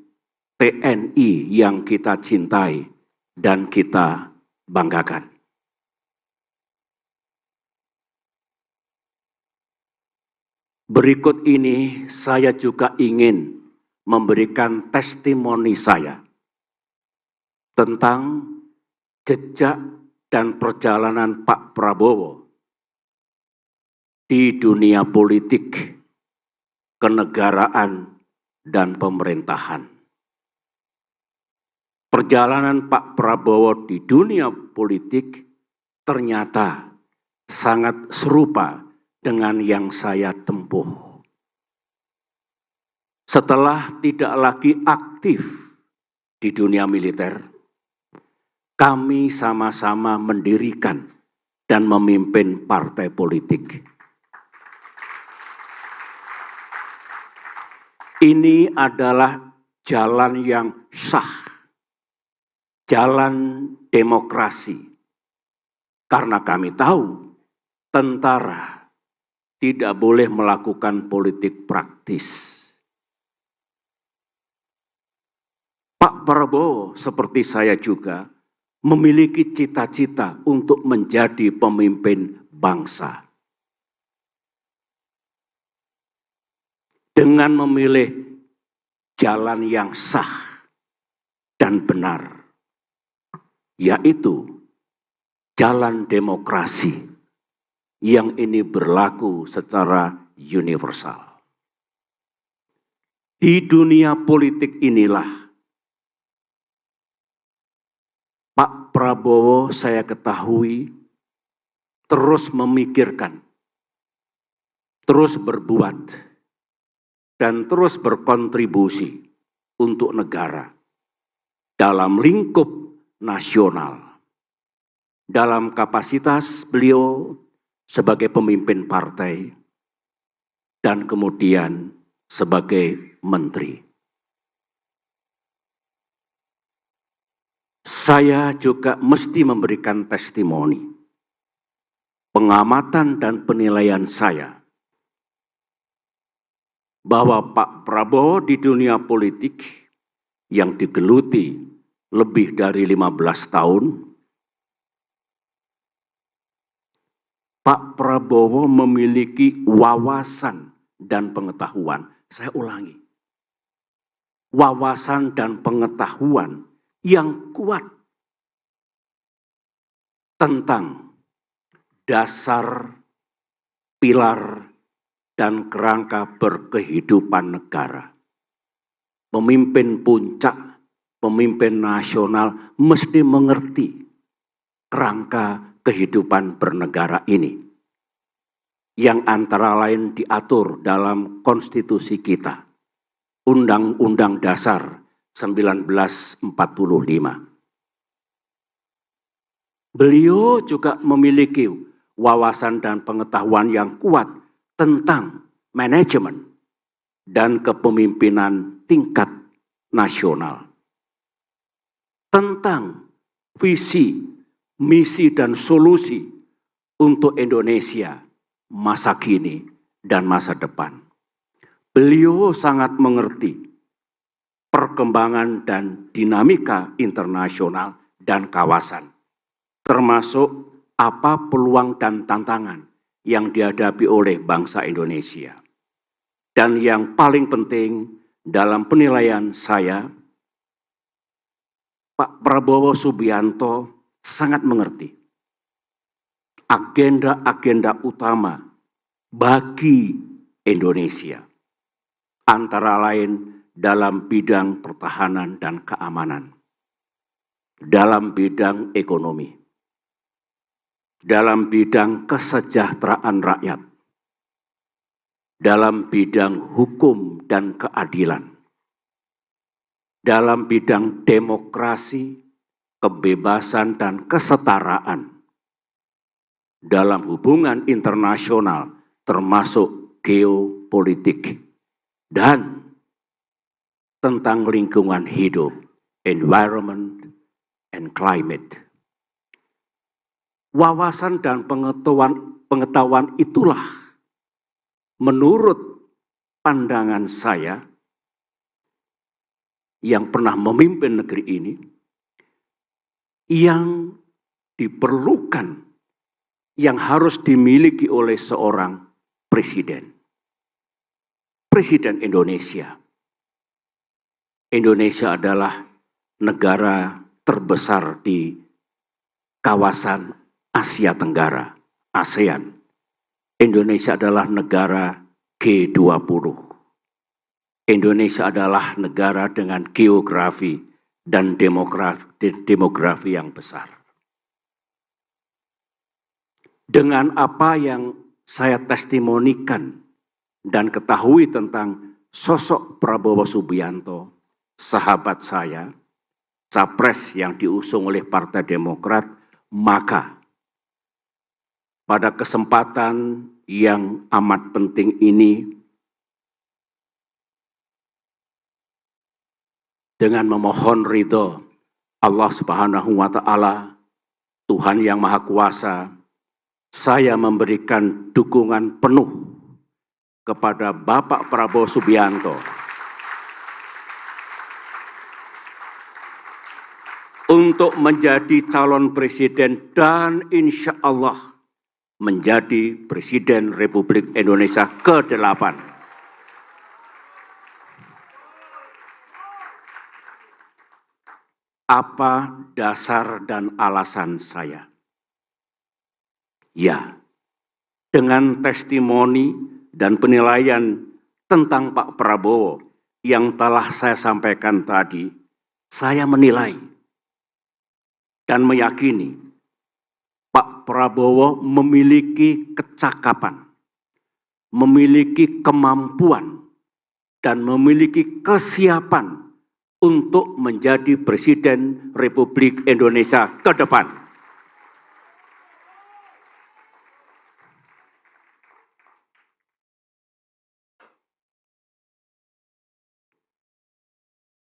TNI yang kita cintai dan kita banggakan. Berikut ini saya juga ingin memberikan testimoni saya tentang jejak dan perjalanan Pak Prabowo di dunia politik, kenegaraan, dan pemerintahan. Perjalanan Pak Prabowo di dunia politik ternyata sangat serupa dengan yang saya tempuh. Setelah tidak lagi aktif di dunia militer, kami sama-sama mendirikan dan memimpin partai politik. Ini adalah jalan yang sah, jalan demokrasi, karena kami tahu tentara tidak boleh melakukan politik praktis. Pak Prabowo seperti saya juga memiliki cita-cita untuk menjadi pemimpin bangsa. Dengan memilih jalan yang sah dan benar, yaitu jalan demokrasi yang ini berlaku secara universal. Di dunia politik inilah Pak Prabowo saya ketahui terus memikirkan, terus berbuat dan terus berkontribusi untuk negara dalam lingkup nasional. Dalam kapasitas beliau sebagai pemimpin partai dan kemudian sebagai menteri. Saya juga mesti memberikan testimoni, pengamatan dan penilaian saya bahwa Pak Prabowo di dunia politik yang digeluti lebih dari 15 tahun, Pak Prabowo memiliki wawasan dan pengetahuan. Saya ulangi, wawasan dan pengetahuan yang kuat tentang dasar, pilar, dan kerangka berkehidupan negara. Pemimpin puncak, pemimpin nasional mesti mengerti kerangka kehidupan bernegara ini, yang antara lain diatur dalam konstitusi kita, Undang-Undang Dasar 1945. Beliau juga memiliki wawasan dan pengetahuan yang kuat tentang manajemen dan kepemimpinan tingkat nasional, tentang visi, misi dan solusi untuk Indonesia masa kini dan masa depan. Beliau sangat mengerti perkembangan dan dinamika internasional dan kawasan, termasuk apa peluang dan tantangan yang dihadapi oleh bangsa Indonesia. Dan yang paling penting dalam penilaian saya, Pak Prabowo Subianto sangat mengerti agenda-agenda utama bagi Indonesia, antara lain dalam bidang pertahanan dan keamanan, dalam bidang ekonomi, dalam bidang kesejahteraan rakyat, dalam bidang hukum dan keadilan, dalam bidang demokrasi, kebebasan dan kesetaraan, dalam hubungan internasional termasuk geopolitik, dan tentang lingkungan hidup, environment and climate. Wawasan dan pengetahuan itulah menurut pandangan saya yang pernah memimpin negeri ini, yang diperlukan, yang harus dimiliki oleh seorang presiden. Presiden Indonesia. Indonesia adalah negara terbesar di kawasan Asia Tenggara, ASEAN. Indonesia adalah negara G20. Indonesia adalah negara dengan geografi dan demografi yang besar. Dengan apa yang saya testimonikan dan ketahui tentang sosok Prabowo Subianto, sahabat saya, capres yang diusung oleh Partai Demokrat, maka pada kesempatan yang amat penting ini, dengan memohon ridho Allah Subhanahu wa Ta'ala, Tuhan yang Maha Kuasa, saya memberikan dukungan penuh kepada Bapak Prabowo Subianto untuk menjadi calon presiden dan insya Allah menjadi Presiden Republik Indonesia ke-8. Apa dasar dan alasan saya? Ya, dengan testimoni dan penilaian tentang Pak Prabowo yang telah saya sampaikan tadi, saya menilai dan meyakini Pak Prabowo memiliki kecakapan, memiliki kemampuan dan memiliki kesiapan untuk menjadi Presiden Republik Indonesia ke depan.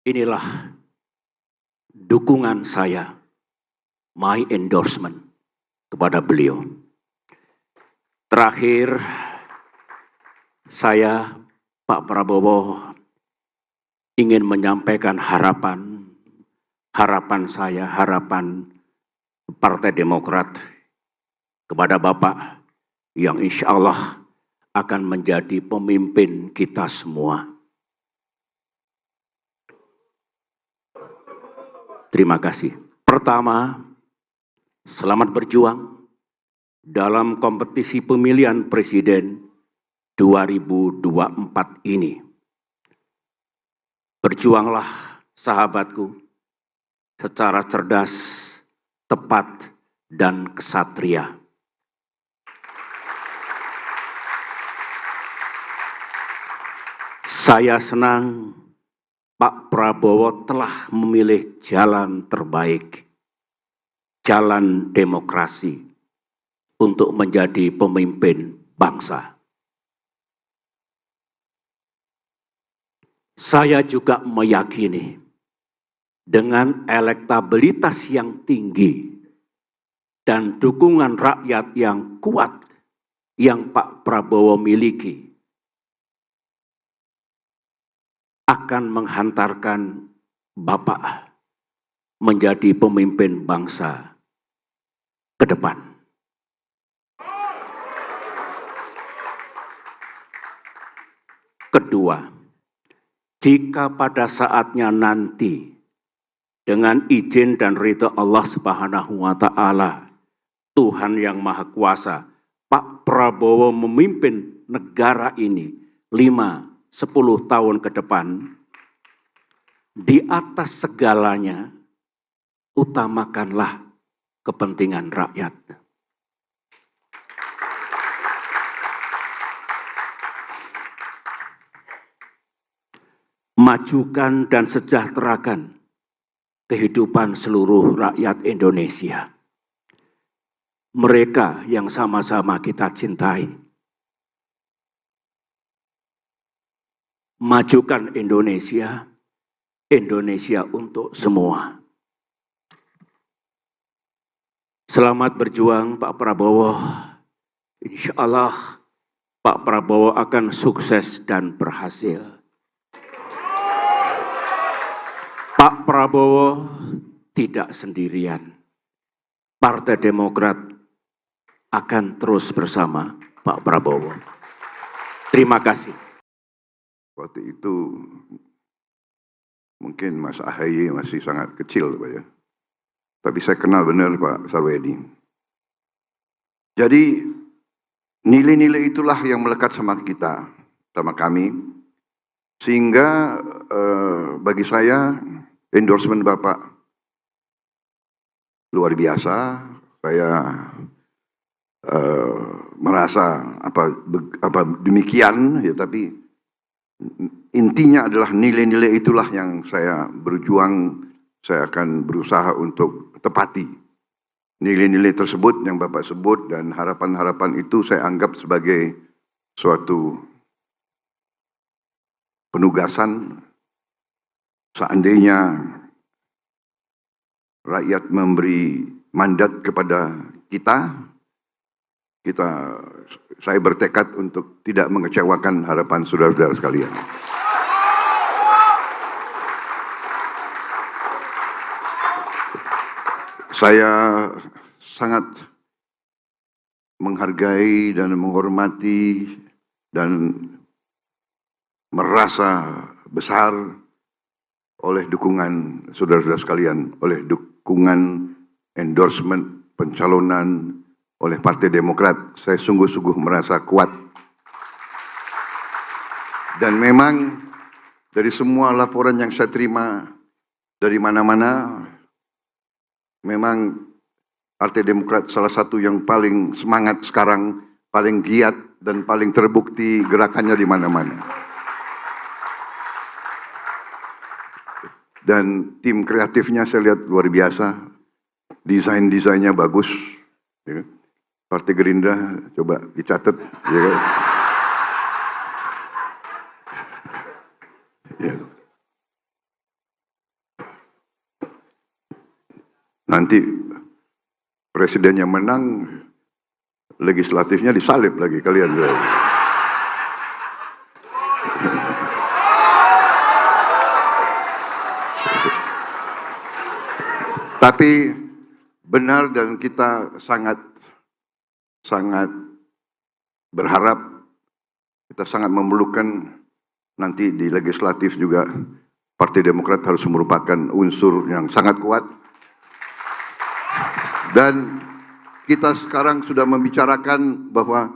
Inilah dukungan saya, my endorsement kepada beliau. Terakhir, saya, Pak Prabowo, ingin menyampaikan harapan saya, harapan Partai Demokrat kepada Bapak yang insya Allah akan menjadi pemimpin kita semua. Terima kasih. Pertama, selamat berjuang dalam kompetisi pemilihan presiden 2024 ini. Berjuanglah, sahabatku, secara cerdas, tepat, dan kesatria. Saya senang Pak Prabowo telah memilih jalan terbaik, jalan demokrasi untuk menjadi pemimpin bangsa. Saya juga meyakini dengan elektabilitas yang tinggi dan dukungan rakyat yang kuat yang Pak Prabowo miliki, akan menghantarkan Bapak menjadi pemimpin bangsa ke depan. Kedua, jika pada saatnya nanti dengan izin dan ridha Allah Subhanahu wa Ta'ala, Tuhan yang Maha Kuasa, Pak Prabowo memimpin negara ini 5-10 tahun ke depan, di atas segalanya, utamakanlah kepentingan rakyat. Majukan dan sejahterakan kehidupan seluruh rakyat Indonesia. Mereka yang sama-sama kita cintai. Majukan Indonesia, Indonesia untuk semua. Selamat berjuang Pak Prabowo. Insya Allah Pak Prabowo akan sukses dan berhasil. Pak Prabowo tidak sendirian. Partai Demokrat akan terus bersama Pak Prabowo. Terima kasih. Waktu itu mungkin Mas AHY masih sangat kecil, Pak ya. Tapi saya kenal benar Pak Sarwedi. Jadi nilai-nilai itulah yang melekat sama kita, sama kami. Sehingga bagi saya endorsement Bapak luar biasa. Saya merasa demikian ya, tapi intinya adalah nilai-nilai itulah yang saya berjuang, saya akan berusaha untuk tepati. Nilai-nilai tersebut yang Bapak sebut dan harapan-harapan itu saya anggap sebagai suatu penugasan. Seandainya rakyat memberi mandat kepada kita, saya bertekad untuk tidak mengecewakan harapan saudara-saudara sekalian. Saya sangat menghargai dan menghormati dan merasa besar oleh dukungan saudara-saudara sekalian, oleh dukungan endorsement pencalonan oleh Partai Demokrat. Saya sungguh-sungguh merasa kuat. Dan memang dari semua laporan yang saya terima dari mana-mana, memang Partai Demokrat salah satu yang paling semangat sekarang, paling giat dan paling terbukti gerakannya di mana-mana. Dan tim kreatifnya saya lihat luar biasa, desainnya bagus. Ya. Partai Gerindra coba dicatat. Ya. Ya. Nanti presidennya menang, legislatifnya disalib lagi kalian. Tapi benar, dan kita sangat berharap, kita sangat memerlukan nanti di legislatif juga Partai Demokrat harus merupakan unsur yang sangat kuat. Dan kita sekarang sudah membicarakan bahwa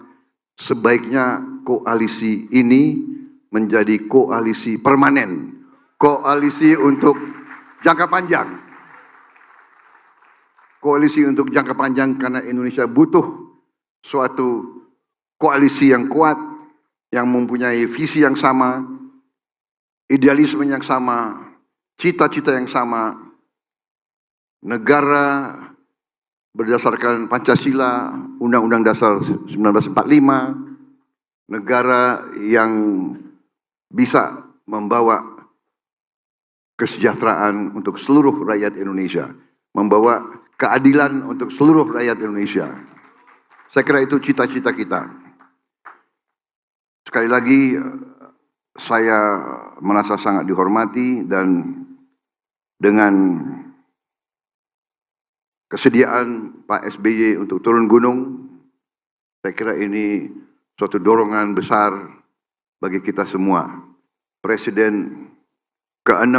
sebaiknya koalisi ini menjadi koalisi permanen, koalisi untuk jangka panjang. Koalisi untuk jangka panjang karena Indonesia butuh suatu koalisi yang kuat, yang mempunyai visi yang sama, idealisme yang sama, cita-cita yang sama, negara berdasarkan Pancasila, Undang-Undang Dasar 1945, negara yang bisa membawa kesejahteraan untuk seluruh rakyat Indonesia, membawa keadilan untuk seluruh rakyat Indonesia. Saya kira itu cita-cita kita. Sekali lagi, saya merasa sangat dihormati, dan dengan kesediaan Pak SBY untuk turun gunung, saya kira ini suatu dorongan besar bagi kita semua. Presiden ke-6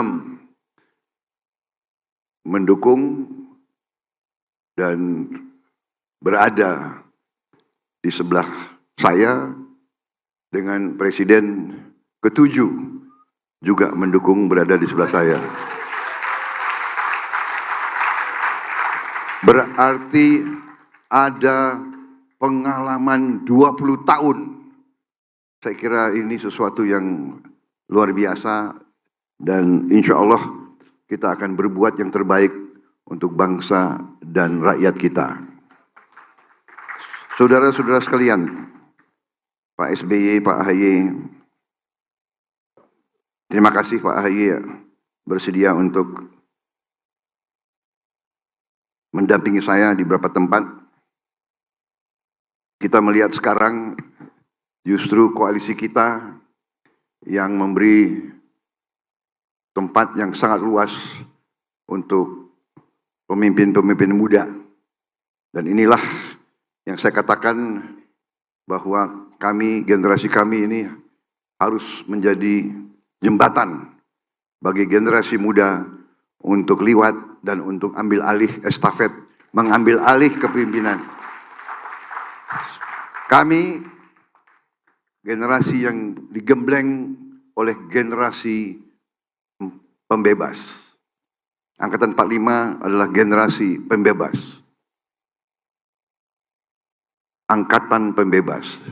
mendukung dan berada di sebelah saya, dengan Presiden ke-7 juga mendukung berada di sebelah saya. Berarti ada pengalaman 20 tahun. Saya kira ini sesuatu yang luar biasa, dan insya Allah kita akan berbuat yang terbaik untuk bangsa dan rakyat kita. Saudara-saudara sekalian, Pak SBY, Pak AHY, terima kasih Pak AHY bersedia untuk mendampingi saya di beberapa tempat. Kita melihat sekarang justru koalisi kita yang memberi tempat yang sangat luas untuk pemimpin-pemimpin muda. Dan inilah yang saya katakan bahwa kami, generasi kami ini harus menjadi jembatan bagi generasi muda untuk liwat dan untuk ambil alih estafet, mengambil alih kepemimpinan. Kami generasi yang digembleng oleh generasi pembebas. Angkatan 45 adalah generasi pembebas. Angkatan pembebas.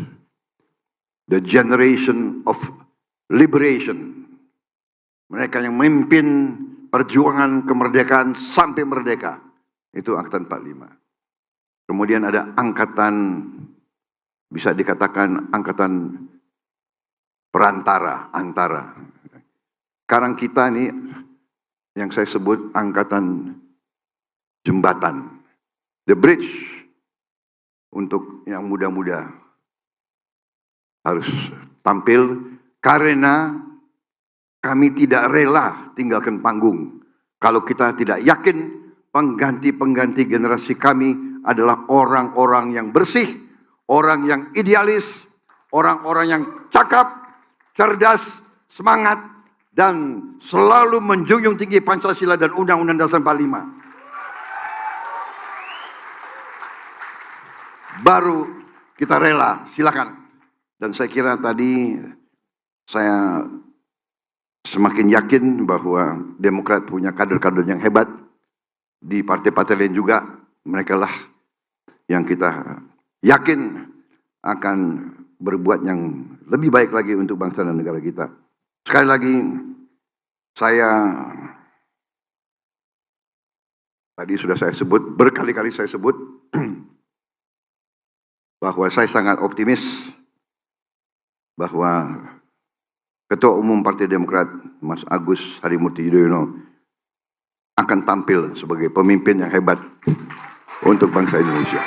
The generation of liberation. Mereka yang memimpin perjuangan kemerdekaan sampai merdeka. Itu angkatan 45. Kemudian ada angkatan, bisa dikatakan angkatan perantara, antara. Sekarang kita nih yang saya sebut angkatan jembatan. The bridge untuk yang muda-muda harus tampil karena kami tidak rela tinggalkan panggung. Kalau kita tidak yakin pengganti-pengganti generasi kami adalah orang-orang yang bersih, orang yang idealis, orang-orang yang cakap, cerdas, semangat, dan selalu menjunjung tinggi Pancasila dan Undang-Undang Dasar 45. Baru kita rela, silakan. Dan saya kira tadi saya semakin yakin bahwa Demokrat punya kader-kader yang hebat. Di partai-partai lain juga, mereka lah yang kita yakin akan berbuat yang lebih baik lagi untuk bangsa dan negara kita. Sekali lagi, saya Tadi sudah saya sebut, berkali-kali saya sebut, bahwa saya sangat optimis bahwa Ketua Umum Partai Demokrat, Mas Agus Harimurti Yudhoyono, akan tampil sebagai pemimpin yang hebat untuk bangsa Indonesia.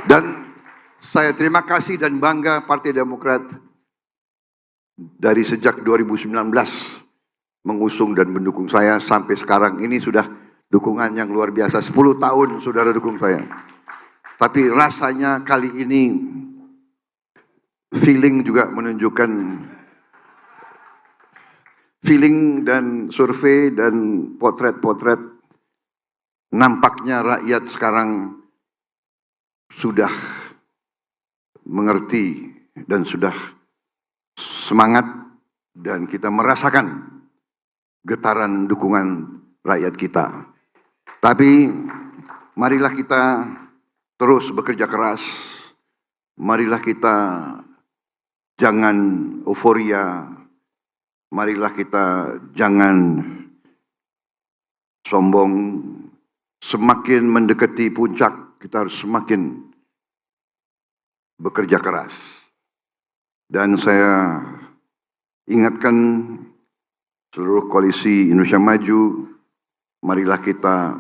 Dan saya terima kasih dan bangga Partai Demokrat dari sejak 2019 mengusung dan mendukung saya sampai sekarang ini sudah dukungan yang luar biasa. 10 tahun saudara dukung saya. Tapi rasanya kali ini feeling juga menunjukkan, feeling dan survei dan potret-potret, nampaknya rakyat sekarang sudah mengerti dan sudah semangat, dan kita merasakan getaran dukungan rakyat kita. Tapi marilah kita terus bekerja keras, marilah kita jangan euforia, marilah kita jangan sombong. Semakin mendekati puncak, kita harus semakin bekerja keras. Dan saya ingatkan seluruh koalisi Indonesia Maju, marilah kita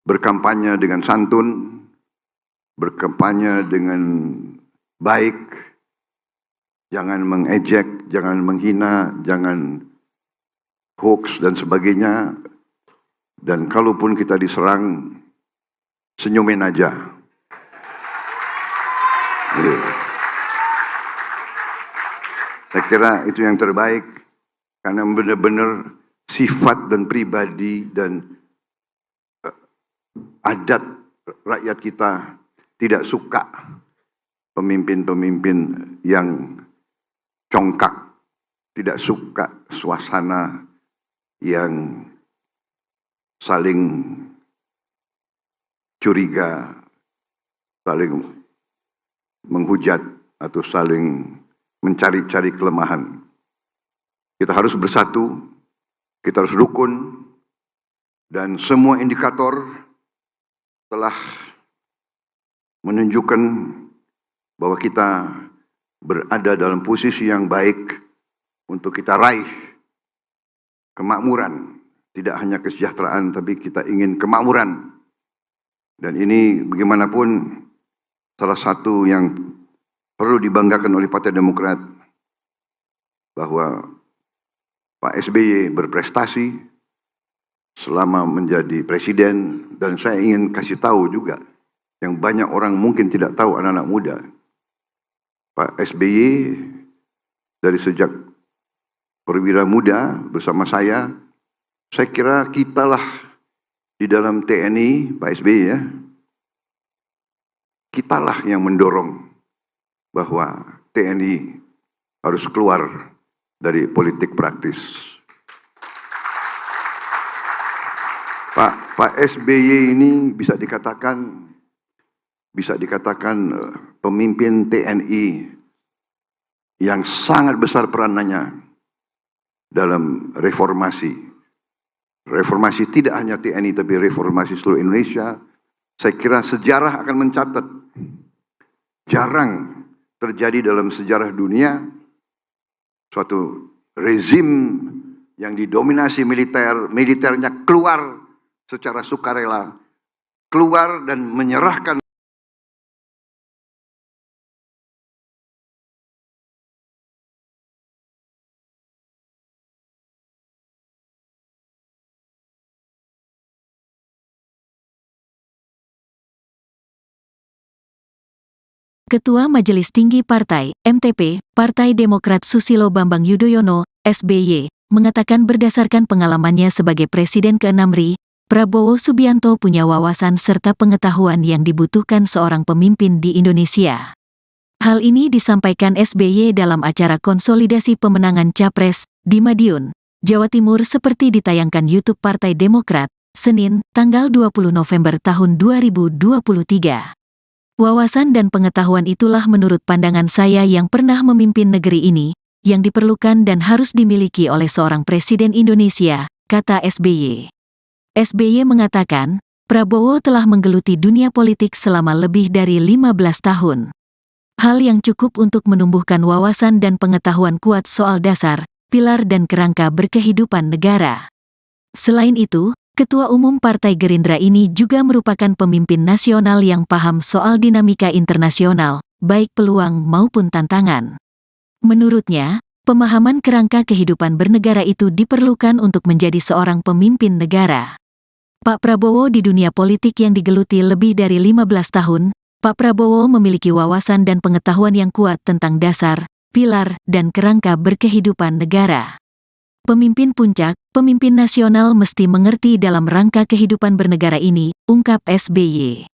berkampanye dengan santun, berkampanye dengan baik, jangan mengejek, jangan menghina, jangan hoax dan sebagainya. Dan kalaupun kita diserang, senyumin aja. Saya kira itu yang terbaik, karena benar-benar sifat dan pribadi dan adat rakyat kita tidak suka pemimpin-pemimpin yang congkak, tidak suka suasana yang saling curiga, saling menghujat atau saling mencari-cari kelemahan. Kita harus bersatu, kita harus rukun, dan semua indikator telah menunjukkan bahwa kita berada dalam posisi yang baik untuk kita raih kemakmuran. Tidak hanya kesejahteraan, tapi kita ingin kemakmuran. Dan ini bagaimanapun salah satu yang perlu dibanggakan oleh Partai Demokrat, bahwa Pak SBY berprestasi selama menjadi presiden. Dan saya ingin kasih tahu juga, yang banyak orang mungkin tidak tahu, anak-anak muda, Pak SBY dari sejak perwira muda bersama saya kira kitalah di dalam TNI, Pak SBY ya, kitalah yang mendorong bahwa TNI harus keluar dari politik praktis. Pak SBY ini bisa dikatakan pemimpin TNI yang sangat besar peranannya dalam reformasi. Reformasi tidak hanya TNI, tapi reformasi seluruh Indonesia. Saya kira sejarah akan mencatat, jarang terjadi dalam sejarah dunia suatu rezim yang didominasi militernya keluar secara sukarela, keluar dan menyerahkan Ketua Majelis Tinggi Partai, MTP, Partai Demokrat Susilo Bambang Yudhoyono, SBY, mengatakan berdasarkan pengalamannya sebagai Presiden ke-6 RI, Prabowo Subianto punya wawasan serta pengetahuan yang dibutuhkan seorang pemimpin di Indonesia. Hal ini disampaikan SBY dalam acara konsolidasi pemenangan Capres di Madiun, Jawa Timur seperti ditayangkan YouTube Partai Demokrat, Senin, tanggal 20 November tahun 2023. Wawasan dan pengetahuan itulah menurut pandangan saya yang pernah memimpin negeri ini, yang diperlukan dan harus dimiliki oleh seorang Presiden Indonesia, kata SBY. SBY mengatakan, Prabowo telah menggeluti dunia politik selama lebih dari 15 tahun. Hal yang cukup untuk menumbuhkan wawasan dan pengetahuan kuat soal dasar, pilar dan kerangka berkehidupan negara. Selain itu, Ketua Umum Partai Gerindra ini juga merupakan pemimpin nasional yang paham soal dinamika internasional, baik peluang maupun tantangan. Menurutnya, pemahaman kerangka kehidupan bernegara itu diperlukan untuk menjadi seorang pemimpin negara. Pak Prabowo di dunia politik yang digeluti lebih dari 15 tahun, Pak Prabowo memiliki wawasan dan pengetahuan yang kuat tentang dasar, pilar, dan kerangka berkehidupan negara. Pemimpin puncak, pemimpin nasional mesti mengerti dalam rangka kehidupan bernegara ini, ungkap SBY.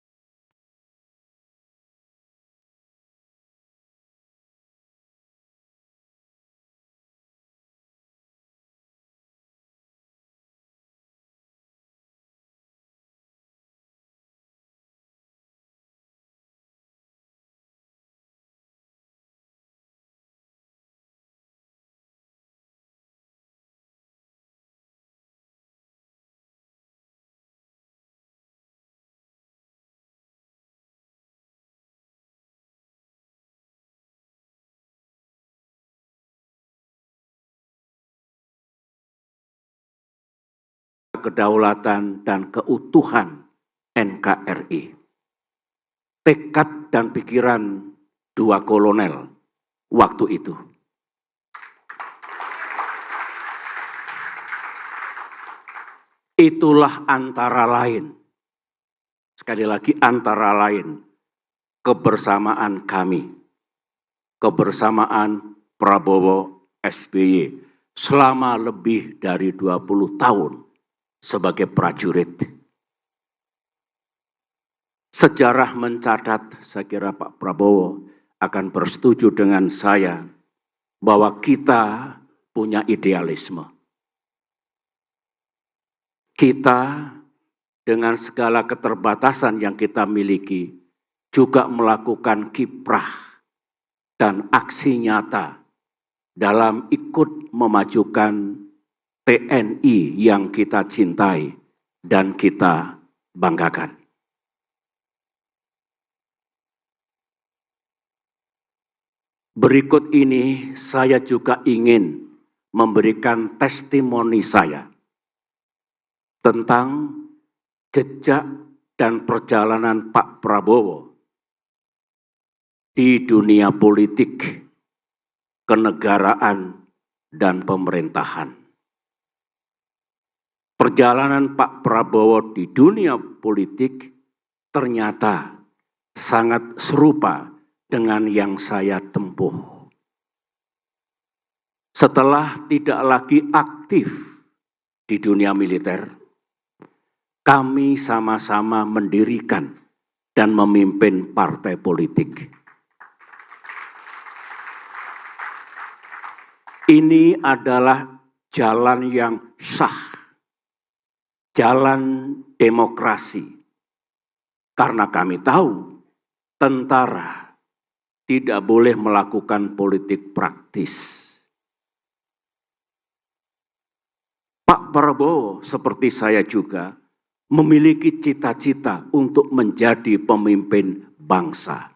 Kedaulatan dan keutuhan NKRI. Tekad dan pikiran dua kolonel waktu itu. Itulah antara lain, sekali lagi antara lain, kebersamaan kami, kebersamaan Prabowo SBY selama lebih dari 20 tahun sebagai prajurit. Sejarah mencatat, saya kira Pak Prabowo akan bersetuju dengan saya bahwa kita punya idealisme. Kita dengan segala keterbatasan yang kita miliki juga melakukan kiprah dan aksi nyata dalam ikut memajukan TNI yang kita cintai dan kita banggakan. Berikut ini saya juga ingin memberikan testimoni saya tentang jejak dan perjalanan Pak Prabowo di dunia politik, kenegaraan, dan pemerintahan. Perjalanan Pak Prabowo di dunia politik ternyata sangat serupa dengan yang saya tempuh. Setelah tidak lagi aktif di dunia militer, kami sama-sama mendirikan dan memimpin partai politik. Ini adalah jalan yang sah, jalan demokrasi. Karena kami tahu tentara tidak boleh melakukan politik praktis. Pak Prabowo seperti saya juga memiliki cita-cita untuk menjadi pemimpin bangsa.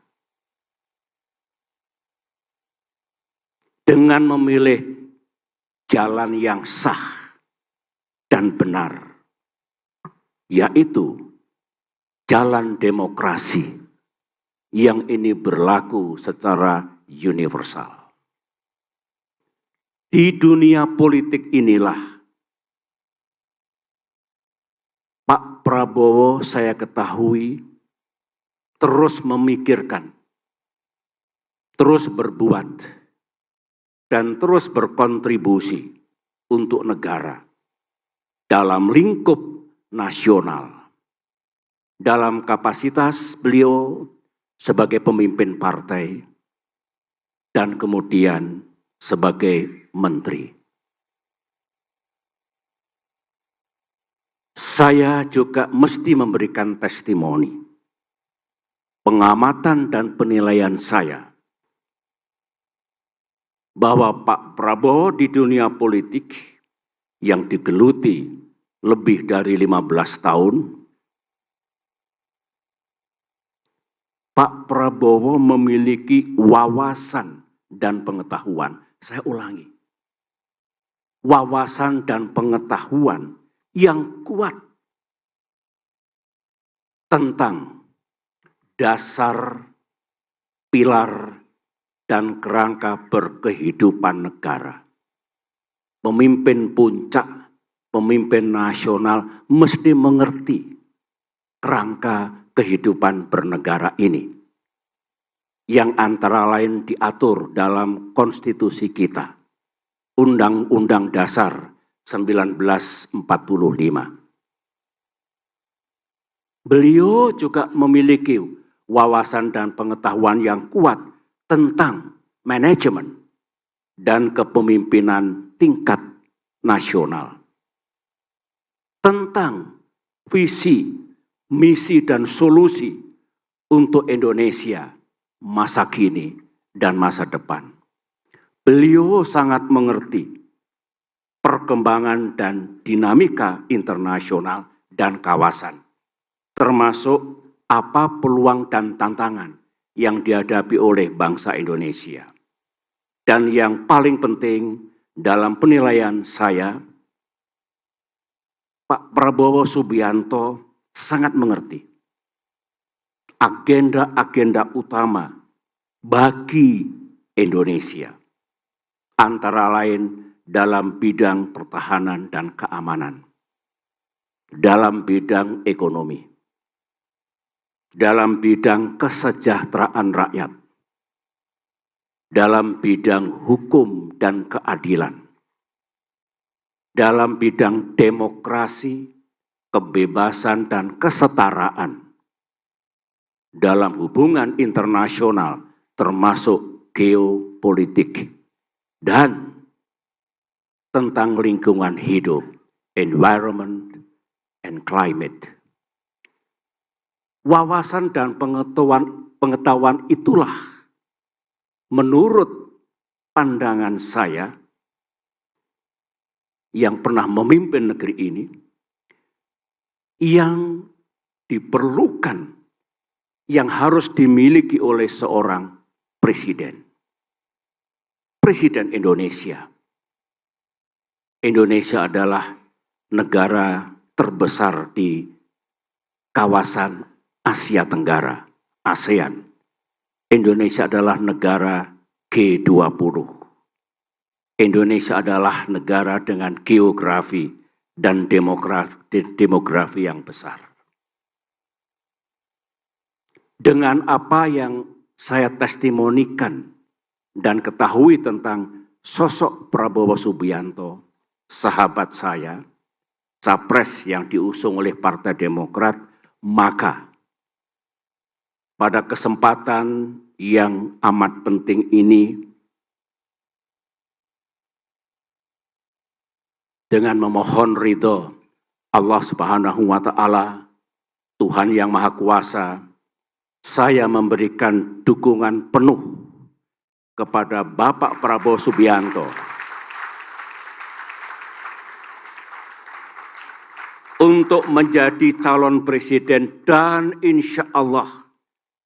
Dengan memilih jalan yang sah dan benar, yaitu jalan demokrasi yang ini berlaku secara universal. Di dunia politik inilah Pak Prabowo saya ketahui terus memikirkan, terus berbuat, dan terus berkontribusi untuk negara dalam lingkup nasional. Dalam kapasitas beliau sebagai pemimpin partai dan kemudian sebagai menteri. Saya juga mesti memberikan testimoni, pengamatan dan penilaian saya bahwa Pak Prabowo di dunia politik yang digeluti lebih dari 15 tahun, Pak Prabowo memiliki wawasan dan pengetahuan. Saya ulangi, wawasan dan pengetahuan yang kuat tentang dasar, pilar, dan kerangka berkehidupan negara. Pemimpin puncak, pemimpin nasional mesti mengerti kerangka kehidupan bernegara ini, yang antara lain diatur dalam konstitusi kita, Undang-Undang Dasar 1945. Beliau juga memiliki wawasan dan pengetahuan yang kuat tentang manajemen dan kepemimpinan tingkat nasional. Tentang visi, misi, dan solusi untuk Indonesia masa kini dan masa depan. Beliau sangat mengerti perkembangan dan dinamika internasional dan kawasan, termasuk apa peluang dan tantangan yang dihadapi oleh bangsa Indonesia. Dan yang paling penting dalam penilaian saya, Pak Prabowo Subianto sangat mengerti agenda-agenda utama bagi Indonesia, antara lain dalam bidang pertahanan dan keamanan, dalam bidang ekonomi, dalam bidang kesejahteraan rakyat, dalam bidang hukum dan keadilan, dalam bidang demokrasi, kebebasan dan kesetaraan, dalam hubungan internasional termasuk geopolitik, dan tentang lingkungan hidup, environment and climate. Wawasan dan pengetahuan itulah menurut pandangan saya yang pernah memimpin negeri ini, yang diperlukan, yang harus dimiliki oleh seorang presiden. Presiden Indonesia. Indonesia adalah negara terbesar di kawasan Asia Tenggara, ASEAN. Indonesia adalah negara G20. Indonesia adalah negara dengan geografi dan demografi yang besar. Dengan apa yang saya testimonikan dan ketahui tentang sosok Prabowo Subianto, sahabat saya, capres yang diusung oleh Partai Demokrat, maka pada kesempatan yang amat penting ini, dengan memohon ridho Allah Subhanahu wa Ta'ala, Tuhan yang Maha Kuasa, saya memberikan dukungan penuh kepada Bapak Prabowo Subianto untuk menjadi calon presiden dan insya Allah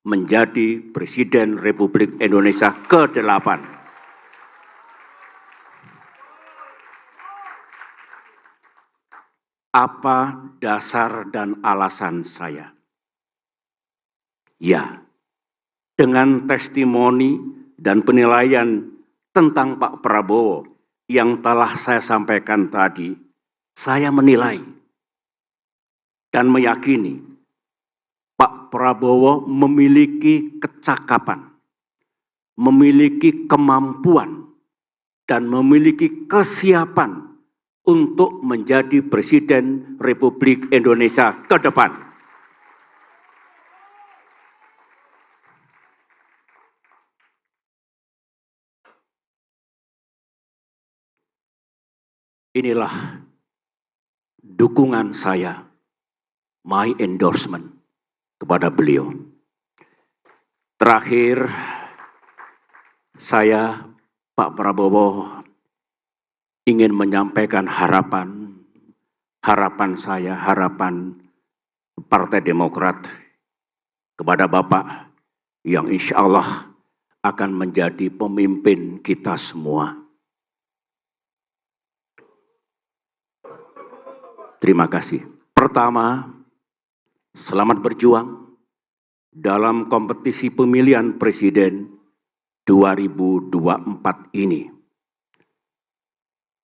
menjadi Presiden Republik Indonesia ke-8. Apa dasar dan alasan saya? Ya, dengan testimoni dan penilaian tentang Pak Prabowo yang telah saya sampaikan tadi, saya menilai dan meyakini Pak Prabowo memiliki kecakapan, memiliki kemampuan, dan memiliki kesiapan untuk menjadi Presiden Republik Indonesia ke depan. Inilah dukungan saya, my endorsement kepada beliau. Terakhir, saya, Pak Prabowo, ingin menyampaikan harapan harapan saya, harapan Partai Demokrat kepada Bapak yang insya Allah akan menjadi pemimpin kita semua. Terima kasih. Pertama, selamat berjuang dalam kompetisi pemilihan presiden 2024 ini.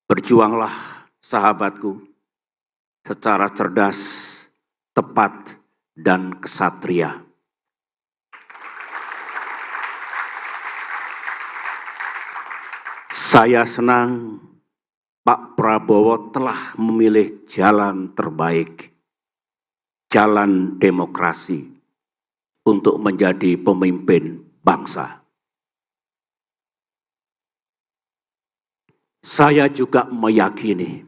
Berjuanglah, sahabatku, secara cerdas, tepat, dan kesatria. Saya senang Pak Prabowo telah memilih jalan terbaik, jalan demokrasi untuk menjadi pemimpin bangsa. Saya juga meyakini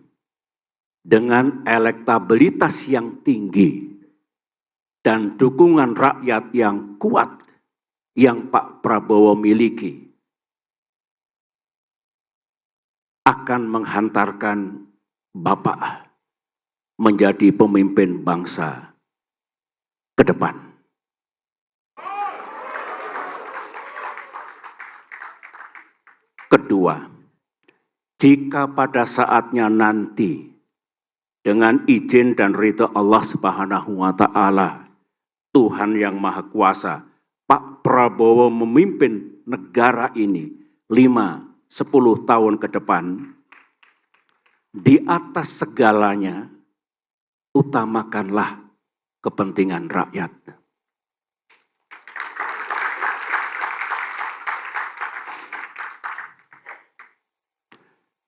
dengan elektabilitas yang tinggi dan dukungan rakyat yang kuat yang Pak Prabowo miliki, akan menghantarkan Bapak menjadi pemimpin bangsa ke depan. Kedua, jika pada saatnya nanti dengan izin dan ridha Allah Subhanahu wa Ta'ala, Tuhan yang Maha Kuasa, Pak Prabowo memimpin negara ini 5-10 tahun ke depan, di atas segalanya, utamakanlah kepentingan rakyat.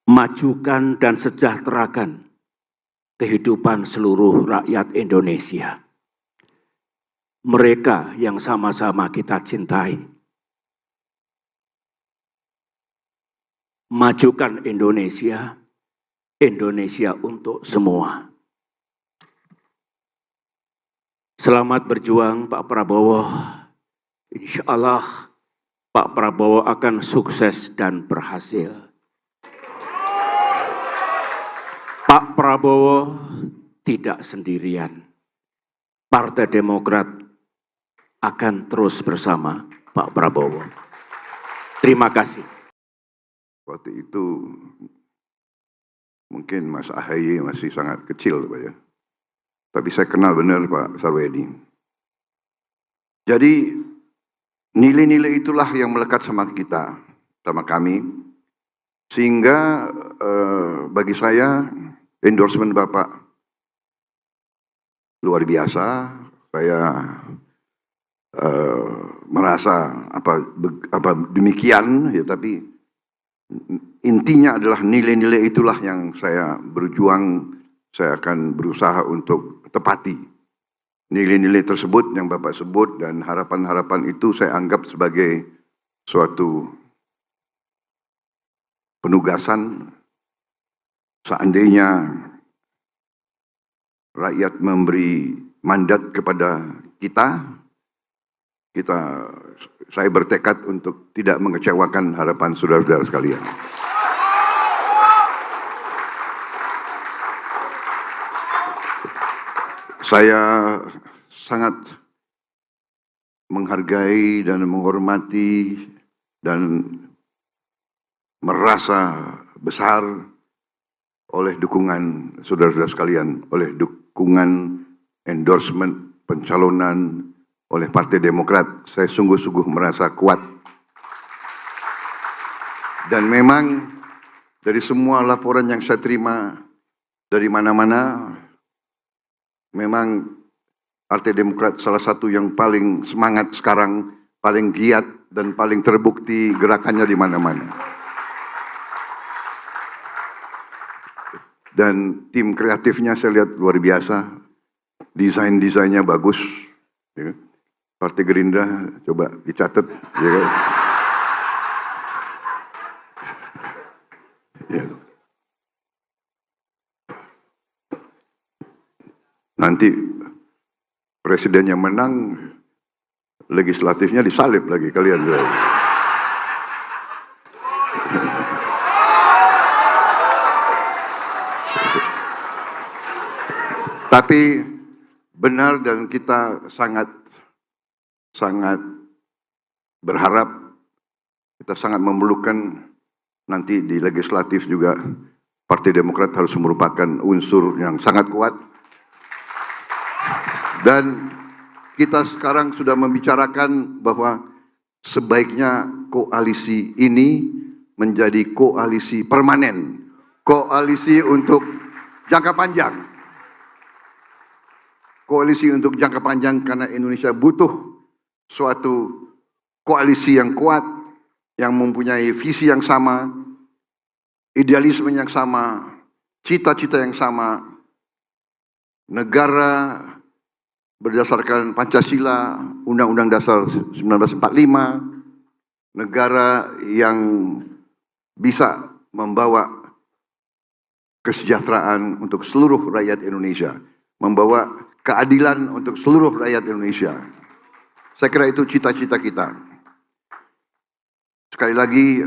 Majukan dan sejahterakan kehidupan seluruh rakyat Indonesia. Mereka yang sama-sama kita cintai. Majukan Indonesia, Indonesia untuk semua. Selamat berjuang Pak Prabowo. Insya Allah Pak Prabowo akan sukses dan berhasil. Pak Prabowo tidak sendirian. Partai Demokrat akan terus bersama Pak Prabowo. Terima kasih. Waktu itu mungkin Mas AHY masih sangat kecil, Pak ya. Tapi saya kenal benar Pak Sarwedi. Jadi nilai-nilai itulah yang melekat sama kita, sama kami. Sehingga bagi saya endorsement Bapak luar biasa. Saya merasa demikian ya, tapi intinya adalah nilai-nilai itulah yang saya berjuang, saya akan berusaha untuk tepati. Nilai-nilai tersebut yang Bapak sebut dan harapan-harapan itu saya anggap sebagai suatu penugasan. Seandainya rakyat memberi mandat kepada kita, saya bertekad untuk tidak mengecewakan harapan saudara-saudara sekalian. Saya sangat menghargai dan menghormati dan merasa besar oleh dukungan saudara-saudara sekalian, oleh dukungan endorsement pencalonan oleh Partai Demokrat. Saya sungguh-sungguh merasa kuat. Dan memang dari semua laporan yang saya terima dari mana-mana, memang Partai Demokrat salah satu yang paling semangat sekarang, paling giat dan paling terbukti gerakannya di mana-mana. Dan tim kreatifnya saya lihat luar biasa, desain-desainnya bagus. Ya. Partai Gerindra coba dicatat. Ya. Ya. Nanti presiden yang menang, legislatifnya disalib lagi kalian. Tapi benar dan kita sangat berharap, kita sangat memerlukan nanti di legislatif juga Partai Demokrat harus merupakan unsur yang sangat kuat. Dan kita sekarang sudah membicarakan bahwa sebaiknya koalisi ini menjadi koalisi permanen, koalisi untuk jangka panjang. Koalisi untuk jangka panjang karena Indonesia butuh suatu koalisi yang kuat, yang mempunyai visi yang sama, idealisme yang sama, cita-cita yang sama, negara berdasarkan Pancasila, Undang-Undang Dasar 1945, negara yang bisa membawa kesejahteraan untuk seluruh rakyat Indonesia, membawa keadilan untuk seluruh rakyat Indonesia. Saya kira itu cita-cita kita. Sekali lagi,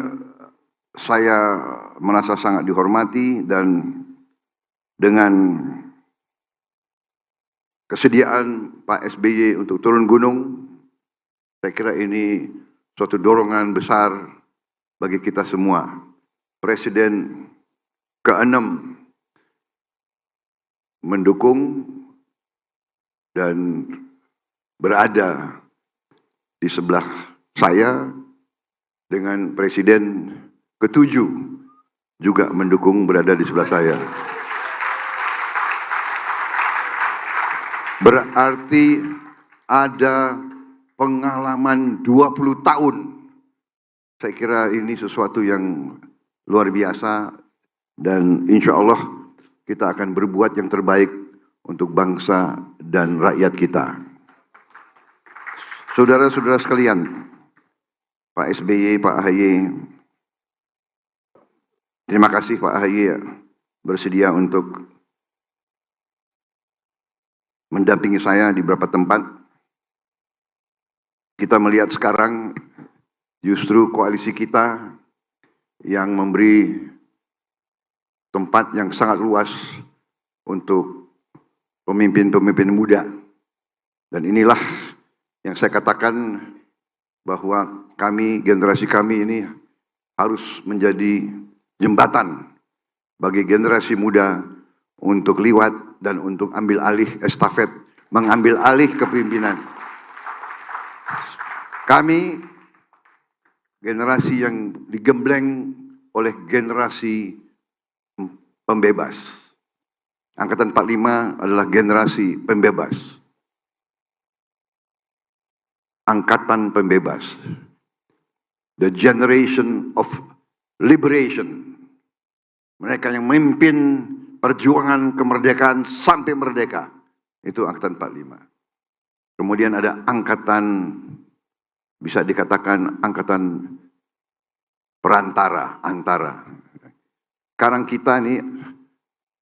saya merasa sangat dihormati dan dengan kesediaan Pak SBY untuk turun gunung, saya kira ini suatu dorongan besar bagi kita semua. Presiden ke-6 mendukung dan berada di sebelah saya, dengan Presiden ke-7 juga mendukung berada di sebelah saya. Berarti ada pengalaman 20 tahun. Saya kira ini sesuatu yang luar biasa dan insya Allah kita akan berbuat yang terbaik untuk bangsa dan rakyat kita. Saudara-saudara sekalian, Pak SBY, Pak AHY, terima kasih Pak AHY bersedia untuk mendampingi saya di beberapa tempat. Kita melihat sekarang justru koalisi kita yang memberi tempat yang sangat luas untuk pemimpin-pemimpin muda. Dan inilah yang saya katakan bahwa kami, generasi kami ini harus menjadi jembatan bagi generasi muda untuk liwat dan untuk ambil alih estafet, mengambil alih kepemimpinan. Kami generasi yang digembleng oleh generasi pembebas. Angkatan 45 adalah generasi pembebas. Angkatan pembebas. The generation of liberation. Mereka yang memimpin perjuangan kemerdekaan sampai merdeka. Itu angkatan 45. Kemudian ada angkatan, bisa dikatakan angkatan perantara, antara. Sekarang kita ini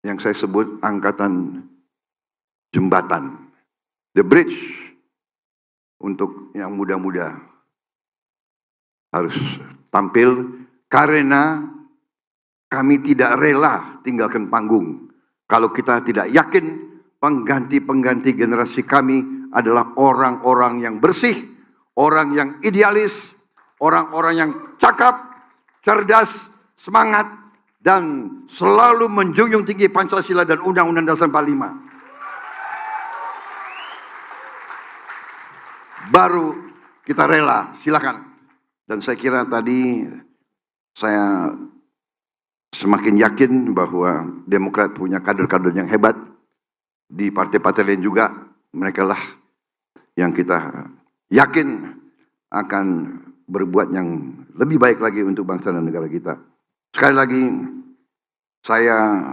yang saya sebut angkatan jembatan. The bridge. Untuk yang muda-muda harus tampil karena kami tidak rela tinggalkan panggung. Kalau kita tidak yakin pengganti-pengganti generasi kami adalah orang-orang yang bersih, orang yang idealis, orang-orang yang cakap, cerdas, semangat, dan selalu menjunjung tinggi Pancasila dan Undang-Undang Dasar 45. Baru kita rela, silakan. Dan saya kira tadi saya semakin yakin bahwa Demokrat punya kader-kader yang hebat. Di partai-partai lain juga, mereka lah yang kita yakin akan berbuat yang lebih baik lagi untuk bangsa dan negara kita. Sekali lagi, saya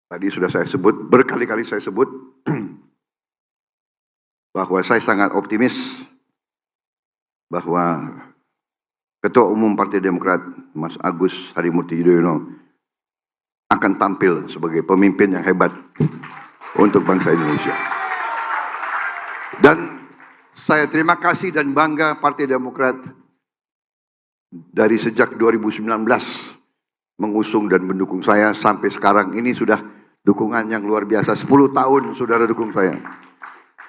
tadi sudah saya sebut, berkali-kali saya sebut, bahwa saya sangat optimis bahwa Ketua Umum Partai Demokrat, Mas Agus Harimurti Yudhoyono, akan tampil sebagai pemimpin yang hebat untuk bangsa Indonesia. Dan saya terima kasih dan bangga Partai Demokrat dari sejak 2019 mengusung dan mendukung saya sampai sekarang ini sudah dukungan yang luar biasa. 10 tahun saudara dukung saya.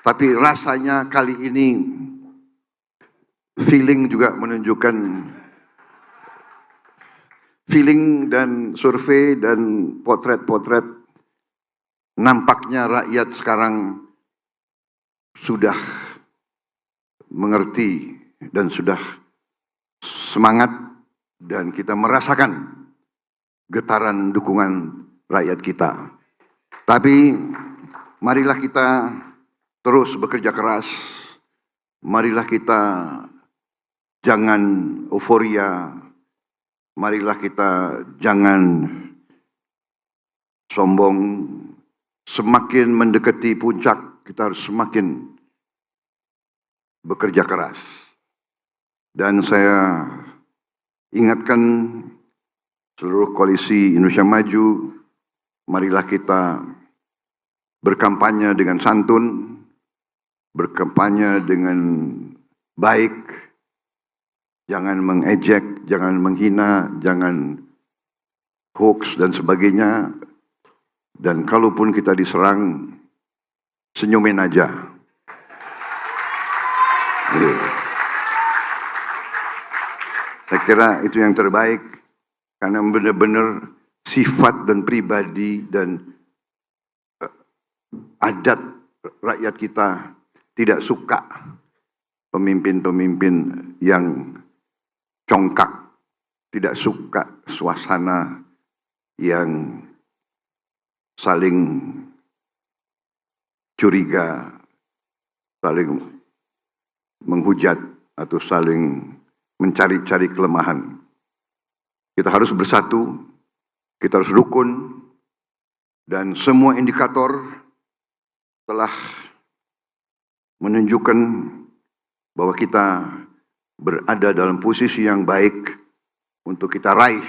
Tapi rasanya kali ini feeling juga menunjukkan, feeling dan survei dan potret-potret, nampaknya rakyat sekarang sudah mengerti dan sudah semangat, dan kita merasakan getaran dukungan rakyat kita. Tapi marilah kita terus bekerja keras, marilah kita jangan euforia, marilah kita jangan sombong. Semakin mendekati puncak, kita harus semakin bekerja keras. Dan saya ingatkan seluruh koalisi Indonesia Maju, marilah kita berkampanye dengan santun, berkampanye dengan baik, jangan mengejek, jangan menghina, jangan hoax dan sebagainya. Dan kalaupun kita diserang, senyumin aja. Saya kira itu yang terbaik, karena benar-benar sifat dan pribadi dan adat rakyat kita tidak suka pemimpin-pemimpin yang congkak, tidak suka suasana yang saling curiga, saling menghujat atau saling mencari-cari kelemahan. Kita harus bersatu, kita harus rukun, dan semua indikator telah menunjukkan bahwa kita berada dalam posisi yang baik untuk kita raih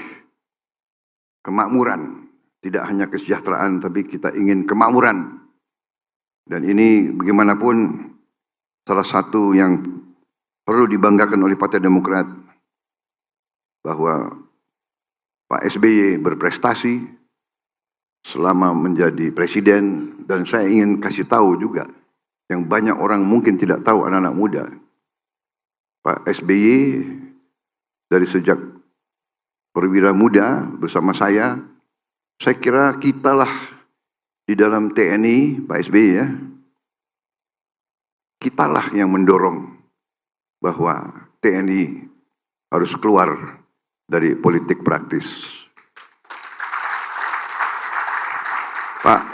kemakmuran. Tidak hanya kesejahteraan, tapi kita ingin kemakmuran. Dan ini bagaimanapun salah satu yang perlu dibanggakan oleh Partai Demokrat, bahwa Pak SBY berprestasi selama menjadi presiden. Dan saya ingin kasih tahu juga, yang banyak orang mungkin tidak tahu, anak-anak muda, Pak SBY dari sejak perwira muda bersama saya kira kitalah di dalam TNI, Pak SBY ya, kitalah yang mendorong bahwa TNI harus keluar dari politik praktis.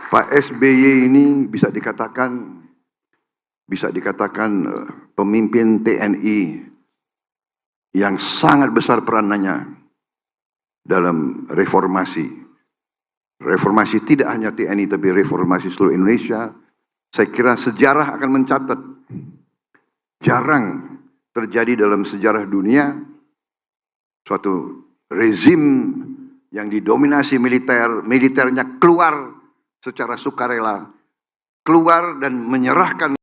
Pak SBY ini bisa dikatakan pemimpin TNI yang sangat besar peranannya dalam reformasi. Reformasi tidak hanya TNI, tapi reformasi seluruh Indonesia. Saya kira sejarah akan mencatat, jarang terjadi dalam sejarah dunia suatu rezim yang didominasi militernya keluar secara sukarela, keluar dan menyerahkan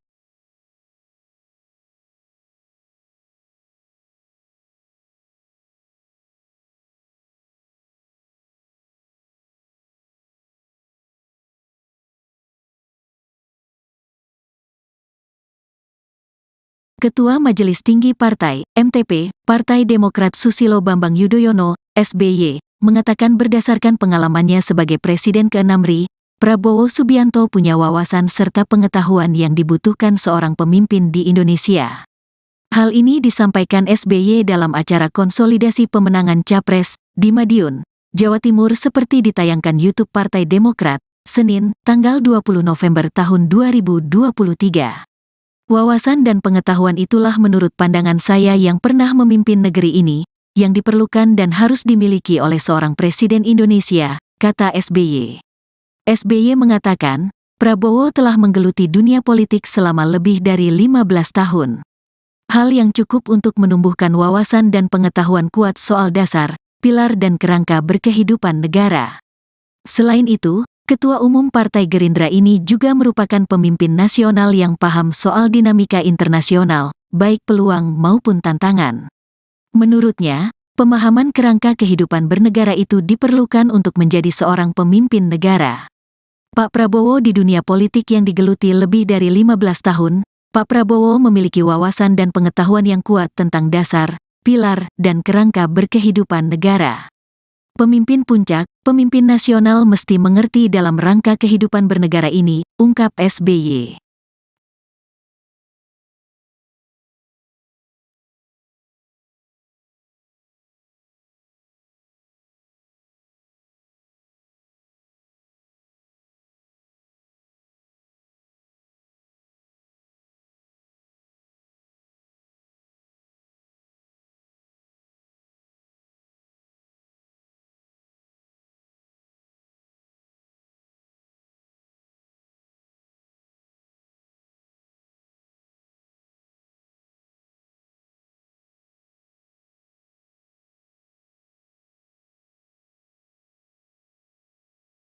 Ketua Majelis Tinggi Partai, MTP, Partai Demokrat Susilo Bambang Yudhoyono, SBY, mengatakan berdasarkan pengalamannya sebagai Presiden ke-6 RI, Prabowo Subianto punya wawasan serta pengetahuan yang dibutuhkan seorang pemimpin di Indonesia. Hal ini disampaikan SBY dalam acara konsolidasi pemenangan Capres di Madiun, Jawa Timur seperti ditayangkan YouTube Partai Demokrat, Senin, tanggal 20 November tahun 2023. Wawasan dan pengetahuan itulah menurut pandangan saya yang pernah memimpin negeri ini, yang diperlukan dan harus dimiliki oleh seorang Presiden Indonesia, kata SBY. SBY mengatakan, Prabowo telah menggeluti dunia politik selama lebih dari 15 tahun. Hal yang cukup untuk menumbuhkan wawasan dan pengetahuan kuat soal dasar, pilar dan kerangka berkehidupan negara. Selain itu, Ketua Umum Partai Gerindra ini juga merupakan pemimpin nasional yang paham soal dinamika internasional, baik peluang maupun tantangan. Menurutnya, pemahaman kerangka kehidupan bernegara itu diperlukan untuk menjadi seorang pemimpin negara. Pak Prabowo di dunia politik yang digeluti lebih dari 15 tahun, Pak Prabowo memiliki wawasan dan pengetahuan yang kuat tentang dasar, pilar, dan kerangka berkehidupan negara. Pemimpin puncak, pemimpin nasional mesti mengerti dalam rangka kehidupan bernegara ini, ungkap SBY.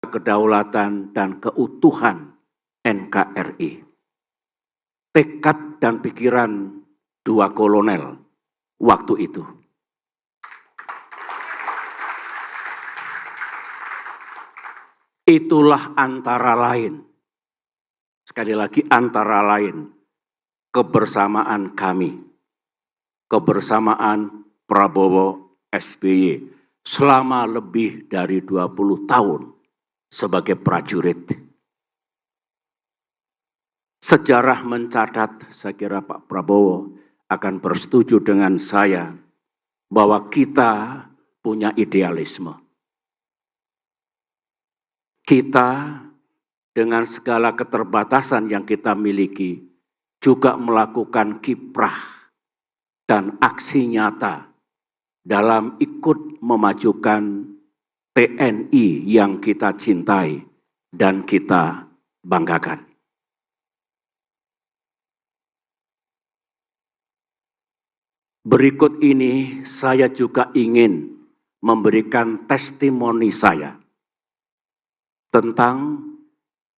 Kedaulatan dan keutuhan NKRI. Tekad dan pikiran dua kolonel waktu itu. Itulah antara lain, sekali lagi antara lain, kebersamaan kami, kebersamaan Prabowo SBY selama lebih dari 20 tahun sebagai prajurit. Sejarah mencatat, saya kira Pak Prabowo akan bersetuju dengan saya, bahwa kita punya idealisme. Kita dengan segala keterbatasan yang kita miliki juga melakukan kiprah dan aksi nyata dalam ikut memajukan TNI yang kita cintai dan kita banggakan. Berikut ini saya juga ingin memberikan testimoni saya tentang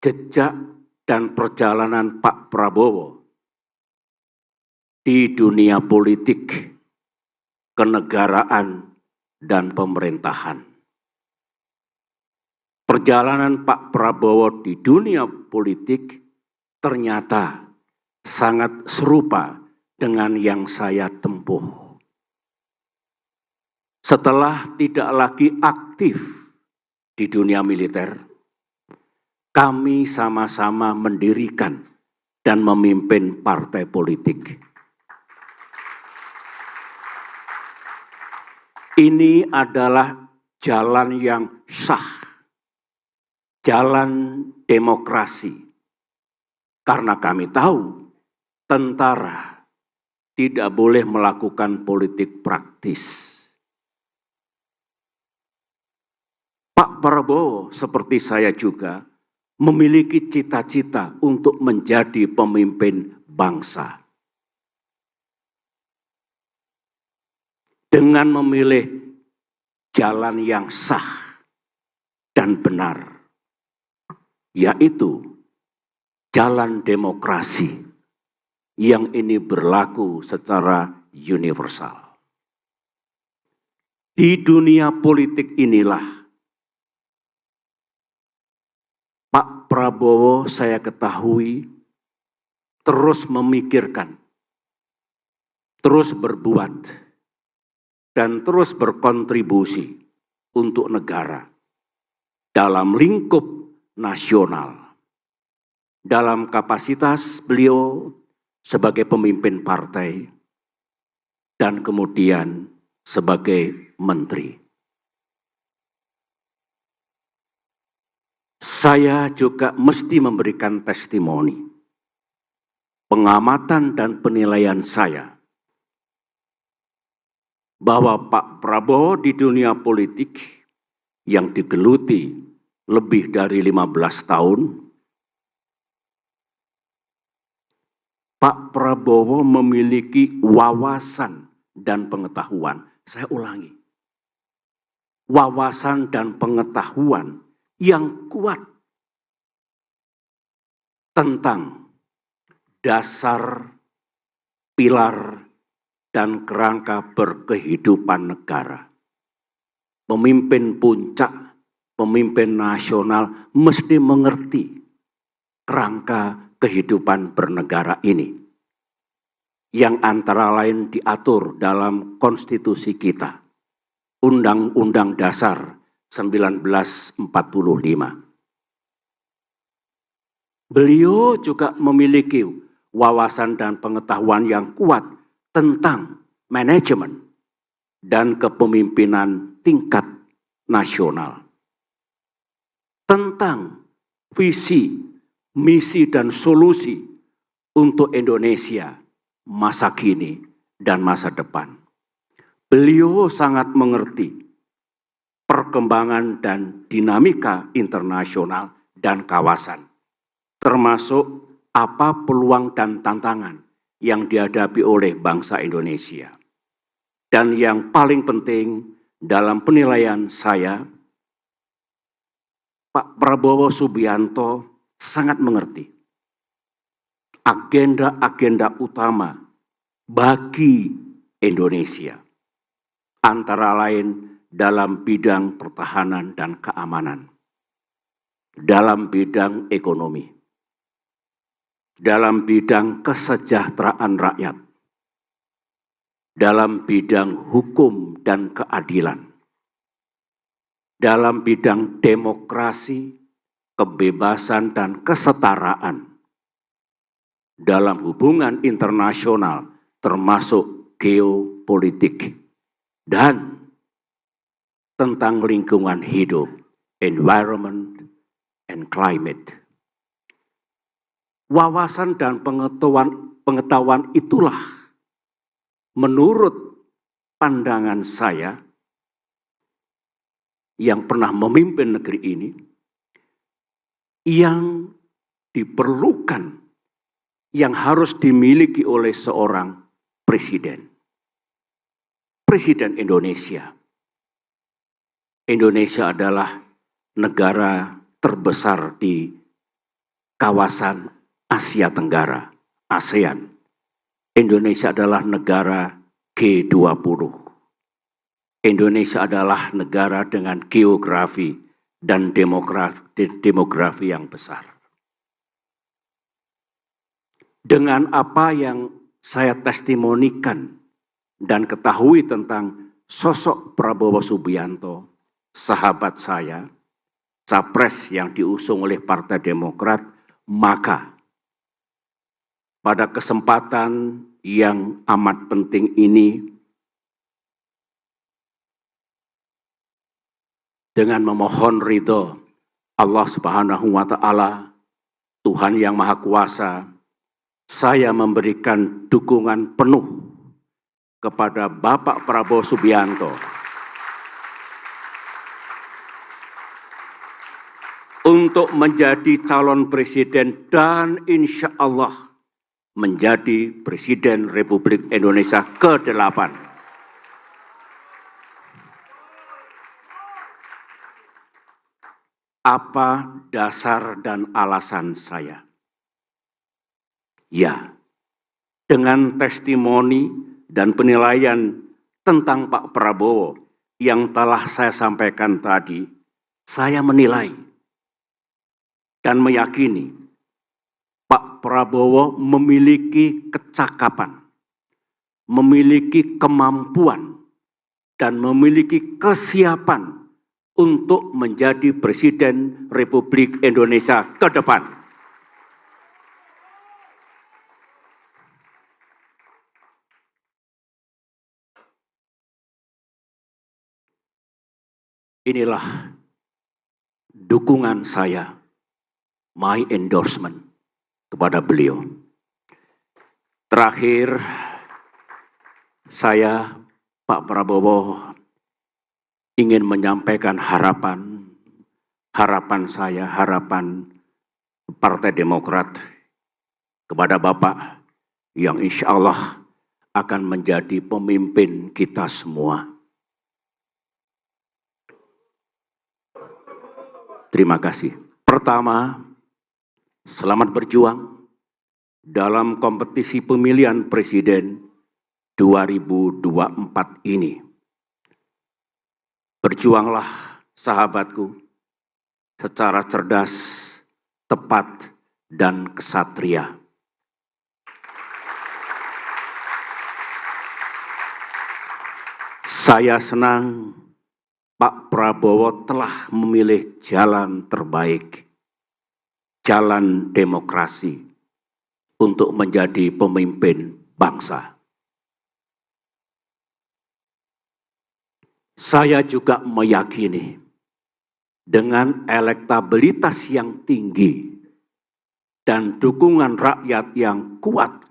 jejak dan perjalanan Pak Prabowo di dunia politik, kenegaraan, dan pemerintahan. Perjalanan Pak Prabowo di dunia politik ternyata sangat serupa dengan yang saya tempuh. Setelah tidak lagi aktif di dunia militer, kami sama-sama mendirikan dan memimpin partai politik. Ini adalah jalan yang sah, jalan demokrasi. Karena kami tahu tentara tidak boleh melakukan politik praktis. Pak Prabowo seperti saya juga memiliki cita-cita untuk menjadi pemimpin bangsa. Dengan memilih jalan yang sah dan benar, yaitu jalan demokrasi yang ini berlaku secara universal. Di dunia politik inilah Pak Prabowo saya ketahui terus memikirkan, terus berbuat, dan terus berkontribusi untuk negara dalam lingkup nasional. Dalam kapasitas beliau sebagai pemimpin partai dan kemudian sebagai menteri. Saya juga mesti memberikan testimoni, pengamatan dan penilaian saya, bahwa Pak Prabowo di dunia politik yang digeluti lebih dari 15 tahun, Pak Prabowo memiliki wawasan dan pengetahuan. Saya ulangi, wawasan dan pengetahuan yang kuat tentang dasar, pilar, dan kerangka berkehidupan negara. Pemimpin puncak, pemimpin nasional mesti mengerti kerangka kehidupan bernegara ini, yang antara lain diatur dalam konstitusi kita, Undang-Undang Dasar 1945. Beliau juga memiliki wawasan dan pengetahuan yang kuat tentang manajemen dan kepemimpinan tingkat nasional, tentang visi, misi, dan solusi untuk Indonesia masa kini dan masa depan. Beliau sangat mengerti perkembangan dan dinamika internasional dan kawasan, termasuk apa peluang dan tantangan yang dihadapi oleh bangsa Indonesia. Dan yang paling penting dalam penilaian saya, Pak Prabowo Subianto sangat mengerti agenda-agenda utama bagi Indonesia, antara lain dalam bidang pertahanan dan keamanan, dalam bidang ekonomi, dalam bidang kesejahteraan rakyat, dalam bidang hukum dan keadilan, dalam bidang demokrasi, kebebasan dan kesetaraan, dalam hubungan internasional termasuk geopolitik, dan tentang lingkungan hidup, environment and climate. Wawasan dan pengetahuan itulah menurut pandangan saya yang pernah memimpin negeri ini, yang diperlukan, yang harus dimiliki oleh seorang presiden. Presiden Indonesia. Indonesia adalah negara terbesar di kawasan Asia Tenggara, ASEAN. Indonesia adalah negara G20. Indonesia adalah negara dengan geografi dan demografi yang besar. Dengan apa yang saya testimonikan dan ketahui tentang sosok Prabowo Subianto, sahabat saya, capres yang diusung oleh Partai Demokrat, maka pada kesempatan yang amat penting ini, dengan memohon ridho Allah Subhanahu wa Ta'ala, Tuhan yang Maha Kuasa, saya memberikan dukungan penuh kepada Bapak Prabowo Subianto untuk menjadi calon presiden dan insya Allah menjadi Presiden Republik Indonesia ke-8. Apa dasar dan alasan saya? Ya, dengan testimoni dan penilaian tentang Pak Prabowo yang telah saya sampaikan tadi, saya menilai dan meyakini Pak Prabowo memiliki kecakapan, memiliki kemampuan, dan memiliki kesiapan untuk menjadi Presiden Republik Indonesia ke depan. Inilah dukungan saya, my endorsement kepada beliau. Terakhir, saya, Pak Prabowo, ingin menyampaikan harapan saya, harapan Partai Demokrat kepada Bapak yang insya Allah akan menjadi pemimpin kita semua. Terima kasih. Pertama, selamat berjuang dalam kompetisi pemilihan presiden 2024 ini. Berjuanglah sahabatku, secara cerdas, tepat, dan kesatria. Saya senang Pak Prabowo telah memilih jalan terbaik, jalan demokrasi untuk menjadi pemimpin bangsa. Saya juga meyakini dengan elektabilitas yang tinggi dan dukungan rakyat yang kuat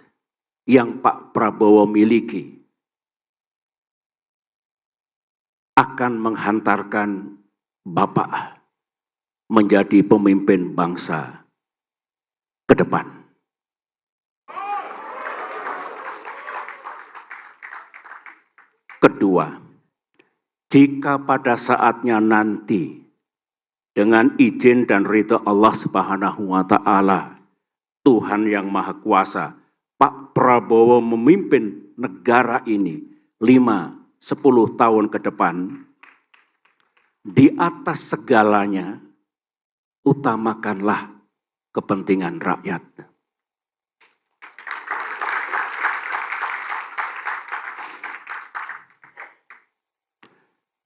yang Pak Prabowo miliki akan menghantarkan Bapak menjadi pemimpin bangsa ke depan. Kedua, jika pada saatnya nanti dengan izin dan ridha Allah Subhanahu wa Ta'ala, Tuhan yang Maha Kuasa, Pak Prabowo memimpin negara ini 5-10 tahun ke depan, di atas segalanya utamakanlah kepentingan rakyat.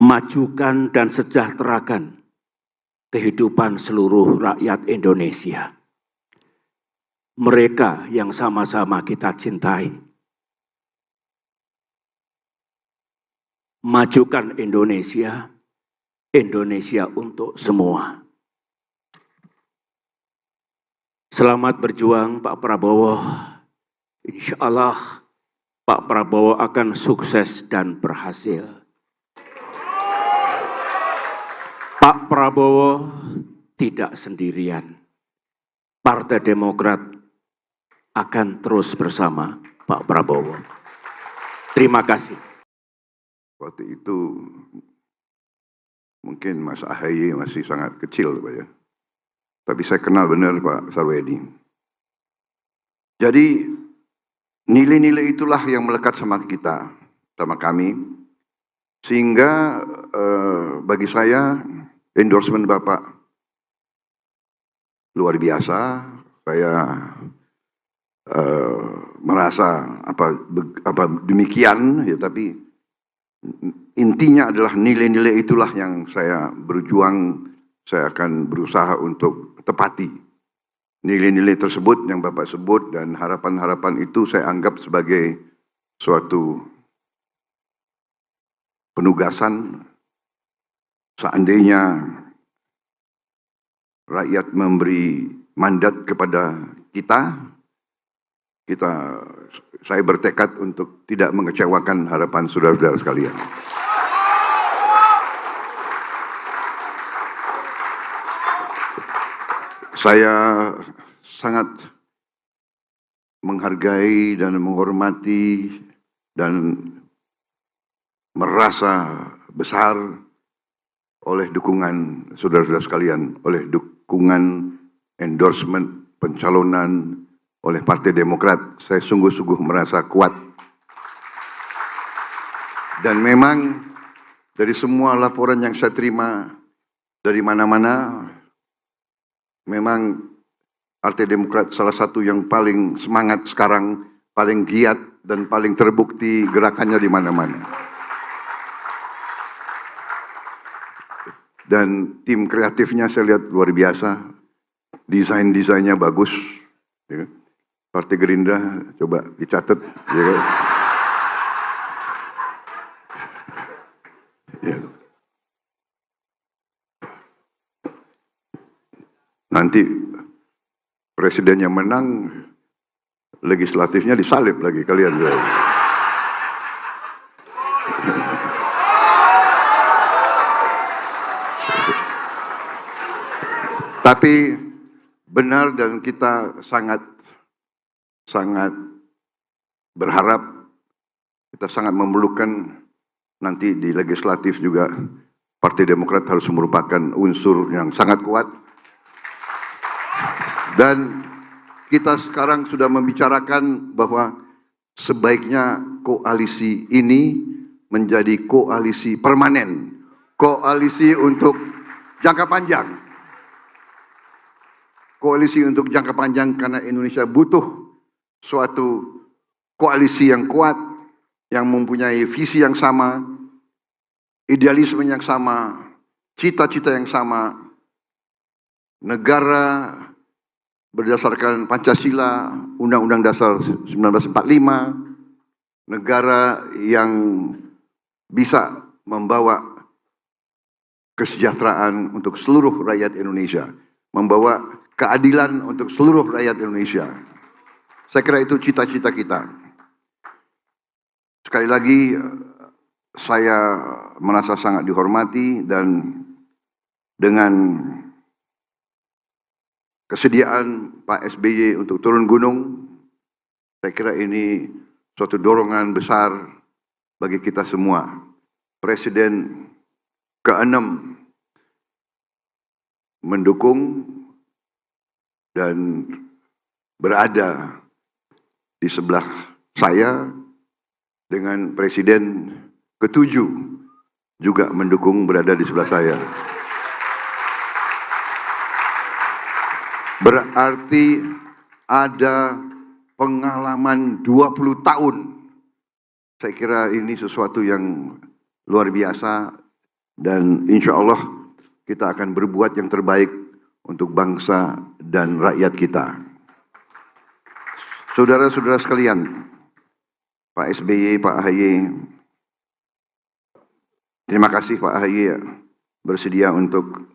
Majukan dan sejahterakan kehidupan seluruh rakyat Indonesia. Mereka yang sama-sama kita cintai. Majukan Indonesia, Indonesia untuk semua. Selamat berjuang Pak Prabowo. Insya Allah Pak Prabowo akan sukses dan berhasil. Pak Prabowo tidak sendirian. Partai Demokrat akan terus bersama Pak Prabowo. Terima kasih. Waktu itu mungkin Mas Ahaye masih sangat kecil, Pak ya. Tapi saya kenal benar Pak Sarwedi. Jadi nilai-nilai itulah yang melekat sama kita, sama kami. Sehingga bagi saya endorsement Bapak luar biasa. Saya merasa demikian ya, tapi intinya adalah nilai-nilai itulah yang saya berjuang, saya akan berusaha untuk tepati. Nilai-nilai tersebut yang Bapak sebut dan harapan-harapan itu saya anggap sebagai suatu penugasan. Seandainya rakyat memberi mandat kepada saya bertekad untuk tidak mengecewakan harapan saudara-saudara sekalian. Saya sangat menghargai dan menghormati dan merasa besar oleh dukungan saudara-saudara sekalian, oleh dukungan endorsement pencalonan oleh Partai Demokrat. Saya sungguh-sungguh merasa kuat. Dan memang dari semua laporan yang saya terima dari mana-mana, memang Partai Demokrat salah satu yang paling semangat sekarang, paling giat dan paling terbukti gerakannya di mana-mana. Dan tim kreatifnya saya lihat luar biasa, desain-desainnya bagus. Ya. Partai Gerindra coba dicatat. Ya. Ya. Nanti presidennya menang, legislatifnya disalib lagi kalian. Ya. Tapi benar dan kita sangat berharap, kita sangat memerlukan nanti di legislatif juga Partai Demokrat harus merupakan unsur yang sangat kuat. Dan kita sekarang sudah membicarakan bahwa sebaiknya koalisi ini menjadi koalisi permanen, koalisi untuk jangka panjang. koalisi untuk jangka panjang karena Indonesia butuh suatu koalisi yang kuat, yang mempunyai visi yang sama, idealisme yang sama, cita-cita yang sama, negara berdasarkan Pancasila, Undang-Undang Dasar 1945, negara yang bisa membawa kesejahteraan untuk seluruh rakyat Indonesia, membawa keadilan untuk seluruh rakyat Indonesia. Saya kira itu cita-cita kita. Sekali lagi, saya merasa sangat dihormati dan dengan kesediaan Pak SBY untuk turun gunung, saya kira ini suatu dorongan besar bagi kita semua. Presiden ke-6 mendukung dan berada di sebelah saya, dengan Presiden ke-7 juga mendukung berada di sebelah saya. Berarti ada pengalaman 20 tahun. Saya kira ini sesuatu yang luar biasa dan insya Allah kita akan berbuat yang terbaik untuk bangsa dan rakyat kita. Saudara-saudara sekalian, Pak SBY, Pak AHY, terima kasih Pak AHY bersedia untuk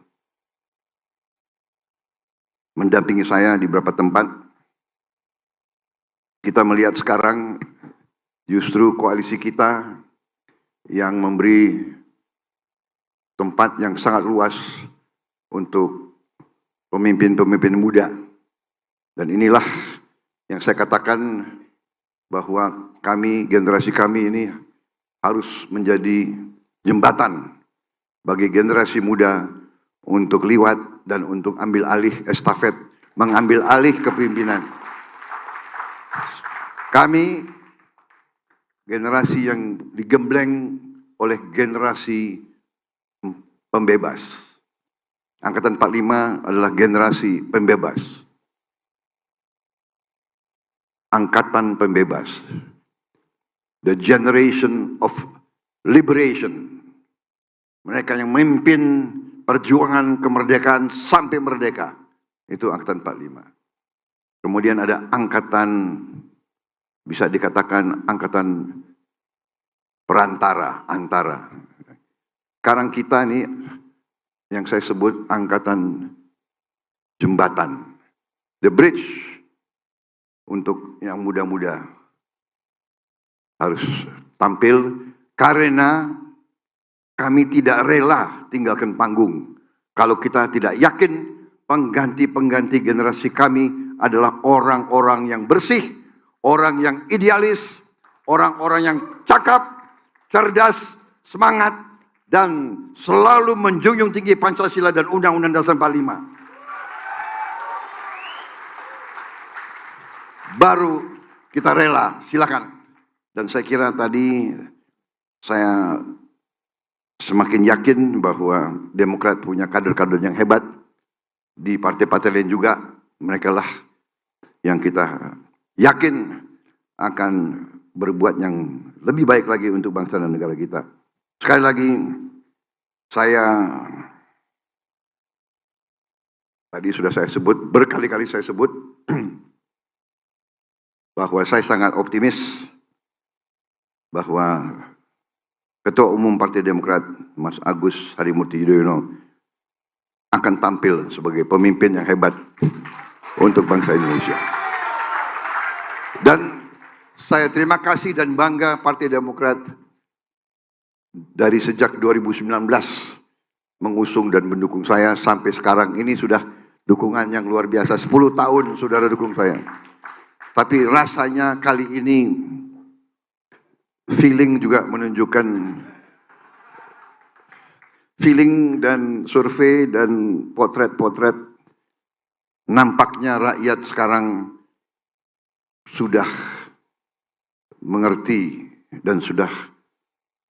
mendampingi saya di beberapa tempat. Kita melihat sekarang justru koalisi kita yang memberi tempat yang sangat luas untuk pemimpin-pemimpin muda. Dan inilah yang saya katakan bahwa kami, generasi kami ini harus menjadi jembatan bagi generasi muda untuk liwat dan untuk ambil alih estafet, mengambil alih kepemimpinan. Kami generasi yang digembleng oleh generasi pembebas. Angkatan 45 adalah generasi pembebas. Angkatan pembebas. The generation of liberation. Mereka yang memimpin perjuangan kemerdekaan sampai merdeka. Itu angkatan 45. Kemudian ada angkatan, bisa dikatakan angkatan perantara, antara. Sekarang kita ini yang saya sebut angkatan jembatan. The bridge untuk yang muda-muda harus tampil karena kami tidak rela tinggalkan panggung. Kalau kita tidak yakin pengganti-pengganti generasi kami adalah orang-orang yang bersih, orang yang idealis, orang-orang yang cakap, cerdas, semangat, dan selalu menjunjung tinggi Pancasila dan Undang-Undang Dasar 45. Baru kita rela, silakan. Dan saya kira tadi saya semakin yakin bahwa Demokrat punya kader-kader yang hebat. Di partai-partai lain juga, mereka lah yang kita yakin akan berbuat yang lebih baik lagi untuk bangsa dan negara kita. Sekali lagi, saya tadi sudah saya sebut, berkali-kali saya sebut, bahwa saya sangat optimis bahwa Ketua Umum Partai Demokrat, Mas Agus Harimurti Yudhoyono, akan tampil sebagai pemimpin yang hebat untuk bangsa Indonesia. Dan saya terima kasih dan bangga Partai Demokrat dari sejak 2019 mengusung dan mendukung saya sampai sekarang ini sudah dukungan yang luar biasa. 10 tahun saudara dukung saya. Tapi rasanya kali ini feeling juga menunjukkan, feeling dan survei dan potret-potret, nampaknya rakyat sekarang sudah mengerti dan sudah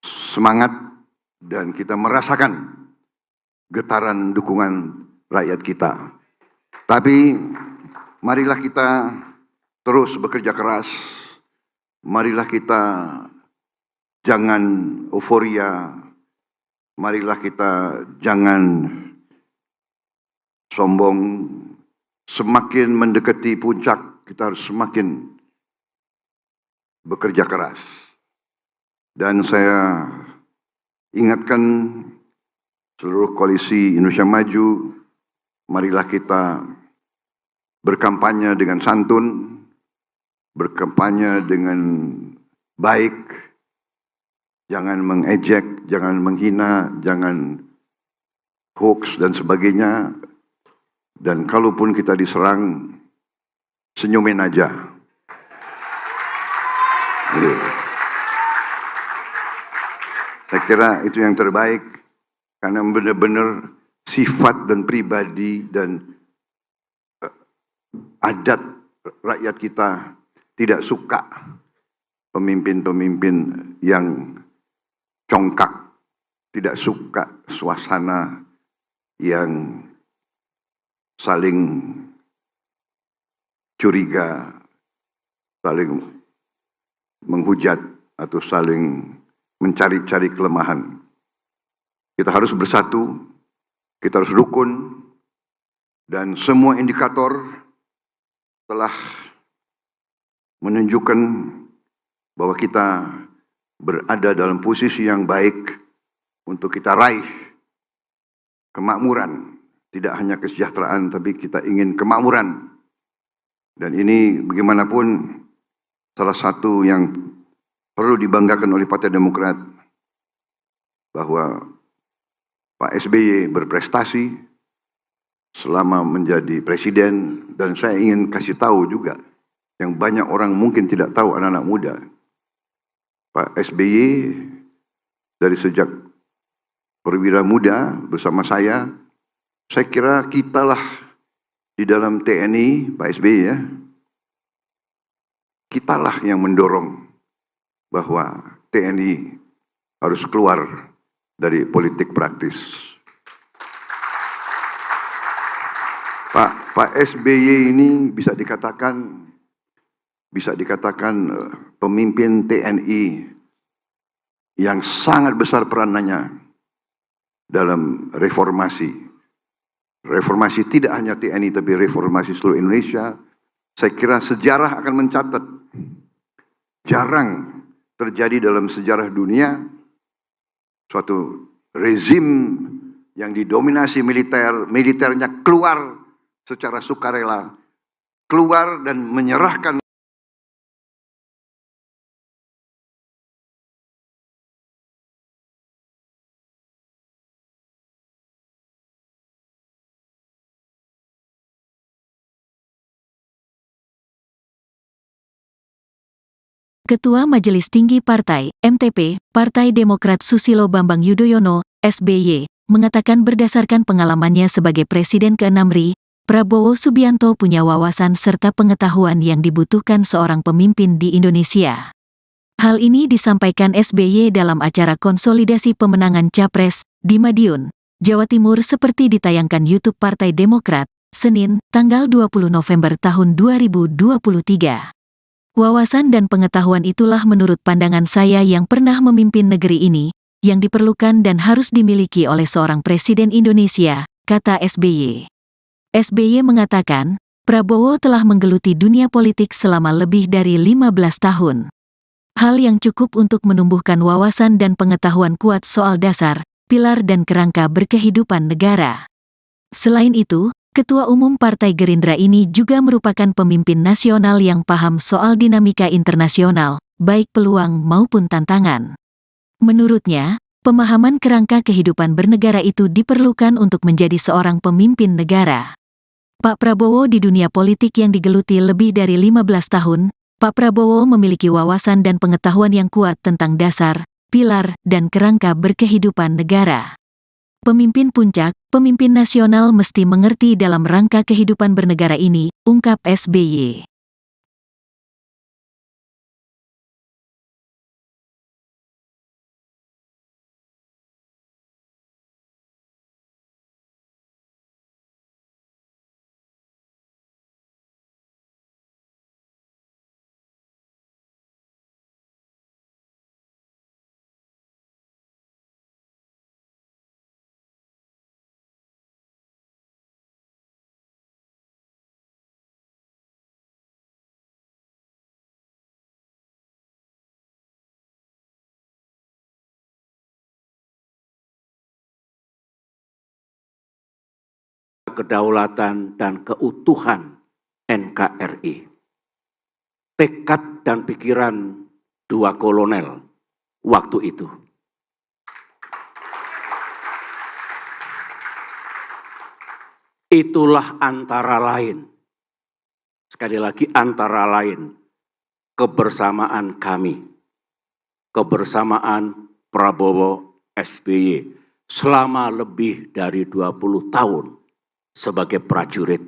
semangat, dan kita merasakan getaran dukungan rakyat kita. Tapi marilah kita terus bekerja keras. Marilah kita jangan euforia. Marilah kita jangan sombong. Semakin mendekati puncak, kita harus semakin bekerja keras. Dan saya ingatkan seluruh koalisi Indonesia Maju, marilah kita berkampanye dengan santun, berkampanye dengan baik, jangan mengejek, jangan menghina, jangan hoax dan sebagainya. Dan kalaupun kita diserang, senyumin aja. Saya kira itu yang terbaik, karena benar-benar sifat dan pribadi dan adat rakyat kita tidak suka pemimpin-pemimpin yang congkak, tidak suka suasana yang saling curiga, saling menghujat atau saling mencari-cari kelemahan. Kita harus bersatu, kita harus rukun, dan semua indikator telah menunjukkan bahwa kita berada dalam posisi yang baik untuk kita raih kemakmuran. Tidak hanya kesejahteraan, tapi kita ingin kemakmuran. Dan ini bagaimanapun salah satu yang perlu dibanggakan oleh Partai Demokrat, bahwa Pak SBY berprestasi selama menjadi presiden. Dan saya ingin kasih tahu juga, yang banyak orang mungkin tidak tahu, anak-anak muda, Pak SBY dari sejak perwira muda bersama saya kira kitalah di dalam TNI, Pak SBY ya, kitalah yang mendorong bahwa TNI harus keluar dari politik praktis. Pak SBY ini bisa dikatakan pemimpin TNI yang sangat besar peranannya dalam reformasi. Reformasi tidak hanya TNI, tapi reformasi seluruh Indonesia. Saya kira sejarah akan mencatat, jarang terjadi dalam sejarah dunia suatu rezim yang didominasi militernya keluar secara sukarela, keluar dan menyerahkan Ketua Majelis Tinggi Partai, MTP, Partai Demokrat Susilo Bambang Yudhoyono, SBY, mengatakan berdasarkan pengalamannya sebagai Presiden ke-6 RI, Prabowo Subianto punya wawasan serta pengetahuan yang dibutuhkan seorang pemimpin di Indonesia. Hal ini disampaikan SBY dalam acara konsolidasi pemenangan Capres di Madiun, Jawa Timur seperti ditayangkan YouTube Partai Demokrat, Senin, tanggal 20 November tahun 2023. Wawasan dan pengetahuan itulah menurut pandangan saya yang pernah memimpin negeri ini, yang diperlukan dan harus dimiliki oleh seorang Presiden Indonesia, kata SBY. SBY mengatakan, Prabowo telah menggeluti dunia politik selama lebih dari 15 tahun. Hal yang cukup untuk menumbuhkan wawasan dan pengetahuan kuat soal dasar, pilar dan kerangka berkehidupan negara. Selain itu, Ketua Umum Partai Gerindra ini juga merupakan pemimpin nasional yang paham soal dinamika internasional, baik peluang maupun tantangan. Menurutnya, pemahaman kerangka kehidupan bernegara itu diperlukan untuk menjadi seorang pemimpin negara. Pak Prabowo di dunia politik yang digeluti lebih dari 15 tahun, Pak Prabowo memiliki wawasan dan pengetahuan yang kuat tentang dasar, pilar, dan kerangka berkehidupan negara. Pemimpin puncak, pemimpin nasional mesti mengerti dalam rangka kehidupan bernegara ini, ungkap SBY. kedaulatan dan keutuhan NKRI. Tekad dan pikiran dua kolonel waktu itu. Itulah antara lain, sekali lagi antara lain, kebersamaan kami, kebersamaan Prabowo SBY selama lebih dari 20 tahun sebagai prajurit.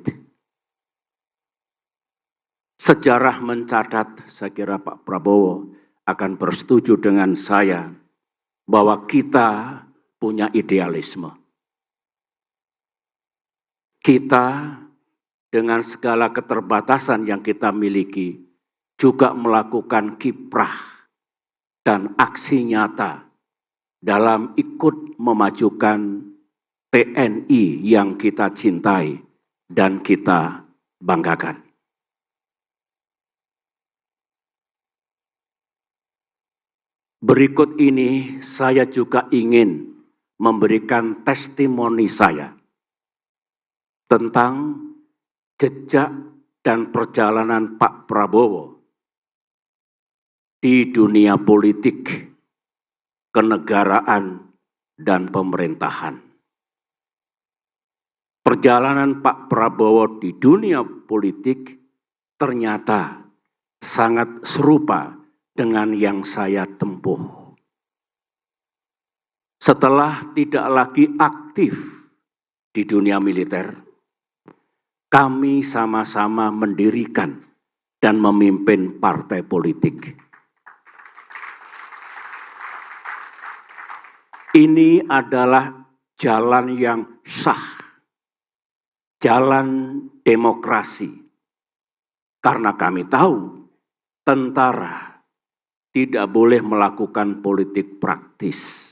Sejarah mencatat, saya kira Pak Prabowo akan bersetuju dengan saya, bahwa kita punya idealisme. Kita dengan segala keterbatasan yang kita miliki juga melakukan kiprah dan aksi nyata dalam ikut memajukan TNI yang kita cintai dan kita banggakan. Berikut ini saya juga ingin memberikan testimoni saya tentang jejak dan perjalanan Pak Prabowo di dunia politik, kenegaraan, dan pemerintahan. Perjalanan Pak Prabowo di dunia politik ternyata sangat serupa dengan yang saya tempuh. Setelah tidak lagi aktif di dunia militer, kami sama-sama mendirikan dan memimpin partai politik. Ini adalah jalan yang sah, jalan demokrasi. Karena kami tahu tentara tidak boleh melakukan politik praktis.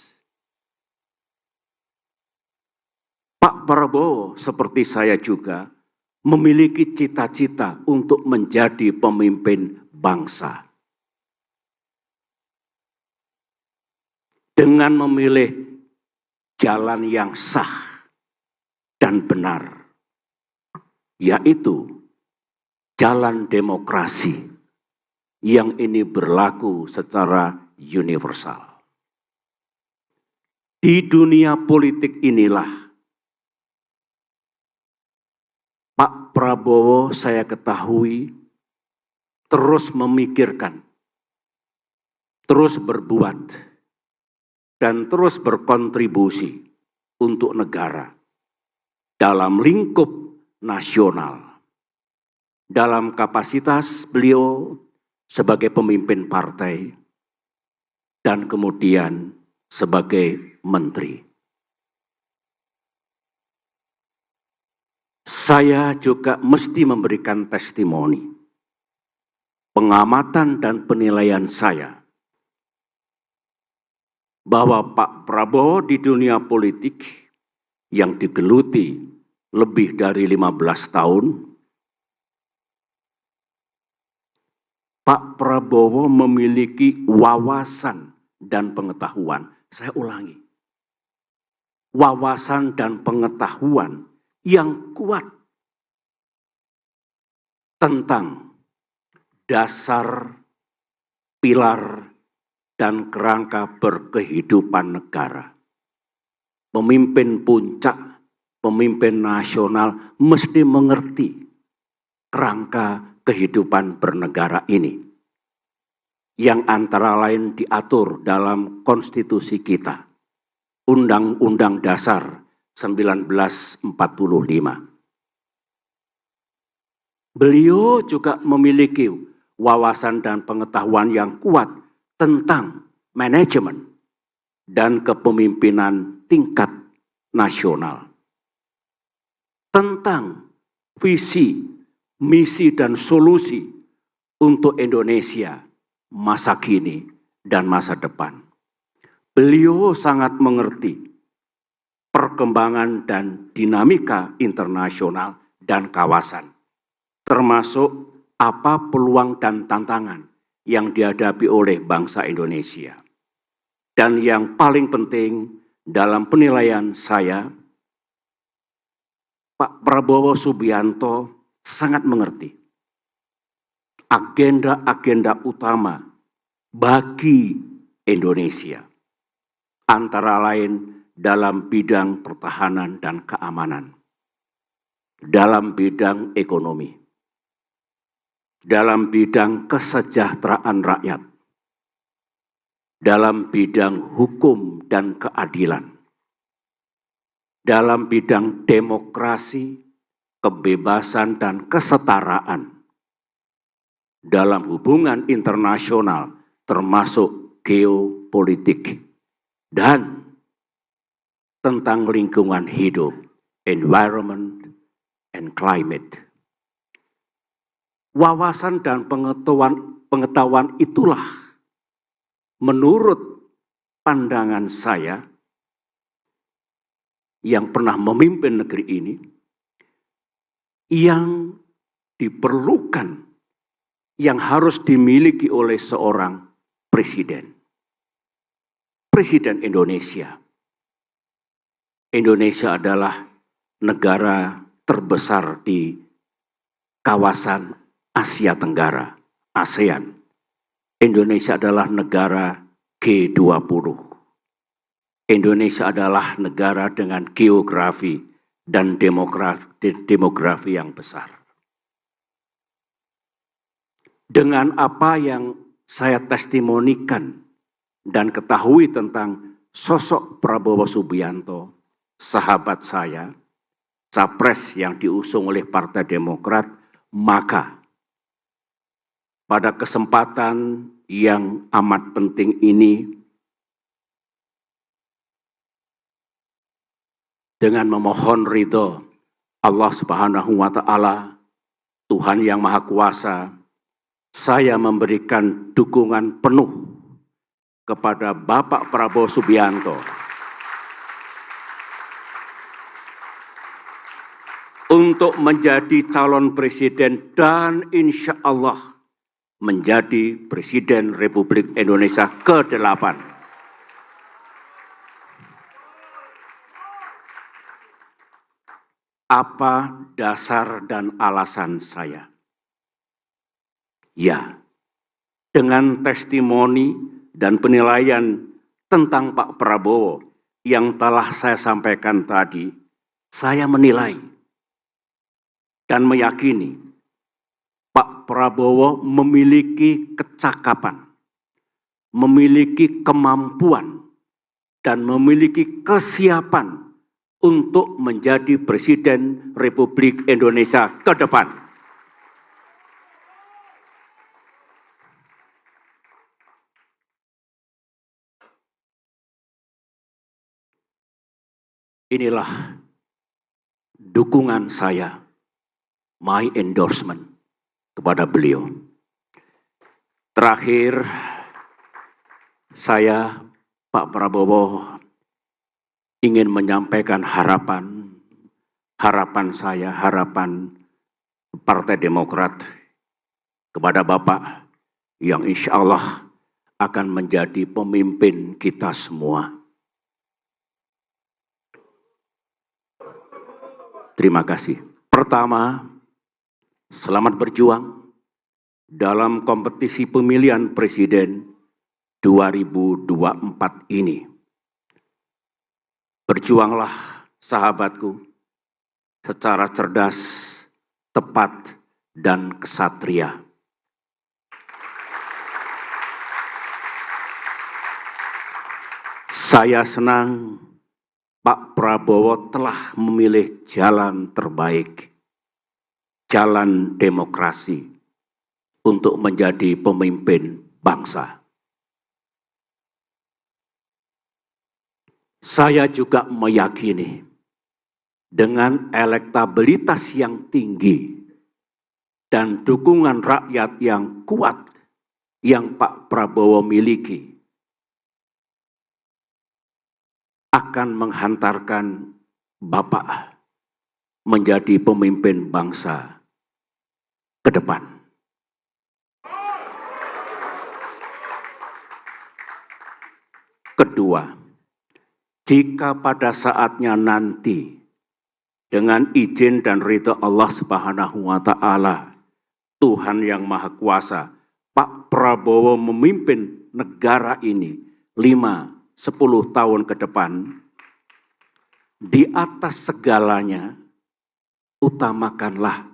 Pak Prabowo seperti saya juga memiliki cita-cita untuk menjadi pemimpin bangsa. Dengan memilih jalan yang sah dan benar, yaitu jalan demokrasi yang ini berlaku secara universal. Di dunia politik inilah Pak Prabowo saya ketahui terus memikirkan, terus berbuat, dan terus berkontribusi untuk negara dalam lingkup nasional. Dalam kapasitas beliau sebagai pemimpin partai dan kemudian sebagai menteri. Saya juga mesti memberikan testimoni, pengamatan dan penilaian saya bahwa Pak Prabowo di dunia politik yang digeluti lebih dari 15 tahun, Pak Prabowo memiliki wawasan dan pengetahuan. Saya ulangi, wawasan dan pengetahuan yang kuat tentang dasar, pilar, dan kerangka berkehidupan negara. Pemimpin puncak, pemimpin nasional mesti mengerti kerangka kehidupan bernegara ini, yang antara lain diatur dalam konstitusi kita, Undang-Undang Dasar 1945. Beliau juga memiliki wawasan dan pengetahuan yang kuat tentang manajemen dan kepemimpinan tingkat nasional, tentang visi, misi, dan solusi untuk Indonesia masa kini dan masa depan. Beliau sangat mengerti perkembangan dan dinamika internasional dan kawasan, termasuk apa peluang dan tantangan yang dihadapi oleh bangsa Indonesia. Dan yang paling penting dalam penilaian saya, Pak Prabowo Subianto sangat mengerti agenda-agenda utama bagi Indonesia, antara lain dalam bidang pertahanan dan keamanan, dalam bidang ekonomi, dalam bidang kesejahteraan rakyat, dalam bidang hukum dan keadilan, dalam bidang demokrasi, kebebasan dan kesetaraan, dalam hubungan internasional termasuk geopolitik, dan tentang lingkungan hidup, environment and climate. Wawasan dan pengetahuan itulah menurut pandangan saya yang pernah memimpin negeri ini, yang diperlukan, yang harus dimiliki oleh seorang presiden. Presiden Indonesia. Indonesia adalah negara terbesar di kawasan Asia Tenggara, ASEAN. Indonesia adalah negara G20. Indonesia adalah negara dengan geografi dan demografi yang besar. Dengan apa yang saya testimonikan dan ketahui tentang sosok Prabowo Subianto, sahabat saya, capres yang diusung oleh Partai Demokrat, maka pada kesempatan yang amat penting ini, dengan memohon ridho Allah Subhanahu wa Ta'ala, Tuhan yang Maha Kuasa, saya memberikan dukungan penuh kepada Bapak Prabowo Subianto untuk menjadi calon presiden dan insya Allah menjadi Presiden Republik Indonesia ke-8. Apa dasar dan alasan saya? Ya, dengan testimoni dan penilaian tentang Pak Prabowo yang telah saya sampaikan tadi, saya menilai dan meyakini Pak Prabowo memiliki kecakapan, memiliki kemampuan, dan memiliki kesiapan untuk menjadi Presiden Republik Indonesia ke depan. Inilah dukungan saya, my endorsement kepada beliau. Terakhir, saya, Pak Prabowo, ingin menyampaikan harapan saya, harapan Partai Demokrat kepada Bapak yang insya Allah akan menjadi pemimpin kita semua. Terima kasih. Pertama, selamat berjuang dalam kompetisi pemilihan presiden 2024 ini. Berjuanglah, sahabatku, secara cerdas, tepat, dan kesatria. Saya senang Pak Prabowo telah memilih jalan terbaik, jalan demokrasi untuk menjadi pemimpin bangsa. Saya juga meyakini dengan elektabilitas yang tinggi dan dukungan rakyat yang kuat yang Pak Prabowo miliki akan menghantarkan Bapak menjadi pemimpin bangsa ke depan. Kedua, jika pada saatnya nanti dengan izin dan ridha Allah Subhanahu wa Ta'ala, Tuhan yang Maha Kuasa, Pak Prabowo memimpin negara ini 5-10 tahun ke depan. Di atas segalanya, utamakanlah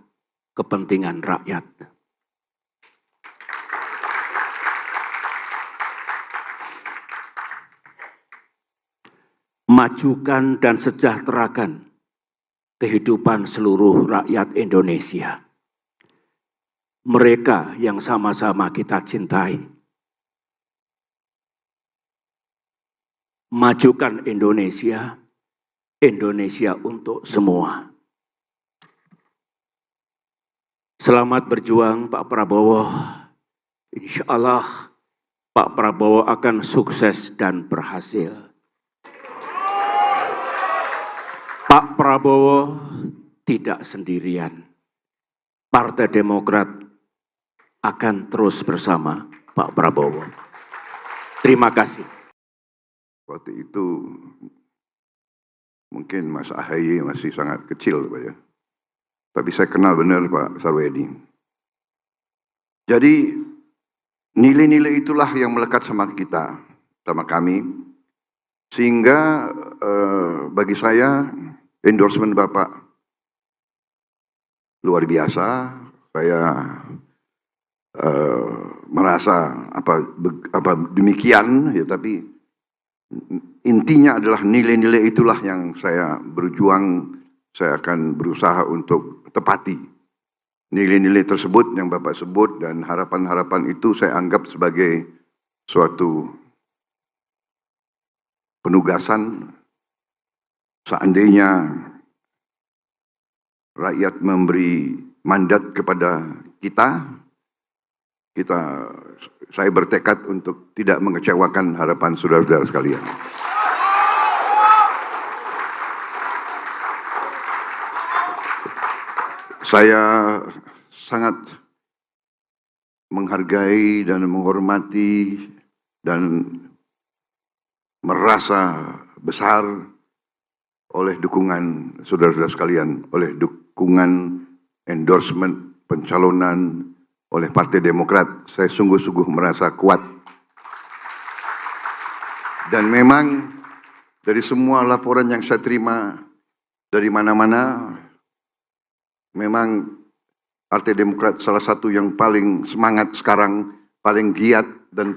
kepentingan rakyat. Majukan dan sejahterakan kehidupan seluruh rakyat Indonesia. Mereka yang sama-sama kita cintai. Majukan Indonesia, Indonesia untuk semua. Selamat berjuang Pak Prabowo. Insya Allah Pak Prabowo akan sukses dan berhasil. Pak Prabowo tidak sendirian. Partai Demokrat akan terus bersama Pak Prabowo. Terima kasih. Waktu itu mungkin Mas AHY masih sangat kecil, Pak ya. Tapi saya kenal benar Pak Sarwedi. Jadi nilai-nilai itulah yang melekat sama kita, sama kami. Sehingga bagi saya endorsement Bapak luar biasa. Saya merasa demikian, ya, tapi intinya adalah nilai-nilai itulah yang saya berjuang, saya akan berusaha untuk tepati. Nilai-nilai tersebut yang Bapak sebut dan harapan-harapan itu saya anggap sebagai suatu penugasan. Seandainya rakyat memberi mandat kepada kita, saya bertekad untuk tidak mengecewakan harapan saudara-saudara sekalian. Saya sangat menghargai dan menghormati dan merasa besar oleh dukungan saudara-saudara sekalian, oleh dukungan endorsement pencalonan oleh Partai Demokrat. Saya sungguh-sungguh merasa kuat. Dan memang dari semua laporan yang saya terima dari mana-mana, memang Partai Demokrat salah satu yang paling semangat sekarang, paling giat dan